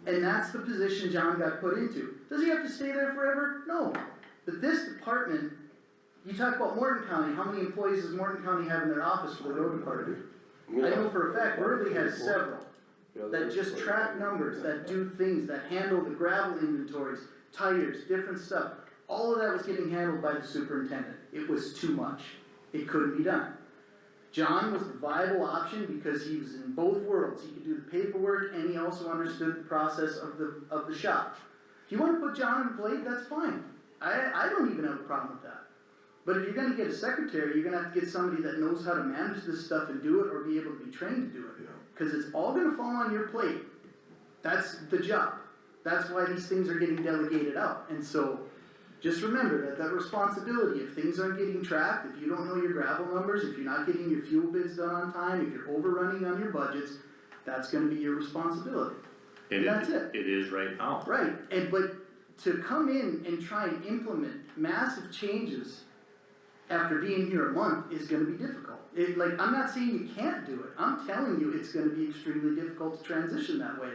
And that's the position John got put into. Does he have to stay there forever? No. But this department, you talk about Morton County, how many employees does Morton County have in their office for the road department? I know for a fact, Worthy has several, that just track numbers, that do things, that handle the gravel inventories, tires, different stuff. All of that was getting handled by the superintendent. It was too much. It couldn't be done. John was the viable option because he was in both worlds. He could do the paperwork and he also understood the process of the shop. If you wanna put John on the plate, that's fine. I don't even have a problem with that. But if you're gonna get a secretary, you're gonna have to get somebody that knows how to manage this stuff and do it, or be able to be trained to do it. Cause it's all gonna fall on your plate. That's the job. That's why these things are getting delegated out. And so, just remember that responsibility, if things aren't getting tracked, if you don't know your gravel numbers, if you're not getting your fuel bids done on time, if you're overrunning on your budgets, that's gonna be your responsibility. And that's it. It is right now. Right, but to come in and try and implement massive changes after being here a month is gonna be difficult. I'm not saying you can't do it, I'm telling you it's gonna be extremely difficult to transition that way.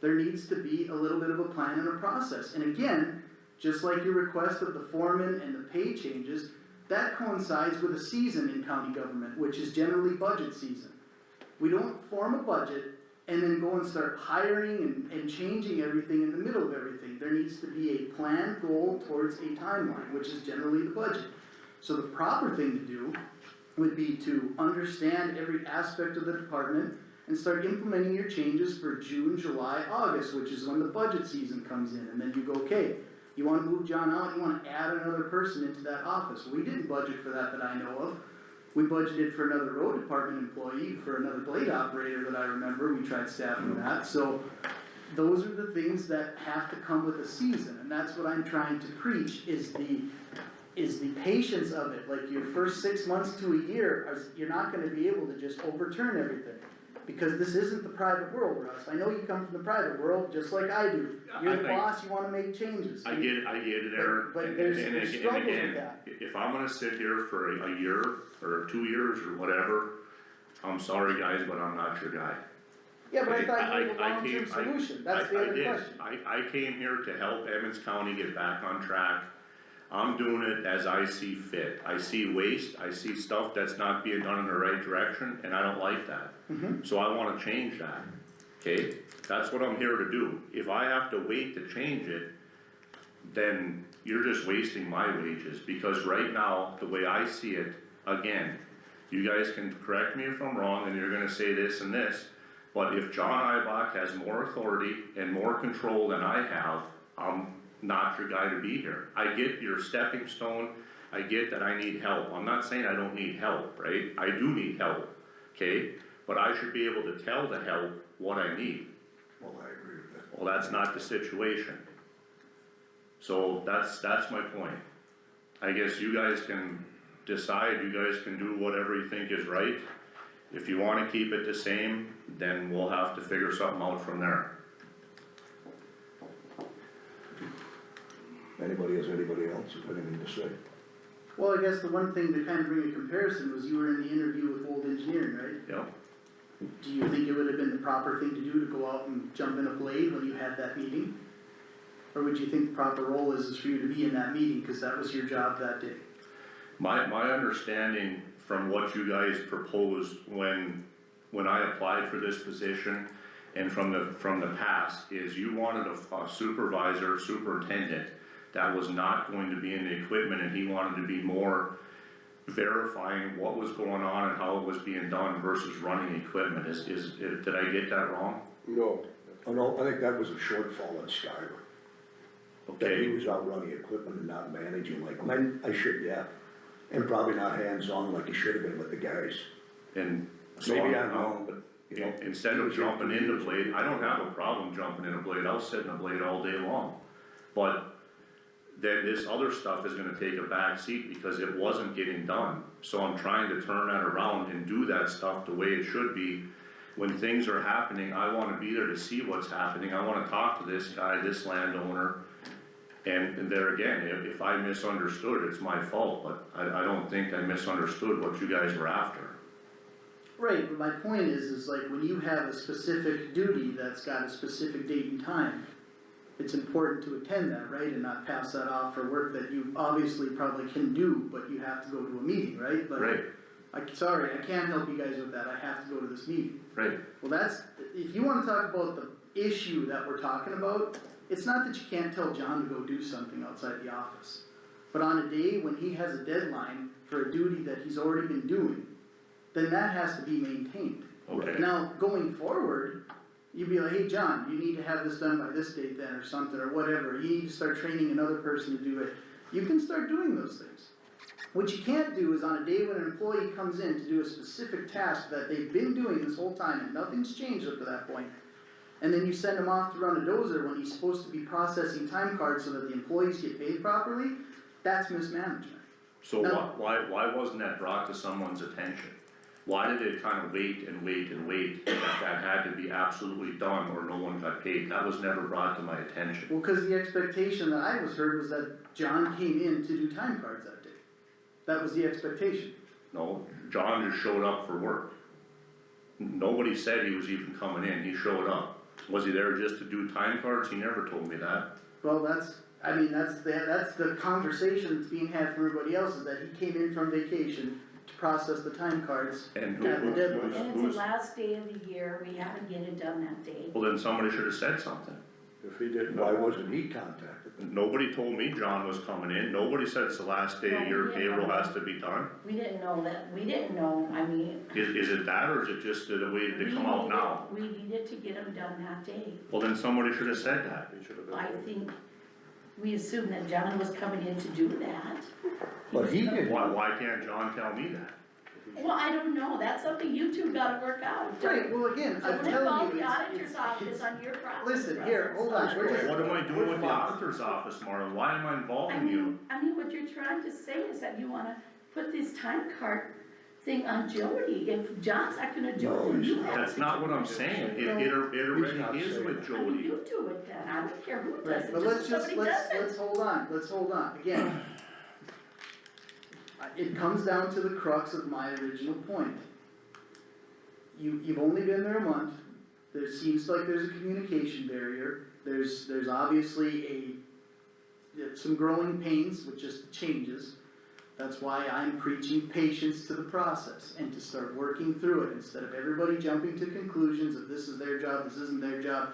There needs to be a little bit of a plan and a process, and again, just like your request of the foreman and the pay changes, that coincides with a season in county government, which is generally budget season. We don't form a budget and then go and start hiring and changing everything in the middle of everything. There needs to be a planned goal towards a timeline, which is generally the budget. So the proper thing to do would be to understand every aspect of the department and start implementing your changes for June, July, August, which is when the budget season comes in, and then you go, okay, you wanna move John out, you wanna add another person into that office. We didn't budget for that I know of. We budgeted for another road department employee, for another blade operator that I remember, we tried staffing that, so those are the things that have to come with a season, and that's what I'm trying to preach, is the patience of it. Like your first 6 months to a year, you're not gonna be able to just overturn everything. Because this isn't the private world, Russ. I know you come from the private world, just like I do. You're the boss, you wanna make changes. I get it, Aaron. But there's And struggles with again, that. if I'm gonna sit here for a year or 2 years or whatever, I'm sorry guys, but I'm not your guy. Yeah, but I Okay, thought you had a I long-term came- solution, that's the I other did. question. I came here to help Emmons County get back on track. I'm doing it as I see fit. I see waste, I see stuff that's not being done in the right direction, and I don't like that. So I wanna change that, okay? That's what I'm here to do. If I have to wait to change it, then you're just wasting my wages, because right now, the way I see it, again, you guys can correct me if I'm wrong, and you're gonna say this and this, but if John Ibach has more authority and more control than I have, I'm not your guy to be here. I get your stepping stone, I get that I need help. I'm not saying I don't need help, right? I do need help, okay? But I should be able to tell the help what I need. Well, I agree with that. Well, that's not the situation. So that's my point. I guess you guys can decide, you guys can do whatever you think is right. If you wanna keep it the same, then we'll have to figure something out from there. Anybody else have anything to say? Well, I guess the one thing to kind of bring a comparison was you were in the interview with Old Engineering, right? Yep. Do you think it would have been the proper thing to do to go out and jump in a blade when you had that meeting? Or would you think the proper role is for you to be in that meeting, cause that was your job that day? My understanding from what you guys proposed when I applied for this position and from the past is you wanted a supervisor, superintendent that was not going to be in the equipment and he wanted to be more verifying what was going on and how it was being done versus running equipment. Did I get that wrong? No, Oh, no, I think that was a shortfall in Skyler. That he Okay, was out running equipment and not managing like, I should, yeah. And probably not hands-on like he should have been with the guys. and so Maybe I'm wrong, but, you know. instead of jumping into blade, I don't have a problem jumping in a blade, I'll sit in a blade all day long. But then this other stuff is gonna take a back seat because it wasn't getting done. So I'm trying to turn that around and do that stuff the way it should be. When things are happening, I wanna be there to see what's happening, I wanna talk to this guy, this landowner. And there again, if I misunderstood, it's my fault, but I don't think I misunderstood what you guys were after. Right, but my point is like when you have a specific duty that's got a specific date and time, it's important to attend that, right, and not pass that off for work that you obviously probably can do, but you have to go to a meeting, right? Like, Right, Sorry, I can't help you guys with that, I have to go to this meeting. right, Well, that's, if you wanna talk about the issue that we're talking about, it's not that you can't tell John to go do something outside the office. But on a day when he has a deadline for a duty that he's already been doing, then that has to be maintained. okay. Now, going forward, you'd be like, hey, John, you need to have this done by this date then, or something, or whatever, you need to start training another person to do it. You can start doing those things. What you can't do is on a day when an employee comes in to do a specific task that they've been doing this whole time and nothing's changed up to that point, and then you send him off to run a dozer when he's supposed to be processing time cards so that the employees get paid properly, that's mismanagement. So No. why wasn't that brought to someone's attention? Why did it kind of wait and wait and wait that had to be absolutely done or no one got paid? That was never brought to my attention. Well, cause the expectation that I was heard was that John came in to do time cards that day. That was the expectation. No, John just showed up for work. Nobody said he was even coming in, he showed up. Was he there just to do time cards? He never told me that. Well, that's the conversation that's being had from everybody else, is that he came in from vacation to process the time cards And at the deadline. And it's the last day of the year, we haven't get it done that day. well, then somebody should have said something. if he didn't. Why wasn't he contacted? Nobody told me John was coming in, nobody said it's the last day of your payroll has to be done. We didn't know that, we didn't know, I mean. Is it that, or is it just that it waited to come out now? We needed to get them done that day. Well, then somebody should have said that. He should have been. I think we assumed that John was coming in to do that. But he didn't. Why can't John tell me that? Well, I don't know, that's something you two gotta work out. Right, well, again, I'm Don't telling involve you, the auditor's it's, office on your process. listen, here, hold on, we're just. What am I doing with the auditor's office, Marlon? Why am I involving you? I mean, what you're trying to say is that you wanna put this time card thing on Jody. If John's not gonna do it, then you have to. That's not what I'm saying. It He's not already is saying with that. I mean, Jody. you do it then, I don't care who does Right, it, but just let's if just, somebody does it. let's hold on, again. It comes down to the crux of my original point. You've only been there a month, there seems like there's a communication barrier, there's obviously some growing pains with just the changes. That's why I'm preaching patience to the process and to start working through it, instead of everybody jumping to conclusions of this is their job, this isn't their job.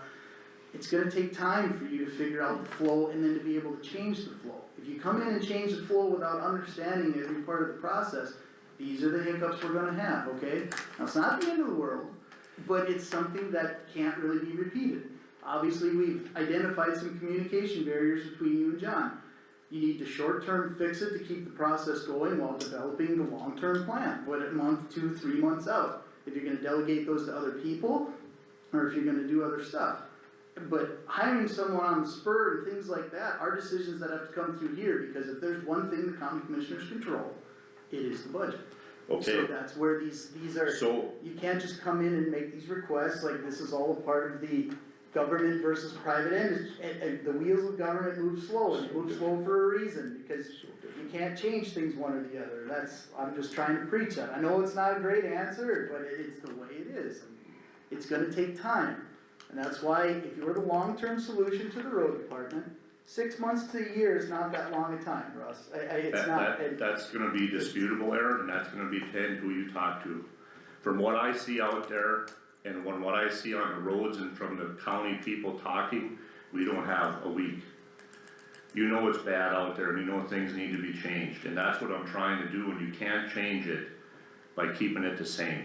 It's gonna take time for you to figure out the flow and then to be able to change the flow. If you come in and change the flow without understanding every part of the process, these are the hiccups we're gonna have, okay? Now, it's not the end of the world, but it's something that can't really be repeated. Obviously, we've identified some communication barriers between you and John. You need to short-term fix it to keep the process going while developing the long-term plan. Put it month, 2, 3 months out. If you're gonna delegate those to other people, or if you're gonna do other stuff. But hiring someone on the spur and things like that are decisions that have to come through here, because if there's one thing the county commissioners control, it is the budget. So Okay, that's where these are, so, you can't just come in and make these requests, like this is all a part of the government versus private end, and the wheels of government move slow, and they move slow for a reason, because you can't change things one or the other, I'm just trying to preach that, I know it's not a great answer, but it's the way it is, and it's gonna take time. And that's why, if you're the long-term solution to the road department, 6 months to a year is not that long a time, Russ, it's not. that's gonna be disputable, Aaron, and that's gonna depend who you talk to. From what I see out there, and from what I see on the roads and from the county people talking, we don't have a week. You know it's bad out there, and you know things need to be changed, and that's what I'm trying to do, and you can't change it by keeping it the same.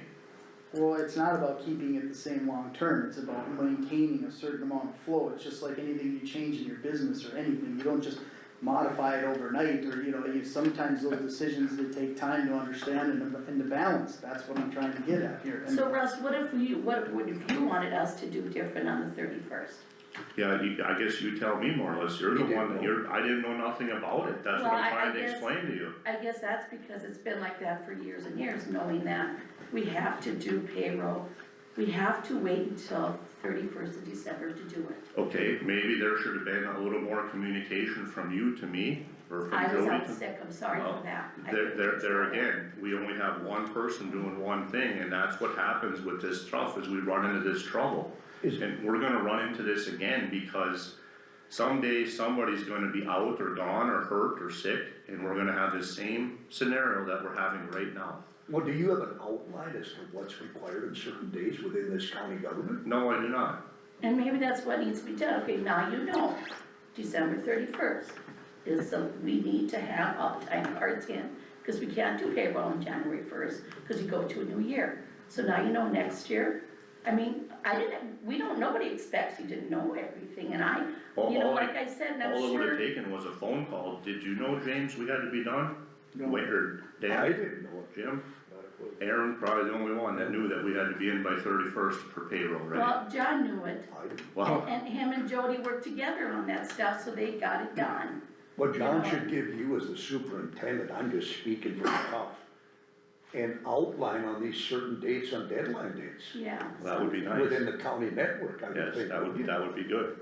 Well, it's not about keeping it the same long-term, it's about maintaining a certain amount of flow, it's just like anything you change in your business or anything, you don't just modify it overnight, or, sometimes those decisions, they take time to understand and to balance, that's what I'm trying to get at here. And So Russ, what if you wanted us to do different on the 31st? Yeah, I guess you tell me more or less, you're the one that I didn't know nothing about it, that's what Well, I'm I trying to guess- explain to you. I guess that's because it's been like that for years and years, knowing that we have to do payroll. We have to wait until 31st of December to do it. Okay, maybe there should have been a little more communication from you to me, or from I was Jody out to. sick, I'm sorry Well, for that. There again, we only have one person doing one thing, and that's what happens with this stuff, is we run into this trouble. And we're gonna run into this again, because someday somebody's gonna be out or gone or hurt or sick, and we're gonna have the same scenario that we're having right now. Well, do you have an outline as to what's required in certain days within this county government? No, I do not. And maybe that's what needs to be done. Okay, now you know, December 31st is we need to have all the time cards in, because we can't do payroll on January 1st, because you go to a new year. So now you know next year, nobody expects you to know everything, and like I said, and I'm All it would've sure. taken was a phone call. Did you know, James, we had to be done? No. Wait, or Dan? I didn't know it. Jim? Aaron, probably the only one that knew that we had to be in by 31st for payroll, right? Well, John knew it, I didn't. Well, and him and Jody worked together on that stuff, so they got it done. What John should give you as the superintendent, I'm just speaking from the cuff, an outline on these certain dates on deadline dates Yeah. that would be nice. within the county network, I would Yes, think. that would be good.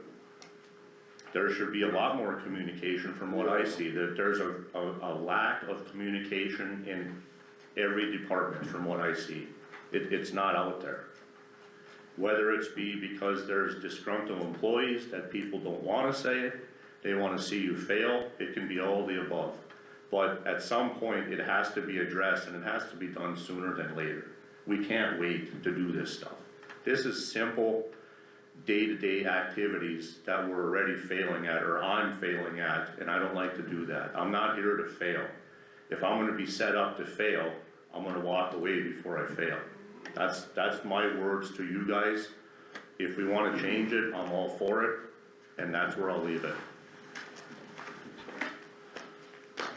There should be a lot more communication from what I see, that there's a lack of communication in every department from what I see. It's not out there. Whether it's because there's disgruntled employees that people don't wanna say it, they wanna see you fail, it can be all the above. But at some point, it has to be addressed, and it has to be done sooner than later. We can't wait to do this stuff. This is simple, day-to-day activities that we're already failing at, or I'm failing at, and I don't like to do that. I'm not here to fail. If I'm gonna be set up to fail, I'm gonna walk away before I fail. That's my words to you guys. If we wanna change it, I'm all for it, and that's where I'll leave it.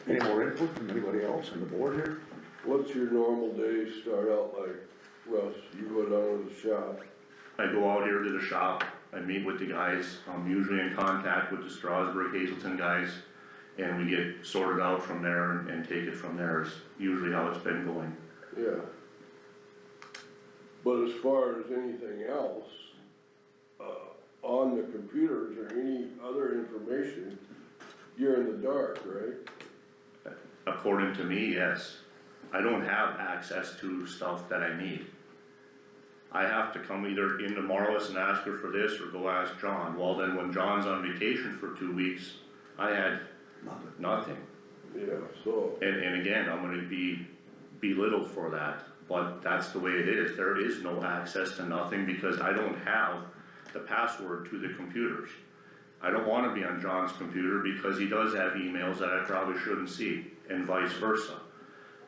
Any more input from anybody else on the board here? What's your normal day start out like, Russ? You go down to the shop, I go out here to the shop, I meet with the guys, I'm usually in contact with the Strasburg, Hazelton guys, and we get sorted out from there and take it from there, is usually how it's been going. yeah. But as far as anything else, on the computers or any other information, you're in the dark, right? According to me, yes. I don't have access to stuff that I need. I have to come either into Marlis and ask her for this, or go ask John. Well, then when John's on vacation for 2 weeks, I had nothing. Yeah, so, And again, I'm gonna be belittled for that, but that's the way it is. There is no access to nothing, because I don't have the password to the computers. I don't wanna be on John's computer, because he does have emails that I probably shouldn't see, and vice versa.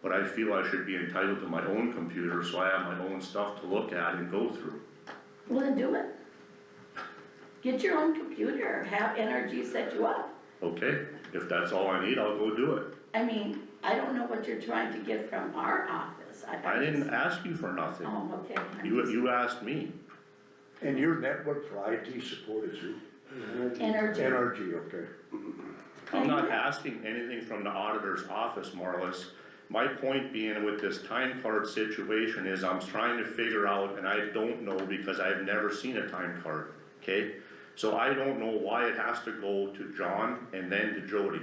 But I feel I should be entitled to my own computer, so I have my own stuff to look at and go through. Well, then do it. Get your own computer, have NRG set you up. Okay, if that's all I need, I'll go do it. I mean, I don't know what you're trying to get from our office. I didn't ask you for nothing. Oh, okay. You asked me. And your network for IT support is who? Energy. NRG, okay. I'm not asking anything from the auditor's office, Marlis. My point being with this time card situation is I'm trying to figure out, and I don't know because I've never seen a time card, okay? So I don't know why it has to go to John and then to Jody.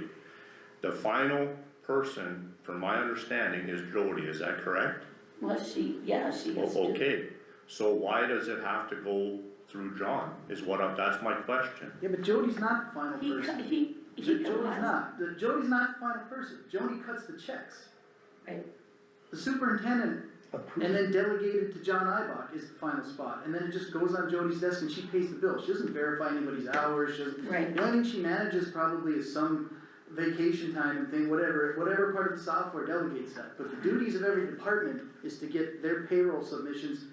The final person, from my understanding, is Jody, is that correct? Well, she has to. Okay, so why does it have to go through John, that's my question. Yeah, but Jody's not the final person. He Jody's was. not, Jody's not the final person, Jody cuts the checks. Right. The superintendent, and then delegated to John Ibach is the final spot, and then it just goes on Jody's desk and she pays the bill, she doesn't verify anybody's hours, she doesn't. Right. The only thing she manages probably is some vacation time and thing, whatever part of the software delegates that, but the duties of every department is to get their payroll submissions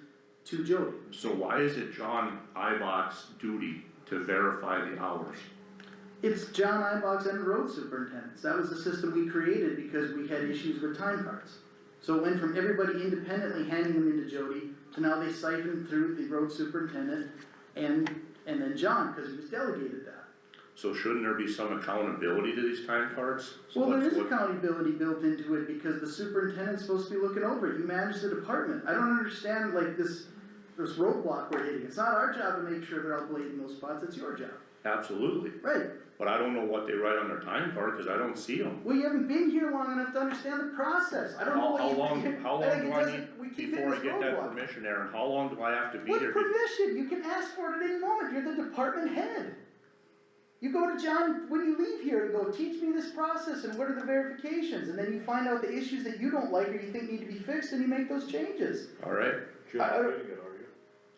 to Jody. So why is it John Ibach's duty to verify the hours? It's John Ibach's and the road superintendents. That was the system we created because we had issues with time cards. So it went from everybody independently handing them into Jody to now they siphon through the road superintendent and then John, because he was delegated that. So shouldn't there be some accountability to these time cards? So Well, there what's- is what- accountability built into it because the superintendent's supposed to be looking over it. You manage the department. I don't understand like this roadblock we're hitting. It's not our job to make sure they're all blading those spots. It's your job. Absolutely, Right. but I don't know what they write on their time card, cause I don't see them. Well, you haven't been here long enough to understand the process. I don't know what How you. long think. do think it I doesn't- need we keep hitting before I this get that roadblock. permission, Aaron? How long do I have to be What there? permission? You can ask for it at any moment. You're the department head. You go to John when you leave here and go, teach me this process and what are the verifications? And then you find out the issues that you don't like or you think need to be fixed and you make those changes. Alright, You're I not don't- getting it, are you?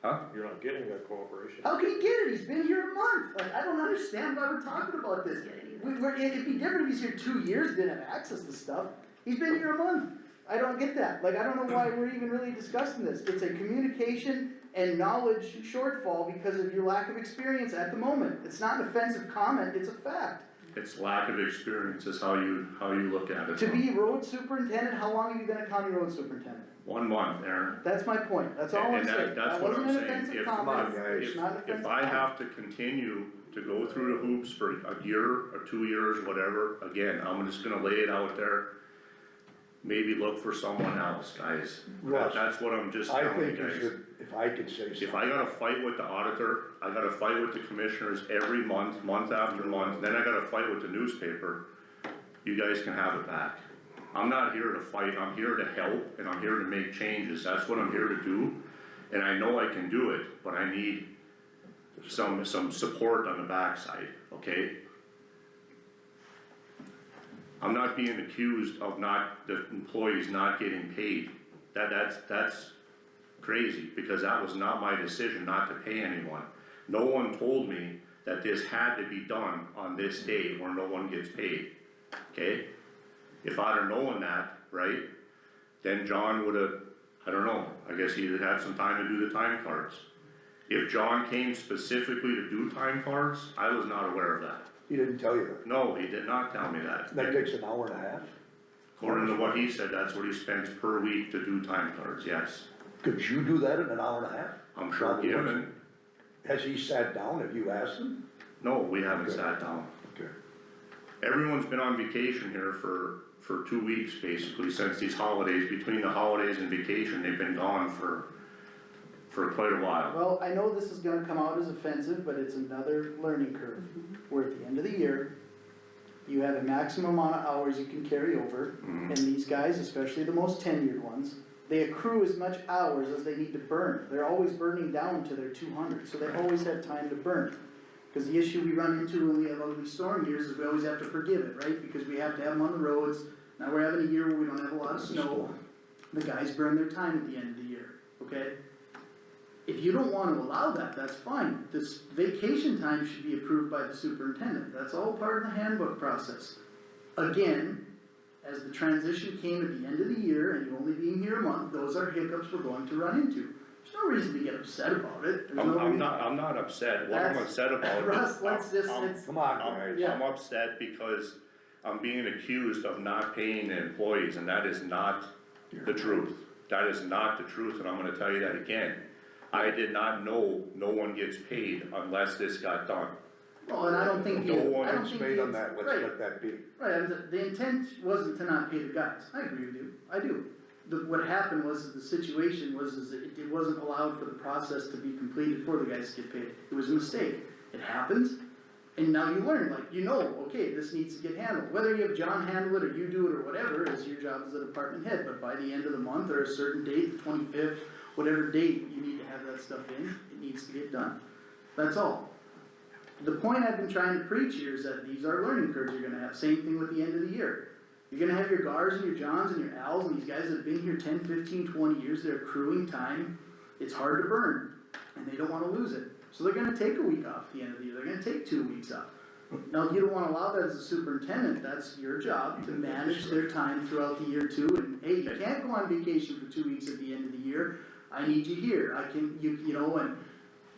huh? You're not getting that cooperation. How can he get it? He's been here a month. Like, I don't understand why we're talking about this. It'd be different if he's here 2 years, didn't have access to stuff. He's been here a month. I don't get that. Like, I don't know why we're even really discussing this. It's a communication and knowledge shortfall because of your lack of experience at the moment. It's not an offensive comment, it's a fact. It's lack of experience is how you look at it. To be road superintendent, how long have you been a county road superintendent? 1 month, Aaron. That's my point. That's all I'm And saying. that's That what wasn't I'm an saying. offensive If- comment. guys. It's not an offensive If I comment. have to continue to go through the hoops for a year or 2 years, whatever, again, I'm just gonna lay it out there. Maybe look for someone else, guys. Russ, That's what I'm just I telling you think you guys. should, if I could say something. If I gotta fight with the auditor, I gotta fight with the commissioners every month, month after month, then I gotta fight with the newspaper, you guys can have it back. I'm not here to fight, I'm here to help, and I'm here to make changes, that's what I'm here to do. And I know I can do it, but I need some support on the backside, okay? I'm not being accused of the employees not getting paid. That's crazy, because that was not my decision not to pay anyone. No one told me that this had to be done on this day or no one gets paid, okay? If I'd have known that, right, then John would've, I don't know, I guess he'd had some time to do the time cards. If John came specifically to do time cards, I was not aware of that. He didn't tell you that. No, he did not tell me that. That takes an hour and a half. According to what he said, that's what he spends per week to do time cards, yes. Could you do that in an hour and a half? I'm sure Probably Given, wouldn't. Has he sat down? Have you asked him? no, we haven't Okay. sat down. Okay. Everyone's been on vacation here for 2 weeks, basically, since these holidays. Between the holidays and vacation, they've been gone for quite a while. Well, I know this is gonna come out as offensive, but it's another learning curve. Where at the end of the year, you have a maximum amount of hours you can carry over. Mhm. And these guys, especially the most tenured ones, they accrue as much hours as they need to burn. They're always burning down to their 200, so they always have time to burn. Cause the issue we run into when we have ugly storm years is we always have to forgive it, right? Because we have to have them on the roads. Now we're having a year where we don't have a lot of snow. The guys burn their time at the end of the year, okay? If you don't wanna allow that, that's fine. This vacation time should be approved by the superintendent. That's all part of the handbook process. Again, as the transition came at the end of the year and you only being here a month, those are hiccups we're going to run into. There's no reason to get upset about it. There's no reason. I'm not upset. What I'm That's- upset about. Russ, let's just, I'm- it's, Come on, guys. Yeah. I'm upset because I'm being accused of not paying the employees, and that is not the truth. That is not the truth, and I'm gonna tell you that again. I did not know no one gets paid unless this got done. Well, and I don't think No the, I one don't is think made the, on that, let's right, let that be. right, and the intent wasn't to not pay the guys, I agree with you, I do. What happened was, the situation was, is that it wasn't allowed for the process to be completed before the guys get paid, it was a mistake, it happens. And now you learn, like, you know, okay, this needs to get handled, whether you have John handle it or you do it or whatever, is your job as a department head, but by the end of the month or a certain date, the 25th, whatever date you need to have that stuff in, it needs to get done, that's all. The point I've been trying to preach here is that these are learning curves you're gonna have, same thing with the end of the year. You're gonna have your Gars and your Johns and your Als and these guys that have been here 10, 15, 20 years, they're accruing time, it's hard to burn, and they don't wanna lose it. So they're gonna take a week off at the end of the year, they're gonna take 2 weeks off. Now, if you don't wanna allow that as a superintendent, that's your job to manage their time throughout the year too, and hey, you can't go on vacation for 2 weeks at the end of the year, I need you here, I can, you know, and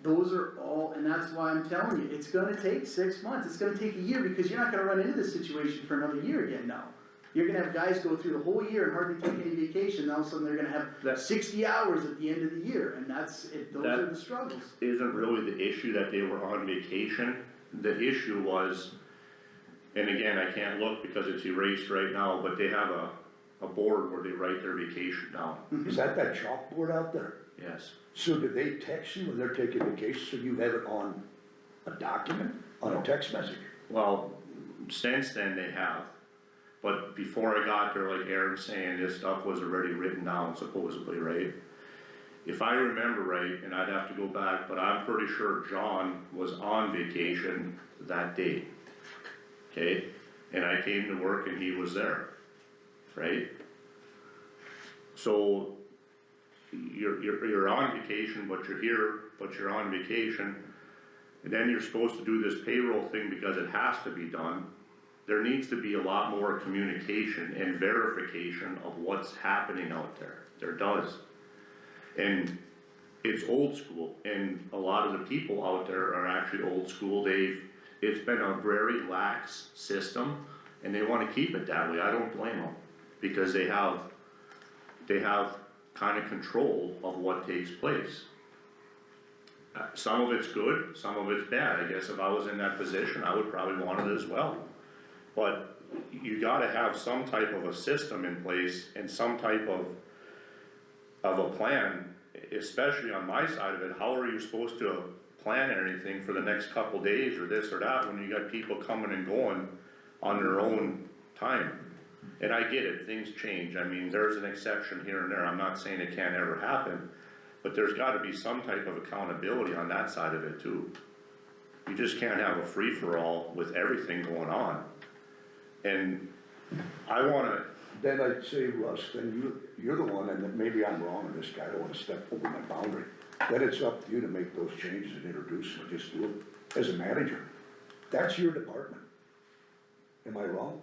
those are all, and that's why I'm telling you, it's gonna take 6 months, it's gonna take a year, because you're not gonna run into this situation for another year again now. You're gonna have guys go through the whole year and hardly take any vacation, all of a sudden they're gonna have 60 hours at the end of the year, and that's, those are the struggles. Isn't really the issue that they were on vacation. The issue was, and again, I can't look because it's erased right now, but they have a board where they write their vacation down. Is that chalkboard out there? Yes. So do they text you when they're taking vacation, so you have it on a document, on a text message? Well, since then they have, but before I got there, like Aaron's saying, this stuff was already written down supposedly, right? If I remember right, and I'd have to go back, but I'm pretty sure John was on vacation that day, okay? And I came to work and he was there, right? So, you're on vacation, but you're here, but you're on vacation, and then you're supposed to do this payroll thing because it has to be done. There needs to be a lot more communication and verification of what's happening out there. There does. And it's old school, and a lot of the people out there are actually old school. It's been a very lax system, and they wanna keep it that way. I don't blame them, because they have kind of control of what takes place. Some of it's good, some of it's bad. I guess if I was in that position, I would probably want it as well. But you gotta have some type of a system in place and some type of a plan, especially on my side of it. How are you supposed to plan anything for the next couple days or this or that when you got people coming and going on their own time? And I get it, things change. I mean, there's an exception here and there. I'm not saying it can't ever happen, but there's gotta be some type of accountability on that side of it too. You just can't have a free-for-all with everything going on. And I wanna, Then I'd say, Russ, then you're the one, and then maybe I'm wrong in this guy, I don't wanna step over my boundary. Then it's up to you to make those changes and introduce them, just do it as a manager. That's your department. Am I wrong?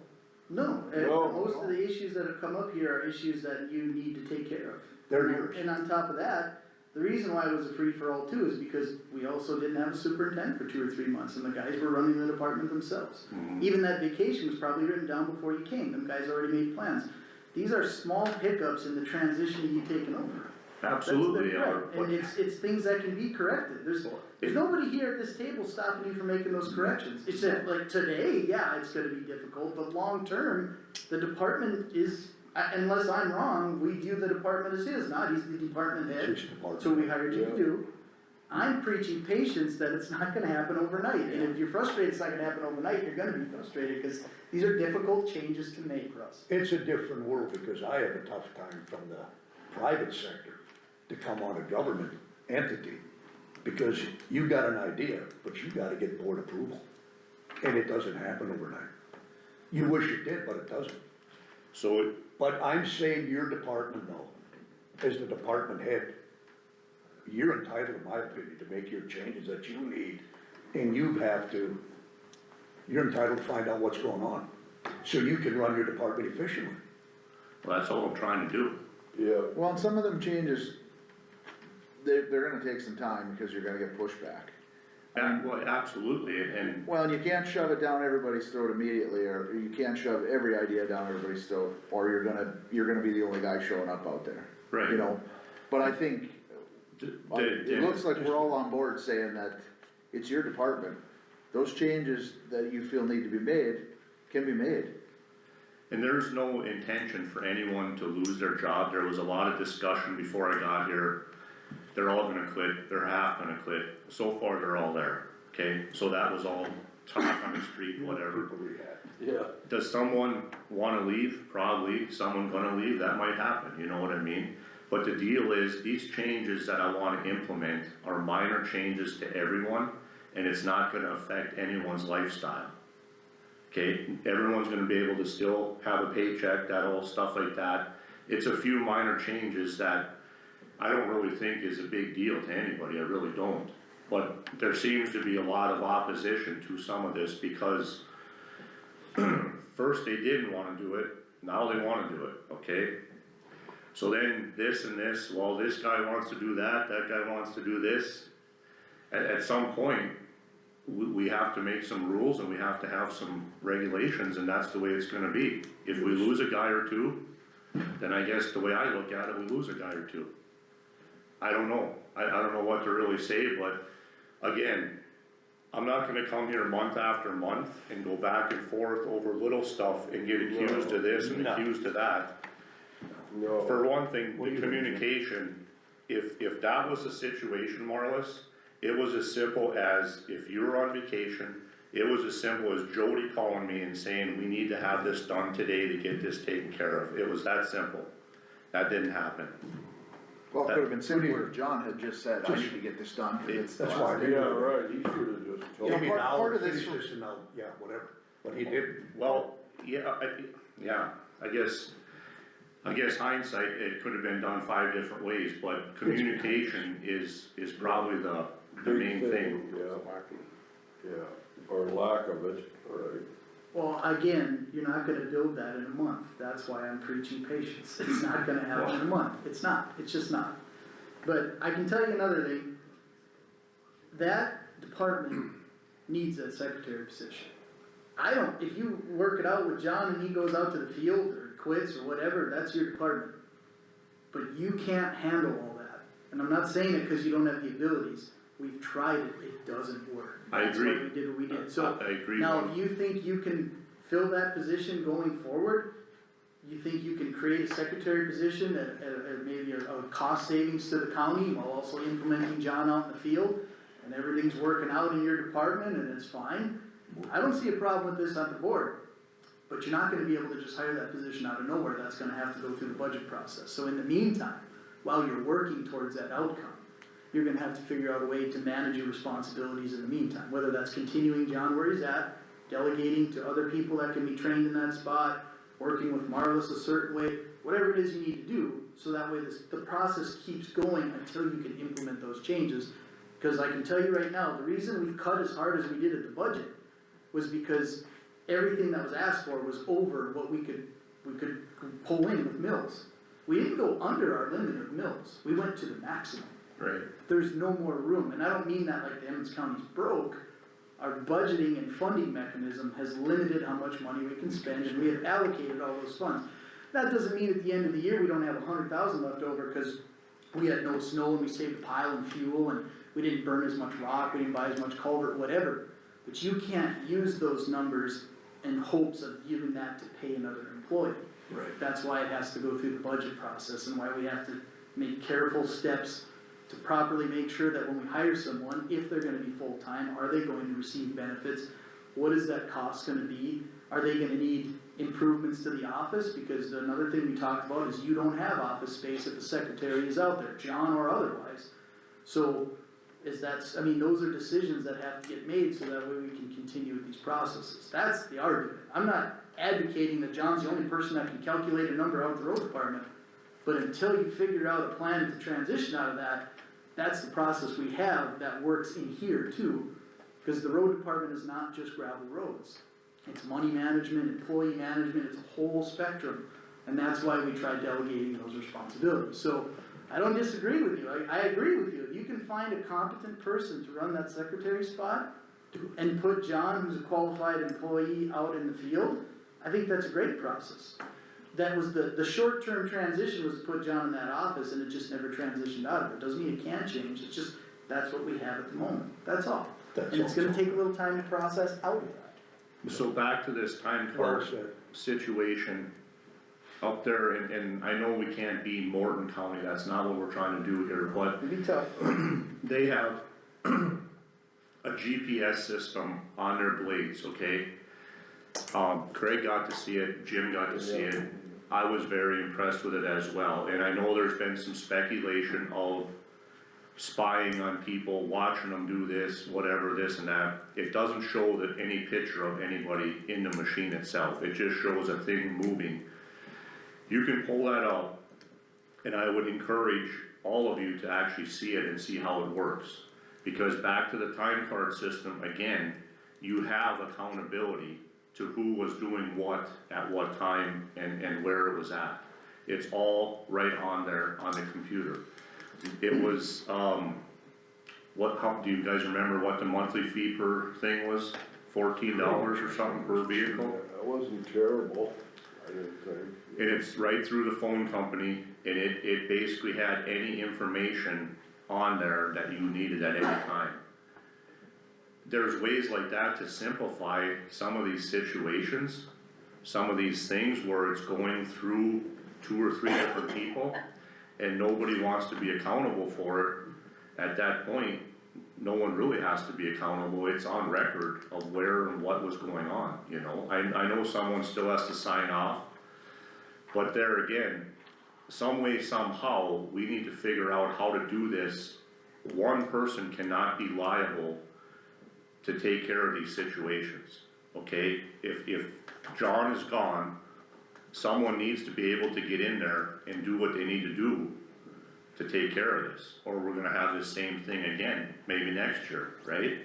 No, and No. most of the issues that have come up here are issues that you need to take care of. They're yours. And on top of that, the reason why it was a free-for-all too is because we also didn't have a superintendent for 2 or 3 months, and the guys were running the department themselves. Even that vacation was probably written down before you came, them guys already made plans. These are small hiccups in the transition of you taking over. absolutely, That's right, and it's things that can be corrected, there's nobody here at this table stopping you from making those corrections. It's that, like, today, yeah, it's gonna be difficult, but long-term, the department is, unless I'm wrong, we view the department as his, not he's the department head. It's his department. So we hired you to do. I'm preaching patience that it's not gonna happen overnight, and if you're frustrated it's not gonna happen overnight, you're gonna be frustrated, because these are difficult changes to make, Russ. It's a different world, because I have a tough time from the private sector to come on a government entity, because you got an idea, but you gotta get board approval, and it doesn't happen overnight. You wish it did, but it doesn't. so But I'm saying your department though, as the department head, you're entitled, in my opinion, to make your changes that you need, and you're entitled to find out what's going on, so you can run your department efficiently. well, that's all I'm trying to do. Yeah, Well, and some of them changes, they're gonna take some time because you're gonna get pushback. And, well, absolutely, and Well, and you can't shove it down everybody's throat immediately, or you can't shove every idea down everybody's throat, or you're gonna be the only guy showing up out there. Right. You know, but I think It looks like we're all on board saying that it's your department. Those changes that you feel need to be made can be made. And there's no intention for anyone to lose their job. There was a lot of discussion before I got here. They're all gonna quit, they're half gonna quit. So far, they're all there, okay? So that was all talk on the street, whatever. Yeah. Does someone wanna leave? Probably. Someone gonna leave, that might happen, you know what I mean? But the deal is, these changes that I wanna implement are minor changes to everyone, and it's not gonna affect anyone's lifestyle. Okay, everyone's gonna be able to still have a paycheck, that whole stuff like that. It's a few minor changes that I don't really think is a big deal to anybody, I really don't. But there seems to be a lot of opposition to some of this because first they didn't wanna do it, now they wanna do it, okay? So then this and this, well, this guy wants to do that guy wants to do this. At some point, we have to make some rules and we have to have some regulations, and that's the way it's gonna be. If we lose a guy or two, then I guess the way I look at it, we lose a guy or two. I don't know, I don't know what to really say, but again, I'm not gonna come here month after month and go back and forth over little stuff and get accused of this and accused of that. No. For one thing, the communication, if that was the situation, Marlis, it was as simple as, if you were on vacation, it was as simple as Jody calling me and saying, we need to have this done today to get this taken care of. It was that simple. That didn't happen. Well, it could've been simpler if John had just said, I need to get this done, 'cause it's the That's last why. day. Yeah, right, he should've just told Give me. me an part hour of to this- finish this and I'll, yeah, whatever, but he didn't. Well, yeah, I guess hindsight, it could have been done 5 different ways, but communication is probably the main thing. Yeah, or lack of it, right. Well, again, you're not gonna build that in a month, that's why I'm preaching patience, it's not gonna happen in a month, it's just not. But I can tell you another thing, that department needs that secretary position. If you work it out with John and he goes out to the field or quits or whatever, that's your department. But you can't handle all that, and I'm not saying it cause you don't have the abilities, we've tried it, it doesn't work. I agree. That's why we did what we did, so. I agree. Now, if you think you can fill that position going forward, you think you can create a secretary position at maybe a cost savings to the county while also implementing John out in the field, and everything's working out in your department and it's fine, I don't see a problem with this on the board. But you're not gonna be able to just hire that position out of nowhere, that's gonna have to go through the budget process. So in the meantime, while you're working towards that outcome, you're gonna have to figure out a way to manage your responsibilities in the meantime, whether that's continuing John where he's at, delegating to other people that can be trained in that spot, working with Marlis a certain way, whatever it is you need to do, so that way the process keeps going until you can implement those changes. Cause I can tell you right now, the reason we cut as hard as we did at the budget was because everything that was asked for was over what we could pull in with mills. We didn't go under our limit of mills, we went to the maximum. Right. There's no more room, and I don't mean that like the Emmons County's broke. Our budgeting and funding mechanism has limited how much money we can spend, and we have allocated all those funds. That doesn't mean at the end of the year, we don't have $100,000 left over, cause we had no snow and we saved a pile and fuel, and we didn't burn as much rock, we didn't buy as much culvert, whatever. But you can't use those numbers in hopes of using that to pay another employee. Right. That's why it has to go through the budget process, and why we have to make careful steps to properly make sure that when we hire someone, if they're gonna be full-time, are they going to receive benefits? What is that cost gonna be? Are they gonna need improvements to the office? Because another thing we talked about is you don't have office space if the secretary is out there, John or otherwise. So, those are decisions that have to get made so that way we can continue with these processes. That's the argument. I'm not advocating that John's the only person that can calculate a number out of the road department. But until you figure out a plan to transition out of that, that's the process we have that works in here too. Cause the road department is not just gravel roads. It's money management, employee management, it's a whole spectrum. And that's why we try delegating those responsibilities. So, I don't disagree with you, I agree with you. If you can find a competent person to run that secretary spot and put John, who's a qualified employee, out in the field, I think that's a great process. that was the short-term transition was to put John in that office, and it just never transitioned out of it. Doesn't mean it can't change, it's just, that's what we have at the moment, that's all. That's And it's gonna all. take a little time to process out of that. So back to this time Well card said. situation up there, and I know we can't be Morton County, that's not what we're trying to do here, but It'd be tough. they have a GPS system on their blades, okay? Craig got to see it, Jim got to see it, I was very impressed with it as well, and I know there's been some speculation of spying on people, watching them do this, whatever, this and that. It doesn't show that any picture of anybody in the machine itself, it just shows a thing moving. You can pull that up, and I would encourage all of you to actually see it and see how it works. Because back to the time card system, again, you have accountability to who was doing what at what time and where it was at. It's all right on there on the computer. It was, how do you guys remember what the monthly fee per thing was? $14 or something per vehicle? That wasn't terrible, I didn't think. And it's right through the phone company, and it basically had any information on there that you needed at any time. There's ways like that to simplify some of these situations, some of these things where it's going through 2 or 3 different people, and nobody wants to be accountable for it. At that point, no one really has to be accountable, it's on record of where and what was going on, you know? I know someone still has to sign off, but there again, some way, somehow, we need to figure out how to do this. One person cannot be liable to take care of these situations, okay? If John is gone, someone needs to be able to get in there and do what they need to do to take care of this, or we're gonna have this same thing again, maybe next year, right?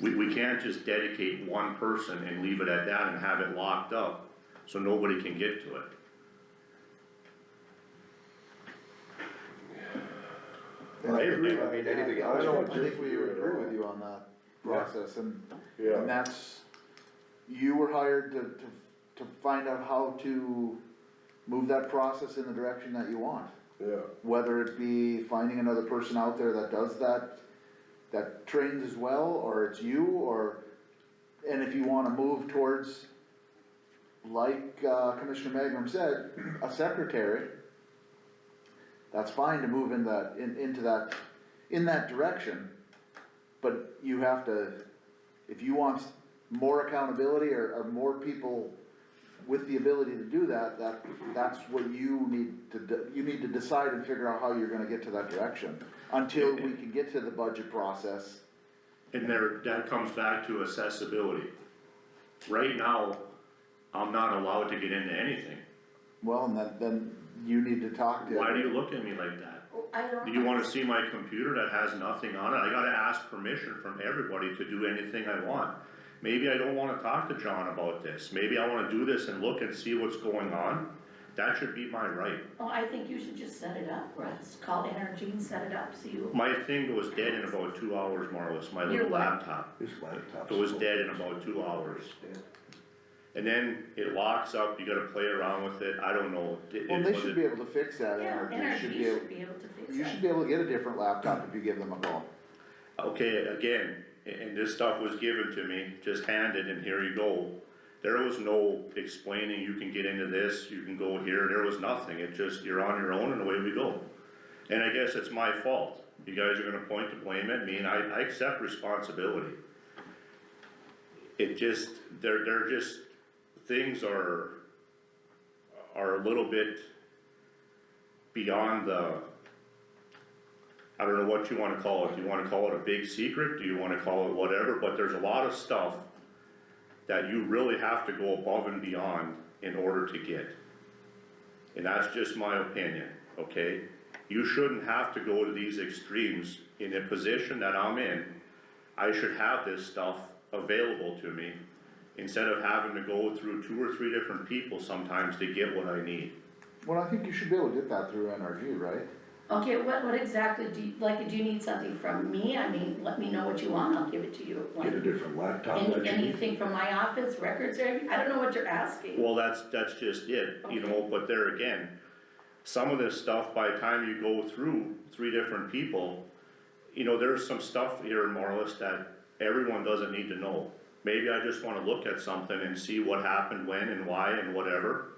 We can't just dedicate one person and leave it at that and have it locked up so nobody can get to it. I agree. I mean, anything else? I think we agree with you on that process, and Yeah, that's, you were hired to find out how to move that process in the direction that you want. yeah, Whether it be finding another person out there that does that trains as well, or it's you, or, and if you wanna move towards, like Commissioner Magrum said, a secretary, that's fine to move in that direction, but you have to, if you want more accountability or more people with the ability to do that, that's what you need to decide and figure out how you're gonna get to that direction, until we can get to the budget process. And that comes back to accessibility. Right now, I'm not allowed to get into anything. Well, and then you need to talk to. Why do you look at me like that? I don't. Do you wanna see my computer that has nothing on it? I gotta ask permission from everybody to do anything I want. Maybe I don't wanna talk to John about this, maybe I wanna do this and look and see what's going on. That should be my right. Oh, I think you should just set it up, Russ, call NRG and set it up, so you. My thing was dead in about 2 hours, Marlis, my Your little what? laptop. This laptop's. It was dead in about 2 hours. And then it locks up, you gotta play around with it, I don't know. Well, they should be able to fix that, Yeah, NRG NRG should should be able to fix that. you should be able to get a different laptop if you give them a call. Okay, again, and this stuff was given to me, just handed and here you go. There was no explaining, you can get into this, you can go here, there was nothing, it just, you're on your own and away we go. And I guess it's my fault, you guys are gonna point the blame at me and I accept responsibility. It just, they're just, things are a little bit beyond the, I don't know what you wanna call it, do you wanna call it a big secret, do you wanna call it whatever, but there's a lot of stuff that you really have to go above and beyond in order to get. And that's just my opinion, okay? You shouldn't have to go to these extremes. In a position that I'm in, I should have this stuff available to me instead of having to go through 2 or 3 different people sometimes to get what I need. Well, I think you should be able to get that through NRG, right? Okay, what exactly do you, like, do you need something from me? I mean, let me know what you want, I'll give it to you. Like, Get a different laptop, let you need. anything from my office, records or anything? I don't know what you're asking. Well, that's just it, you know, but there again, some of this stuff, by the time you go through 3 different people, you know, there's some stuff here in Marlis that everyone doesn't need to know. Maybe I just wanna look at something and see what happened, when and why and whatever.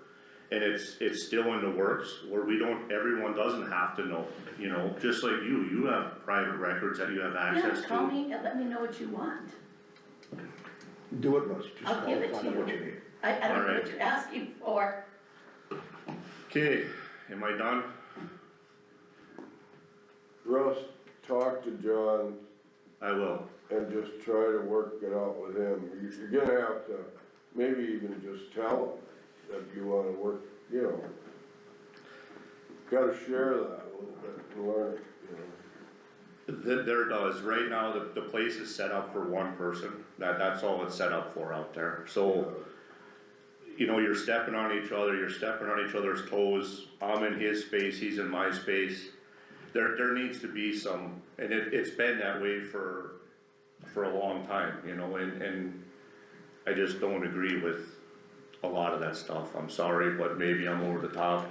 And it's still in the works, where everyone doesn't have to know, you know, just like you have private records that you have access Yeah, to. call me and let me know what you want. Do it, Russ, just I'll call, give it find to out what you. you need. I don't know Alright. what you're asking for. Okay, am I done? Russ, talk to John I will. and just try to work it out with him. You're gonna have to maybe even just tell him that you wanna work, you know. Gotta share that a little bit and learn it, you know. There does, right now, the place is set up for one person, that's all it's set up for out there, so. You know, you're stepping on each other, you're stepping on each other's toes, I'm in his space, he's in my space. There needs to be some, and it's been that way for a long time, you know, and I just don't agree with a lot of that stuff, I'm sorry, but maybe I'm over the top.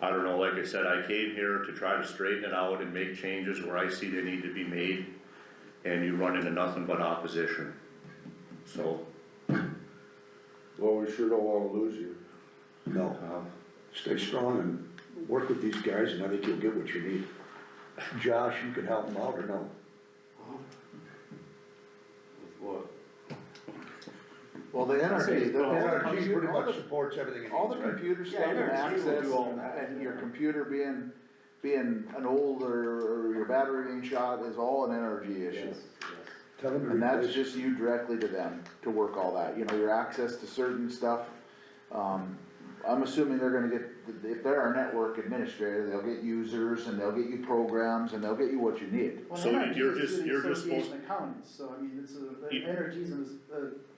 I don't know, like I said, I came here to try to straighten it out and make changes where I see they need to be made, and you run into nothing but opposition, so. Well, we sure don't wanna lose you. No, stay strong and work with these guys, and I think you'll get what you need. Josh, you can help them out or no? What? Well, the NRG, NRG pretty much supports everything it all the needs, right? computer stuff and NRG will access do all that. and your computer being an old or your battery being shot is all an NRG issue. Tell them to And that's replace. just you directly to them to work all that, you know, your access to certain stuff. I'm assuming they're gonna get, if they're our network administrator, they'll get users and they'll get you programs and they'll get you what you need. Well, So NRG you're is just- through you're the just supposed- Association of Counties, so I mean, You- NRG's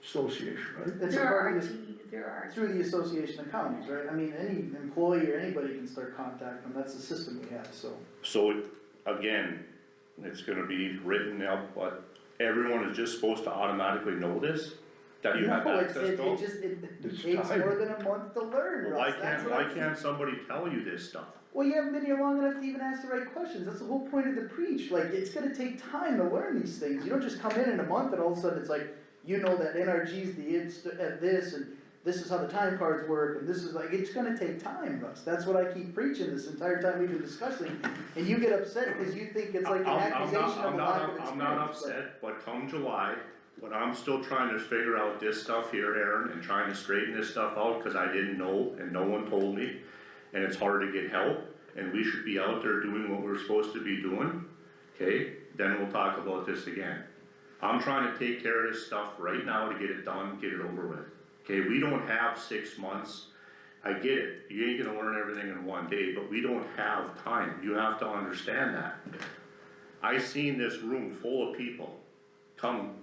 Association, right? it's a There part are, of the, there are. through the Association of Counties, right? I mean, any employee or anybody can start contacting them, that's the system we have, so. So, again, it's gonna be written up, but everyone is just supposed to automatically know this? That you have No, access to? it It's takes time. more than a month to learn, Well, Russ, that's what why I'm can't somebody tell you this stuff? Well, you haven't been here long enough to even ask the right questions, that's the whole point of the preach, like, it's gonna take time to learn these things, you don't just come in a month and all of a sudden it's like, you know that NRG's this, and this is how the time cards work, and this is like, it's gonna take time, Russ, that's what I keep preaching this entire time we've been discussing, and you get upset because you think it's like an accusation of a lack of experience. I'm not upset, but come July, when I'm still trying to figure out this stuff here, Aaron, and trying to straighten this stuff out, cause I didn't know and no one told me, and it's hard to get help, and we should be out there doing what we're supposed to be doing, okay, then we'll talk about this again. I'm trying to take care of this stuff right now to get it done, get it over with, okay, we don't have 6 months, I get it, you ain't gonna learn everything in one day, but we don't have time, you have to understand that. I seen this room full of people come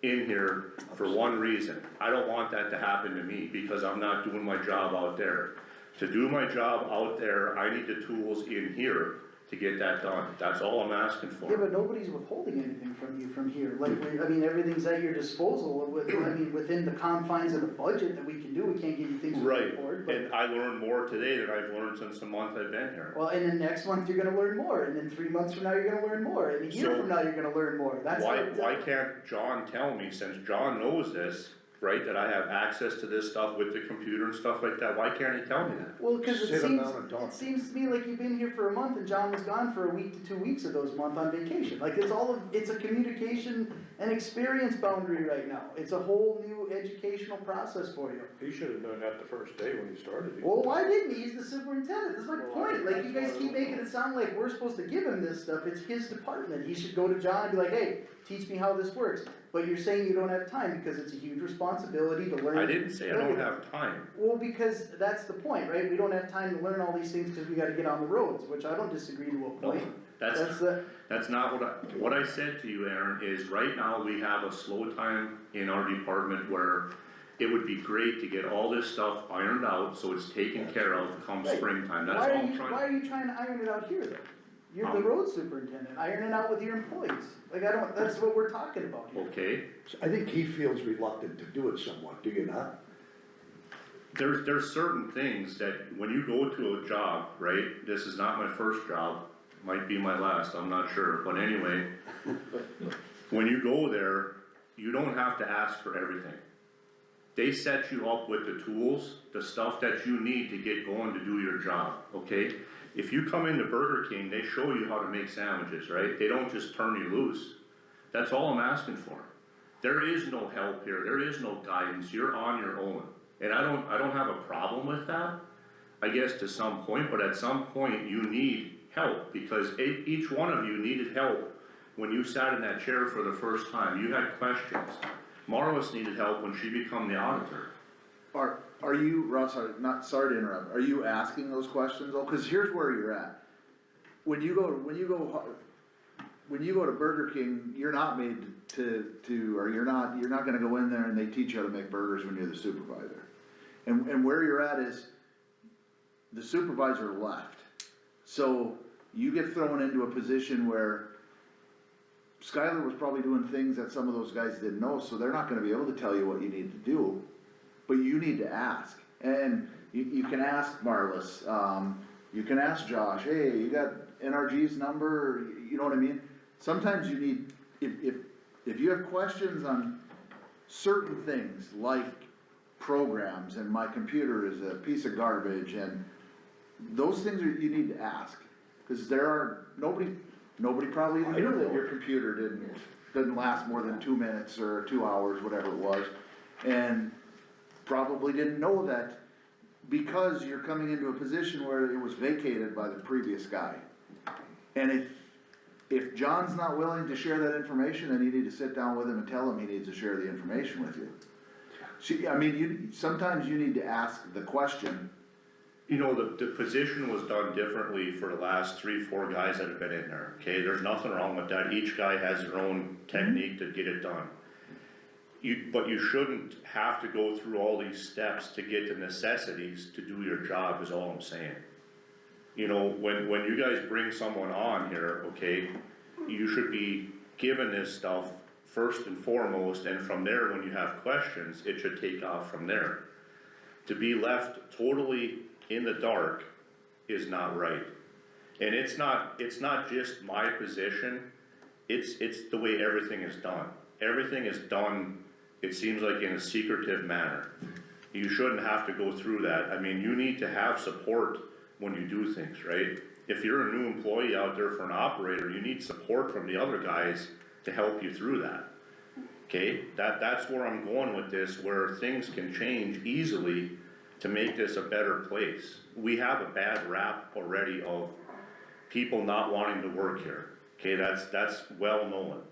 in here for one reason, I don't want that to happen to me, because I'm not doing my job out there. To do my job out there, I need the tools in here to get that done, that's all I'm asking for. Yeah, but nobody's withholding anything from you from here, like, I mean, everything's at your disposal, within the confines of the budget that we can do, we can't give you things we Right, can afford, but. and I learned more today than I've learned since the month I've been here. Well, and then next month you're gonna learn more, and then 3 months from now you're gonna learn more, and a year So, from now you're gonna learn more, that's how Why can't John tell me, since John knows this, right, that I have access to this stuff with the computer and stuff like that, why can't he tell me that? Well, cause Sit him down and talk. it seems to me like you've been here for a month and John was gone for a week to 2 weeks of those months on vacation. Like it's a communication and experience boundary right now. It's a whole new educational process for you. He should've done that the first day when he started. Well, why didn't he? He's the superintendent. That's my point. Like you guys keep making it sound like we're supposed to give him this stuff. It's his department. He should go to John and be like, hey, teach me how this works. But you're saying you don't have time because it's a huge responsibility to learn. I didn't say I don't have time. Well, because that's the point, right? We don't have time to learn all these things because we gotta get on the roads, which I don't disagree to a point. That's not what I said to you, Aaron, is right now we have a slow time in our department where it would be great to get all this stuff ironed out, so it's taken care of come Right. springtime, that's Why all are I'm you, trying. why are you trying to iron it out here then? You're the Um, road superintendent, iron it out with your employees, like, I don't, that's what we're talking about here. Okay, I think he feels reluctant to do it somewhat, do you not? there's certain things that when you go to a job, right, this is not my first job, might be my last, I'm not sure, but anyway, when you go there, you don't have to ask for everything. They set you up with the tools, the stuff that you need to get going to do your job, okay? If you come into Burger King, they show you how to make sandwiches, right? They don't just turn you loose. That's all I'm asking for. There is no help here, there is no guidance, you're on your own. And I don't have a problem with that, I guess to some point, but at some point you need help, because each one of you needed help when you sat in that chair for the first time, you had questions. Marlis needed help when she became the auditor. Are you, Russ, sorry to interrupt, are you asking those questions though? Cause here's where you're at. When you go to Burger King, you're not made or you're not gonna go in there and they teach you how to make burgers when you're the supervisor. And where you're at is, the supervisor left. So you get thrown into a position where Skylar was probably doing things that some of those guys didn't know, so they're not gonna be able to tell you what you need to do, but you need to ask. And you can ask Marlis, you can ask Josh, hey, you got NRG's number, you know what I mean? Sometimes you need, if you have questions on certain things, like programs, and my computer is a piece of garbage, and those things you need to ask. Cause nobody probably even knew that your computer didn't last more than 2 minutes or 2 hours, whatever it was. And probably didn't know that because you're coming into a position where it was vacated by the previous guy. And if John's not willing to share that information, then you need to sit down with him and tell him he needs to share the information with you. See, I mean, sometimes you need to ask the question. You know, the position was done differently for the last 3-4 guys that have been in there, okay? There's nothing wrong with that, each guy has their own technique to get it done. But you shouldn't have to go through all these steps to get the necessities to do your job, is all I'm saying. You know, when you guys bring someone on here, okay, you should be given this stuff first and foremost, and from there, when you have questions, it should take off from there. To be left totally in the dark is not right. And it's not just my position, it's the way everything is done. Everything is done, it seems like, in a secretive manner. You shouldn't have to go through that. I mean, you need to have support when you do things, right? If you're a new employee out there for an operator, you need support from the other guys to help you through that. Okay, that's where I'm going with this, where things can change easily to make this a better place. We have a bad rap already of people not wanting to work here. Okay, that's well known.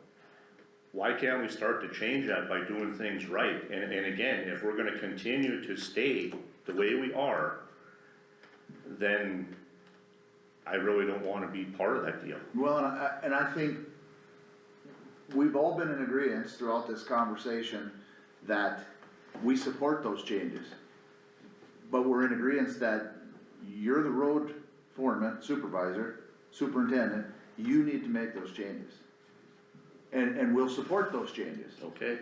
Why can't we start to change that by doing things right? And again, if we're gonna continue to stay the way we are, then I really don't wanna be part of that deal. Well, and I think we've all been in agreement throughout this conversation that we support those changes. But we're in agreement that you're the road foreman, superintendent, you need to make those changes. And we'll support those changes. Okay,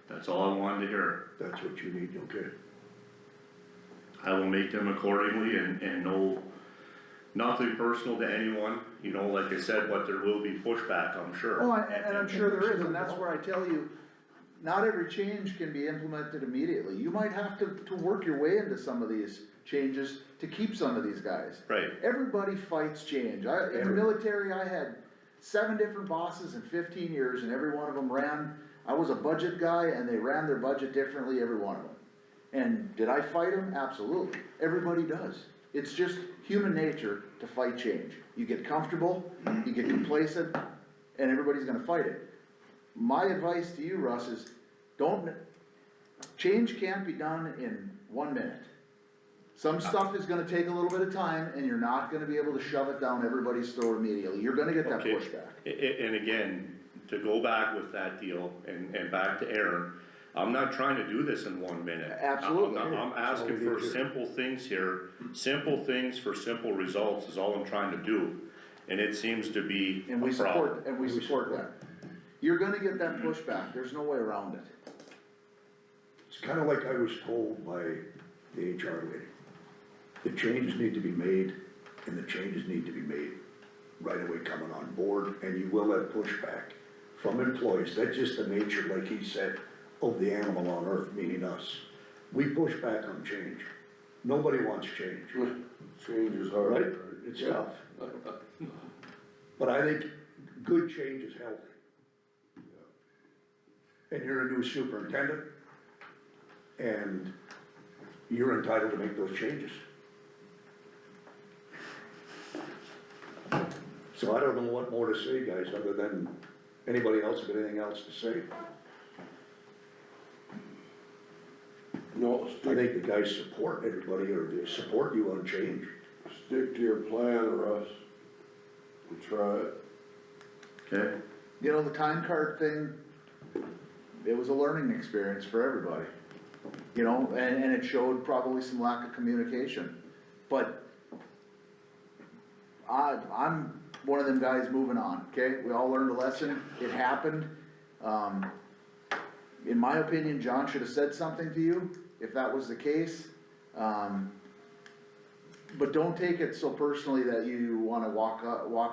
that's all I wanted to hear. That's what you need, okay? I will make them accordingly and no, nothing personal to anyone, you know, like I said, but there will be pushback, I'm sure. Oh, and I'm sure there is, and that's where I tell you, not every change can be implemented immediately. You might have to work your way into some of these changes to keep some of these guys. Right. Everybody fights change. In the military, I had 7 different bosses in 15 years, and every one of them I was a budget guy, and they ran their budget differently, every one of them. And did I fight them? Absolutely. Everybody does. It's just human nature to fight change. You get comfortable, you get complacent, and everybody's gonna fight it. My advice to you, Russ, is change can't be done in 1 minute. Some stuff is gonna take a little bit of time, and you're not gonna be able to shove it down everybody's throat immediately. You're gonna get that Okay. pushback. And again, to go back with that deal and back to Aaron, I'm not trying to do this in 1 minute. Absolutely. I'm asking for simple things here, simple things for simple results is all I'm trying to do. And it seems to be And we a problem. support, and we support that. You're gonna get that pushback, there's no way around it. It's kinda like I was told by the HR lady. The changes need to be made, and the changes need to be made right away coming on board, and you will have pushback from employees. That's just the nature, like he said, of the animal on earth, meaning us. We push back on change. Nobody wants change, Change is hard. right? It's tough. But I think good change is healthy. And you're a new superintendent, and you're entitled to make those changes. So I don't know what more to say, guys, other than, anybody else have anything else to say? No, I stick, think the guys support everybody, or they support you on change. stick to your plan, Russ, and try it. Okay, You know, the time card thing, it was a learning experience for everybody. You know, and it showed probably some lack of communication, but I'm one of them guys moving on, okay? We all learned a lesson, it happened. In my opinion, John should have said something to you, if that was the case. But don't take it so personally that you wanna walk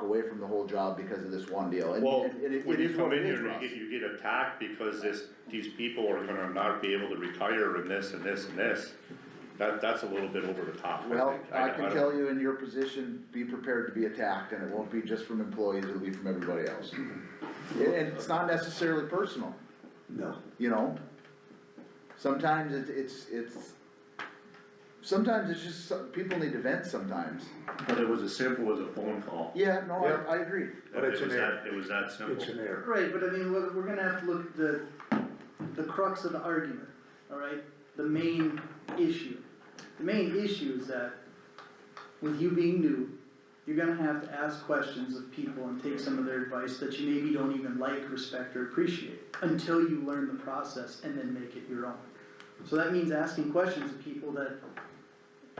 away from the whole job because of this one deal. And- well, and it when you is come what in it is, here Russ. and you get attacked because these people are gonna not be able to retire and this and this and this, that's a little bit over the top, I Well, think. I can don't- tell you in your position, be prepared to be attacked, and it won't be just from employees, it'll be from everybody else. And it's not necessarily personal, No. you know? Sometimes sometimes it's just, people need to vent sometimes. But it was as simple as a phone call. Yeah, no, Yeah. I agree. But it's It was an error. that, it was that simple. It's an error. Right, but I mean, we're gonna have to look at the crux of the argument, alright? The main issue. The main issue is that with you being new, you're gonna have to ask questions of people and take some of their advice that you maybe don't even like, respect, or appreciate, until you learn the process and then make it your own. So that means asking questions of people that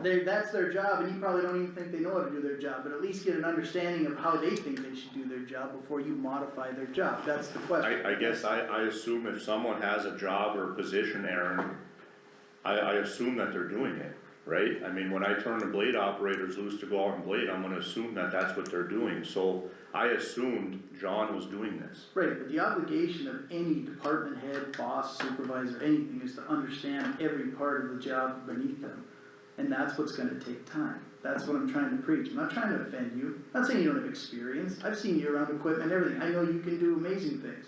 that's their job, and you probably don't even think they know how to do their job, but at least get an understanding of how they think they should do their job before you modify their job, that's the question. I guess I assume if someone has a job or a position, Aaron, I assume that they're doing it, right? I mean, when I turn the blade operators loose to go out and blade, I'm gonna assume that that's what they're doing, so I assumed John was doing this. Right, but the obligation of any department head, boss, supervisor, anything is to understand every part of the job beneath them. And that's what's gonna take time. That's what I'm trying to preach. I'm not trying to offend you. I'm not saying you don't have experience. I've seen you around equipment, everything. I know you can do amazing things.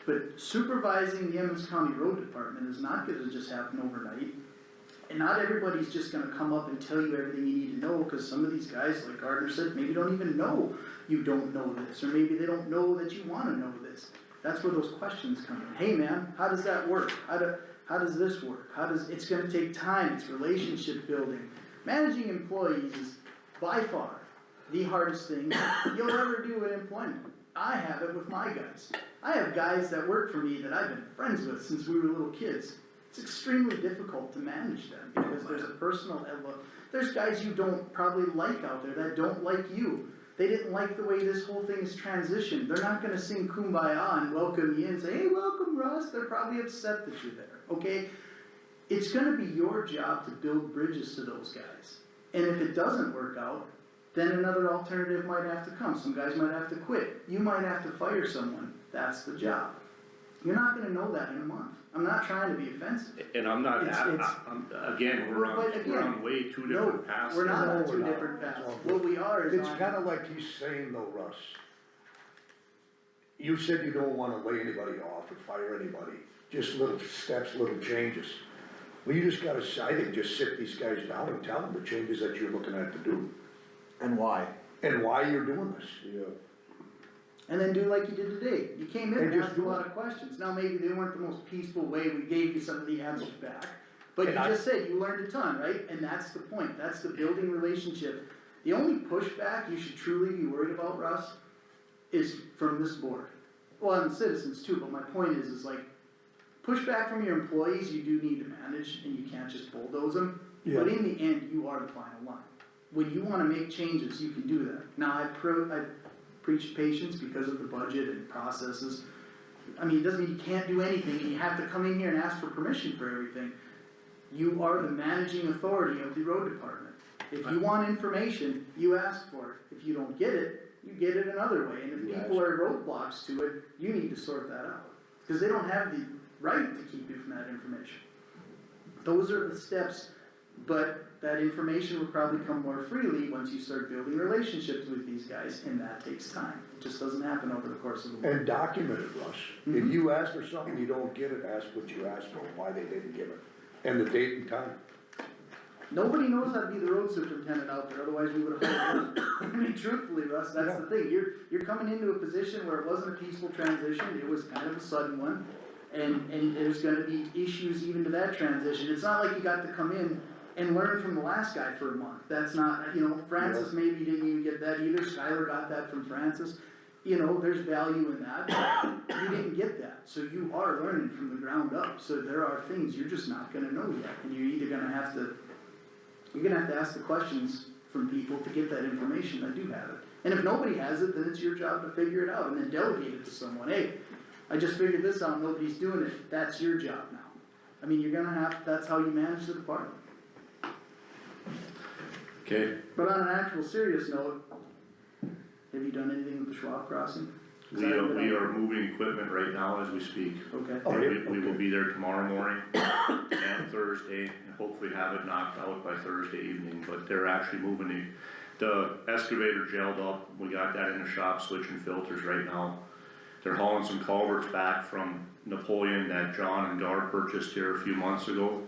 But supervising the Emmons County Road Department is not gonna just happen overnight. And not everybody's just gonna come up and tell you everything you need to know, cause some of these guys, like Gardner said, maybe don't even know you don't know this, or maybe they don't know that you wanna know this. That's where those questions come in. Hey man, how does that work? How does this work? It's gonna take time, it's relationship building. Managing employees is by far the hardest thing you'll ever do in employment. I have it with my guys. I have guys that work for me that I've been friends with since we were little kids. It's extremely difficult to manage them because there's a personal element. There's guys you don't probably like out there that don't like you. They didn't like the way this whole thing is transitioned. They're not gonna sing Kumbaya and welcome you and say, hey, welcome Russ. They're probably upset that you're there, okay? It's gonna be your job to build bridges to those guys. And if it doesn't work out, then another alternative might have to come. Some guys might have to quit. You might have to fire someone. That's the job. You're not gonna know that in a month. I'm not trying to be offensive. And I'm not, It's- again, we're on way two different paths. We're not No, on we're two not. different paths. It's all good. What we are is It's on. kinda like he's saying though, Russ. You said you don't wanna lay anybody off or fire anybody, just little steps, little changes. Well, you just gotta, I think, just sit these guys down and tell them the changes that you're looking at to do, And why? and why you're doing this. Yeah. And then do like you did today. You came in and And just asked a do lot it. of questions. Now, maybe they weren't the most peaceful way, we gave you some of the answers back. But you And I- just said you learned a ton, right? And that's the point, that's the building relationship. The only pushback you should truly be worried about, Russ, is from this board. Well, and the citizens too, but my point is like, pushback from your employees, you do need to manage, and you can't just bulldoze them. Yeah. But in the end, you are the final line. When you wanna make changes, you can do that. Now, I preach patience because of the budget and processes. I mean, it doesn't mean you can't do anything, and you have to come in here and ask for permission for everything. You are the managing authority of the road department. If you want information, you ask for it. If you don't get it, you get it another way, and if people are roadblocks to it, you need to sort that out. Cause they don't have the right to keep you from that information. Those are the steps, but that information will probably come more freely once you start building relationships with these guys, and that takes time. It just doesn't happen over the course of a week. And document it, Russ. If you ask for something, you don't get it, ask what you asked for, why they didn't give it, and the date and time. Nobody knows how to be the road superintendent out there, otherwise we would've hired him. I mean, truthfully, Russ, that's the thing, you're coming into a position where it wasn't a peaceful transition, it was kind of a sudden one. And there's gonna be issues even to that transition, it's not like you got to come in and learn from the last guy for a month, that's not, Francis maybe didn't even get that either, Skylar got that from Francis. There's value in that, but you didn't get that, so you are learning from the ground up, so there are things you're just not gonna know yet, and you're either gonna have to ask the questions from people to get that information that do have it. And if nobody has it, then it's your job to figure it out and then delegate it to someone. Hey, I just figured this out, nobody's doing it, that's your job now. I mean, that's how you manage the department. Okay, But on an actual serious note, have you done anything with the Schwab crossing? 'Cause we I haven't been we out are moving equipment right now as we speak. there. Oh, Okay, yeah. We will be there tomorrow morning and Thursday, and hopefully have it knocked out by Thursday evening, but they're actually moving the excavator gelled up, we got that in the shop, switching filters right now. They're hauling some culverts back from Napoleon that John and Gar purchased here a few months ago.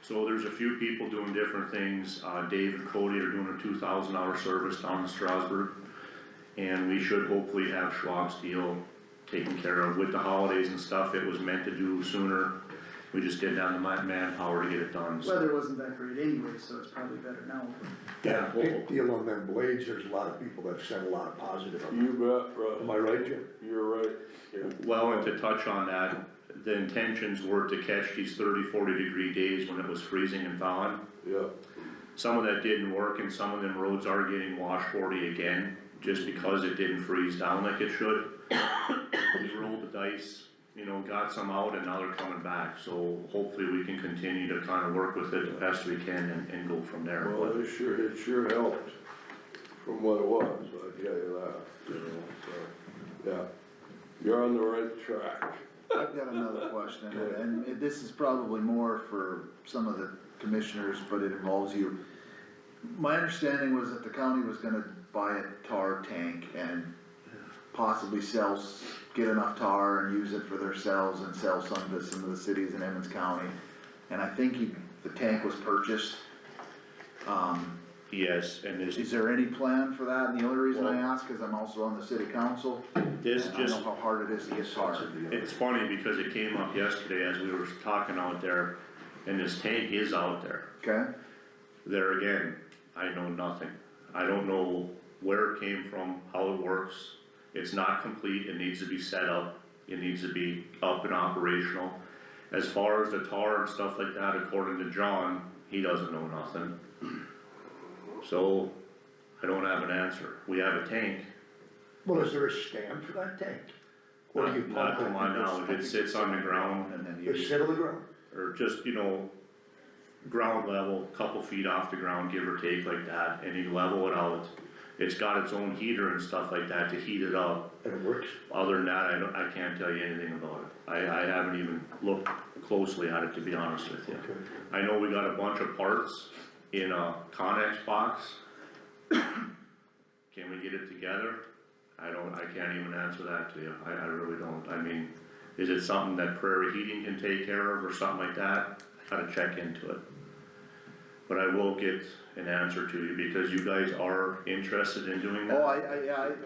So there's a few people doing different things, Dave and Cody are doing a 2,000-hour service down in Strasburg. And we should hopefully have Schwab Steel taken care of. With the holidays and stuff, it was meant to do sooner. We just didn't have the manpower to get it done, so. weather wasn't that great anyway, so it's probably better now. Yeah, big deal on them blades, there's a lot of people that said a lot of positive on You them. bet, Russ. Am I right, Jim? You're right, yeah. Well, and to touch on that, the intentions were to catch these 30-40 degree days when it was freezing and thawing. Yeah. Some of that didn't work, and some of them roads are getting washboardy again, just because it didn't freeze down like it should. We rolled the dice, got some out, and now they're coming back, so hopefully we can continue to kind of work with it the best we can and go from there. Well, But it sure helped from what it was, I tell you that, so, yeah. You're on the right track. I've got another question, and this is probably more for some of the commissioners, but it involves you. My understanding was that the county was gonna buy a tar tank and possibly get enough tar and use it for themselves and sell some to some of the cities in Emmons County. And I think the tank was purchased. yes, and Is there any plan for that? And the only reason I ask is I'm also on the city council. this and just. I know how hard it is to get tar. It's funny because it came up yesterday as we were talking out there, and this tank is out there. Okay? There again, I know nothing. I don't know where it came from, how it works. It's not complete, it needs to be set up, it needs to be up and operational. As far as the tar and stuff like that, according to John, he doesn't know nothing. So, I don't have an answer. We have a tank. Well, is there a stand for that tank? Or do you Not pump to my knowledge, it sits on the ground, And then you. It's sit on the ground? or just, ground level, couple feet off the ground, give or take like that, and you level it out. It's got its own heater and stuff like that to heat it up. And it works? Other than that, I can't tell you anything about it. I haven't even looked closely at it, to be honest with you. Okay. I know we got a bunch of parts in a Connex box. Can we get it together? I can't even answer that to you. I really don't. I mean, is it something that Prairie Heating can take care of or something like that? I gotta check into it. But I will get an answer to you because you guys are interested in doing that. Oh,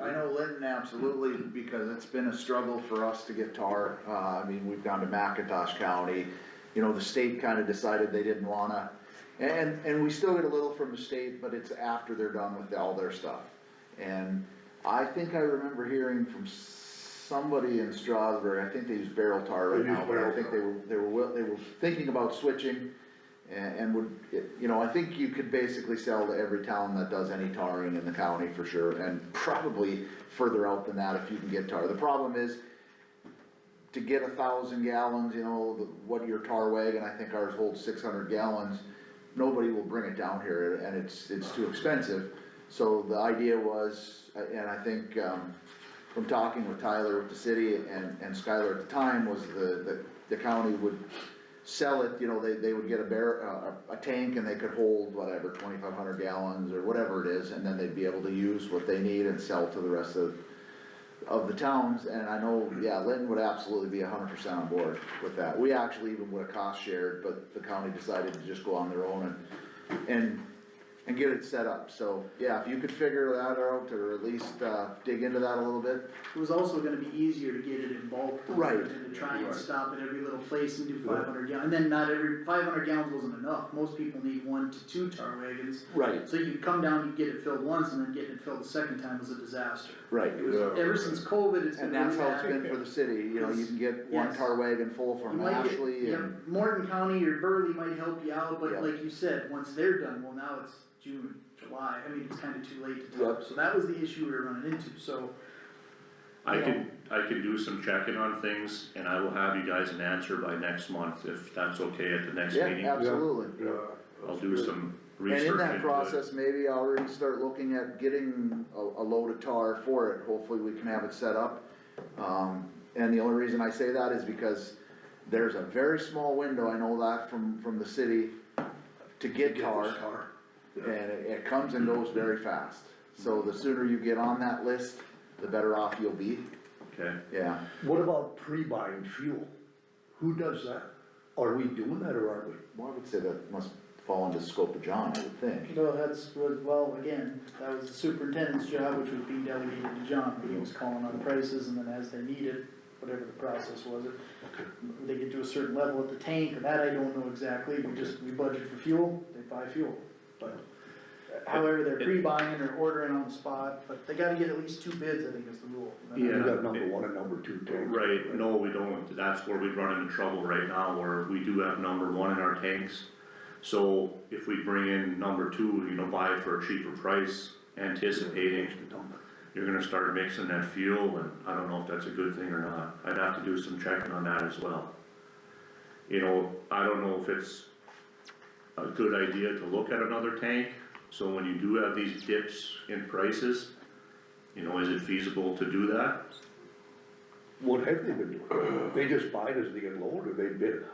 I know Linton absolutely, because it's been a struggle for us to get tar. I mean, we've gone to McIntosh County, the state kinda decided they didn't wanna, and we still get a little from the state, but it's after they're done with all their stuff. And I think I remember hearing from somebody in Strasburg, I think they use barrel tar right They use now, but I barrel think tar. they were thinking about switching. And would, you know, I think you could basically sell to every town that does any tarring in the county for sure, and probably further out than that if you can get tar. The problem is, to get 1,000 gallons, you know, what your tar wagon, I think ours holds 600 gallons, nobody will bring it down here, and it's too expensive. So the idea was, and I think, from talking with Tyler with the city and Skylar at the time, was the county would sell it, you know, they would get a tank and they could hold whatever, 2,500 gallons or whatever it is, and then they'd be able to use what they need and sell to the rest of the towns. And I know, yeah, Linton would absolutely be 100% on board with that. We actually even would have cost shared, but the county decided to just go on their own and get it set up. So, yeah, if you could figure that out, or at least, dig into that a little bit. It was also gonna be easier to get it in bulk. Right. Than to try and stop at every little place and do 500 gallons, and then not every, 500 gallons wasn't enough, most people need 1 to 2 tar wagons. Right. So you come down, you get it filled once, and then getting it filled the second time was a disaster. Right. It was, ever since COVID, it's been And that's really how it's bad. been for the city, you know, you can get one Yes. tar wagon full You from might get- Ashley yeah, and, Morton County or Burley might help you out, but Yeah. like you said, once they're done, well, now it's June, July, I mean, it's kinda too late to Yep. tell, so that was the issue we were running into, so. I can do some checking on things, and I will have you guys an answer by next month, if that's okay at the next yeah, meeting. absolutely. Yeah. I'll do some And research in that into it. process, maybe already start looking at getting a load of tar for it, hopefully we can have it set up. And the only reason I say that is because there's a very small window, I know that from the city, to get tar, this tar. and it comes and goes very fast. So the sooner you get on that list, the better off you'll be, Okay, yeah. What about pre-buying fuel? Who does that? Are we doing that or aren't we? Well, I would say that must fall into the scope of John, I would think. No, well, again, that was the superintendent's job, which was being delegated to John, he was calling on prices, and then as they needed, whatever the process was, they get to a certain level at the tank, or that I don't know exactly, we budget for fuel, they buy fuel. But however, they're pre-buying or ordering on the spot, but they gotta get at least 2 bids, I think is the rule. We Yeah. got number 1 and number 2 tanks. right, no, we don't, that's where we run into trouble right now, where we do have number 1 in our tanks. So if we bring in number 2, you know, buy it for a cheaper price, anticipating you're gonna start mixing that fuel, and I don't know if that's a good thing or not. I'd have to do some checking on that as well. You know, I don't know if it's a good idea to look at another tank, so when you do have these dips in prices, you know, is it feasible to do that? What have they been doing? They just buy it as they get lower, or they bid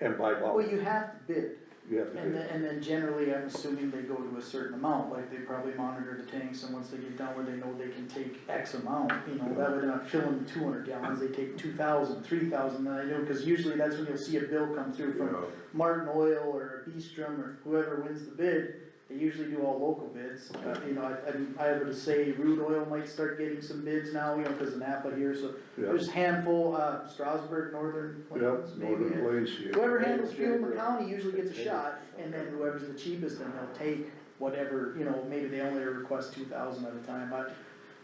and buy Well, volume? you have to bid, You have to and bid. then generally, I'm assuming they go to a certain amount, like they probably monitor the tanks, and once they get down where they know they can take X amount, you know, that way they're not filling 200 gallons, they take 2,000, 3,000, and I know, cause usually that's when you'll see a bill come through from Yeah. Martin Oil or Beestrom or whoever wins the bid. They usually do all local bids, you know, I would say Root Oil might start getting some bids now, you know, cause of Napa here, so Yeah. there's a handful, Strasburg, Northern Plains, Yep, maybe. Northern Plains, yeah. Whoever handles fuel in the county usually gets a shot, and then whoever's the cheapest, then they'll take whatever, you know, maybe they only request 2,000 at a time, but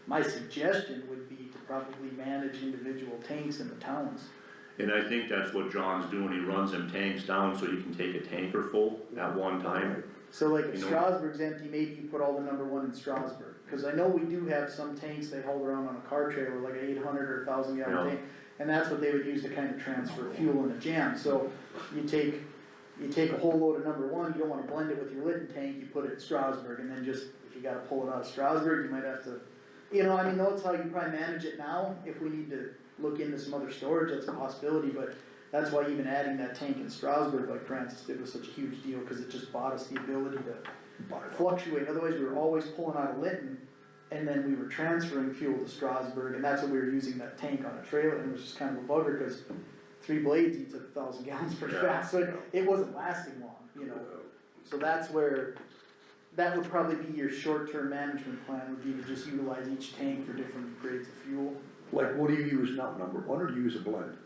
my suggestion would be to probably manage individual tanks in the towns. And I think that's what John's doing, he runs them tanks down so you can take a tanker full at one time. So like if You know- Strasburg's empty, maybe you put all the number 1 in Strasburg, cause I know we do have some tanks they haul around on a car trailer, like an 800 or 1,000 gallon Yeah. tank, and that's what they would use to kind of transfer fuel in a jam, so you take a whole load of number 1, you don't wanna blend it with your Lytton tank, you put it in Strasburg, and then just, if you gotta pull it out of Strasburg, you might have to, you know, I mean, that's how you probably manage it now, if we need to look into some other storage, that's a possibility, but that's why even adding that tank in Strasburg, like Francis did, was such a huge deal, cause it just bought us the ability to fluctuate, otherwise we were always pulling out of Lytton, and then we were transferring fuel to Strasburg, and that's what we were using that tank on a trailer, and it was just kind of a bugger, cause 3 blades eats up 1,000 gallons pretty Yeah. fast, so it wasn't lasting long, you know? So that's where, that would probably be your short-term management plan, would be to just utilize each tank for different grades of fuel. Like, what do you use now, number 1, or do you use a blend?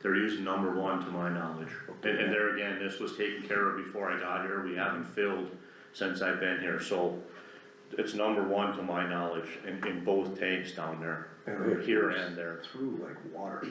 They're using number 1 to my knowledge. And there again, this was taken care of before I got here, we haven't filled since I've been here, so it's number one to my knowledge in both tanks down there, And it here goes and there. Through like water.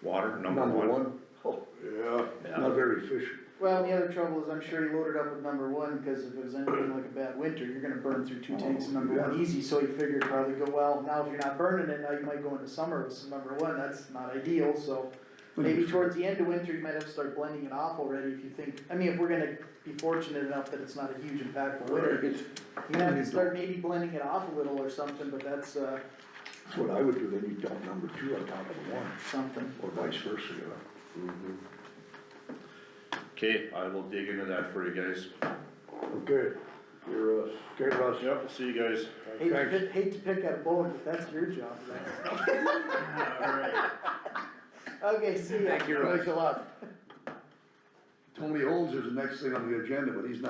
Water, number one. Oh, Yeah. Yeah. not very efficient. Well, the other trouble is I'm sure he loaded up with number one, cause if it was anything like a bad winter, you're gonna burn through 2 tanks of number one easy, so he figured probably go, well, now if you're not burning it, now you might go into summer with some number one, that's not ideal, so. Maybe towards the end of winter, you might have to start blending it off already if you think, I mean, if we're gonna be fortunate enough that it's not a huge impactful winter. You have to start maybe blending it off a little or something, but that's, That's what I would do, then you dump number 2 on top of the 1, something. or vice versa, you know. Okay, I will dig into that for you guys. Okay, You're us. okay, Russ. Yep, see you guys. Hate to pick at a bone, but that's your job. Okay, see ya. Thanks a lot. Tony Holmes is the next thing on the agenda, but he's not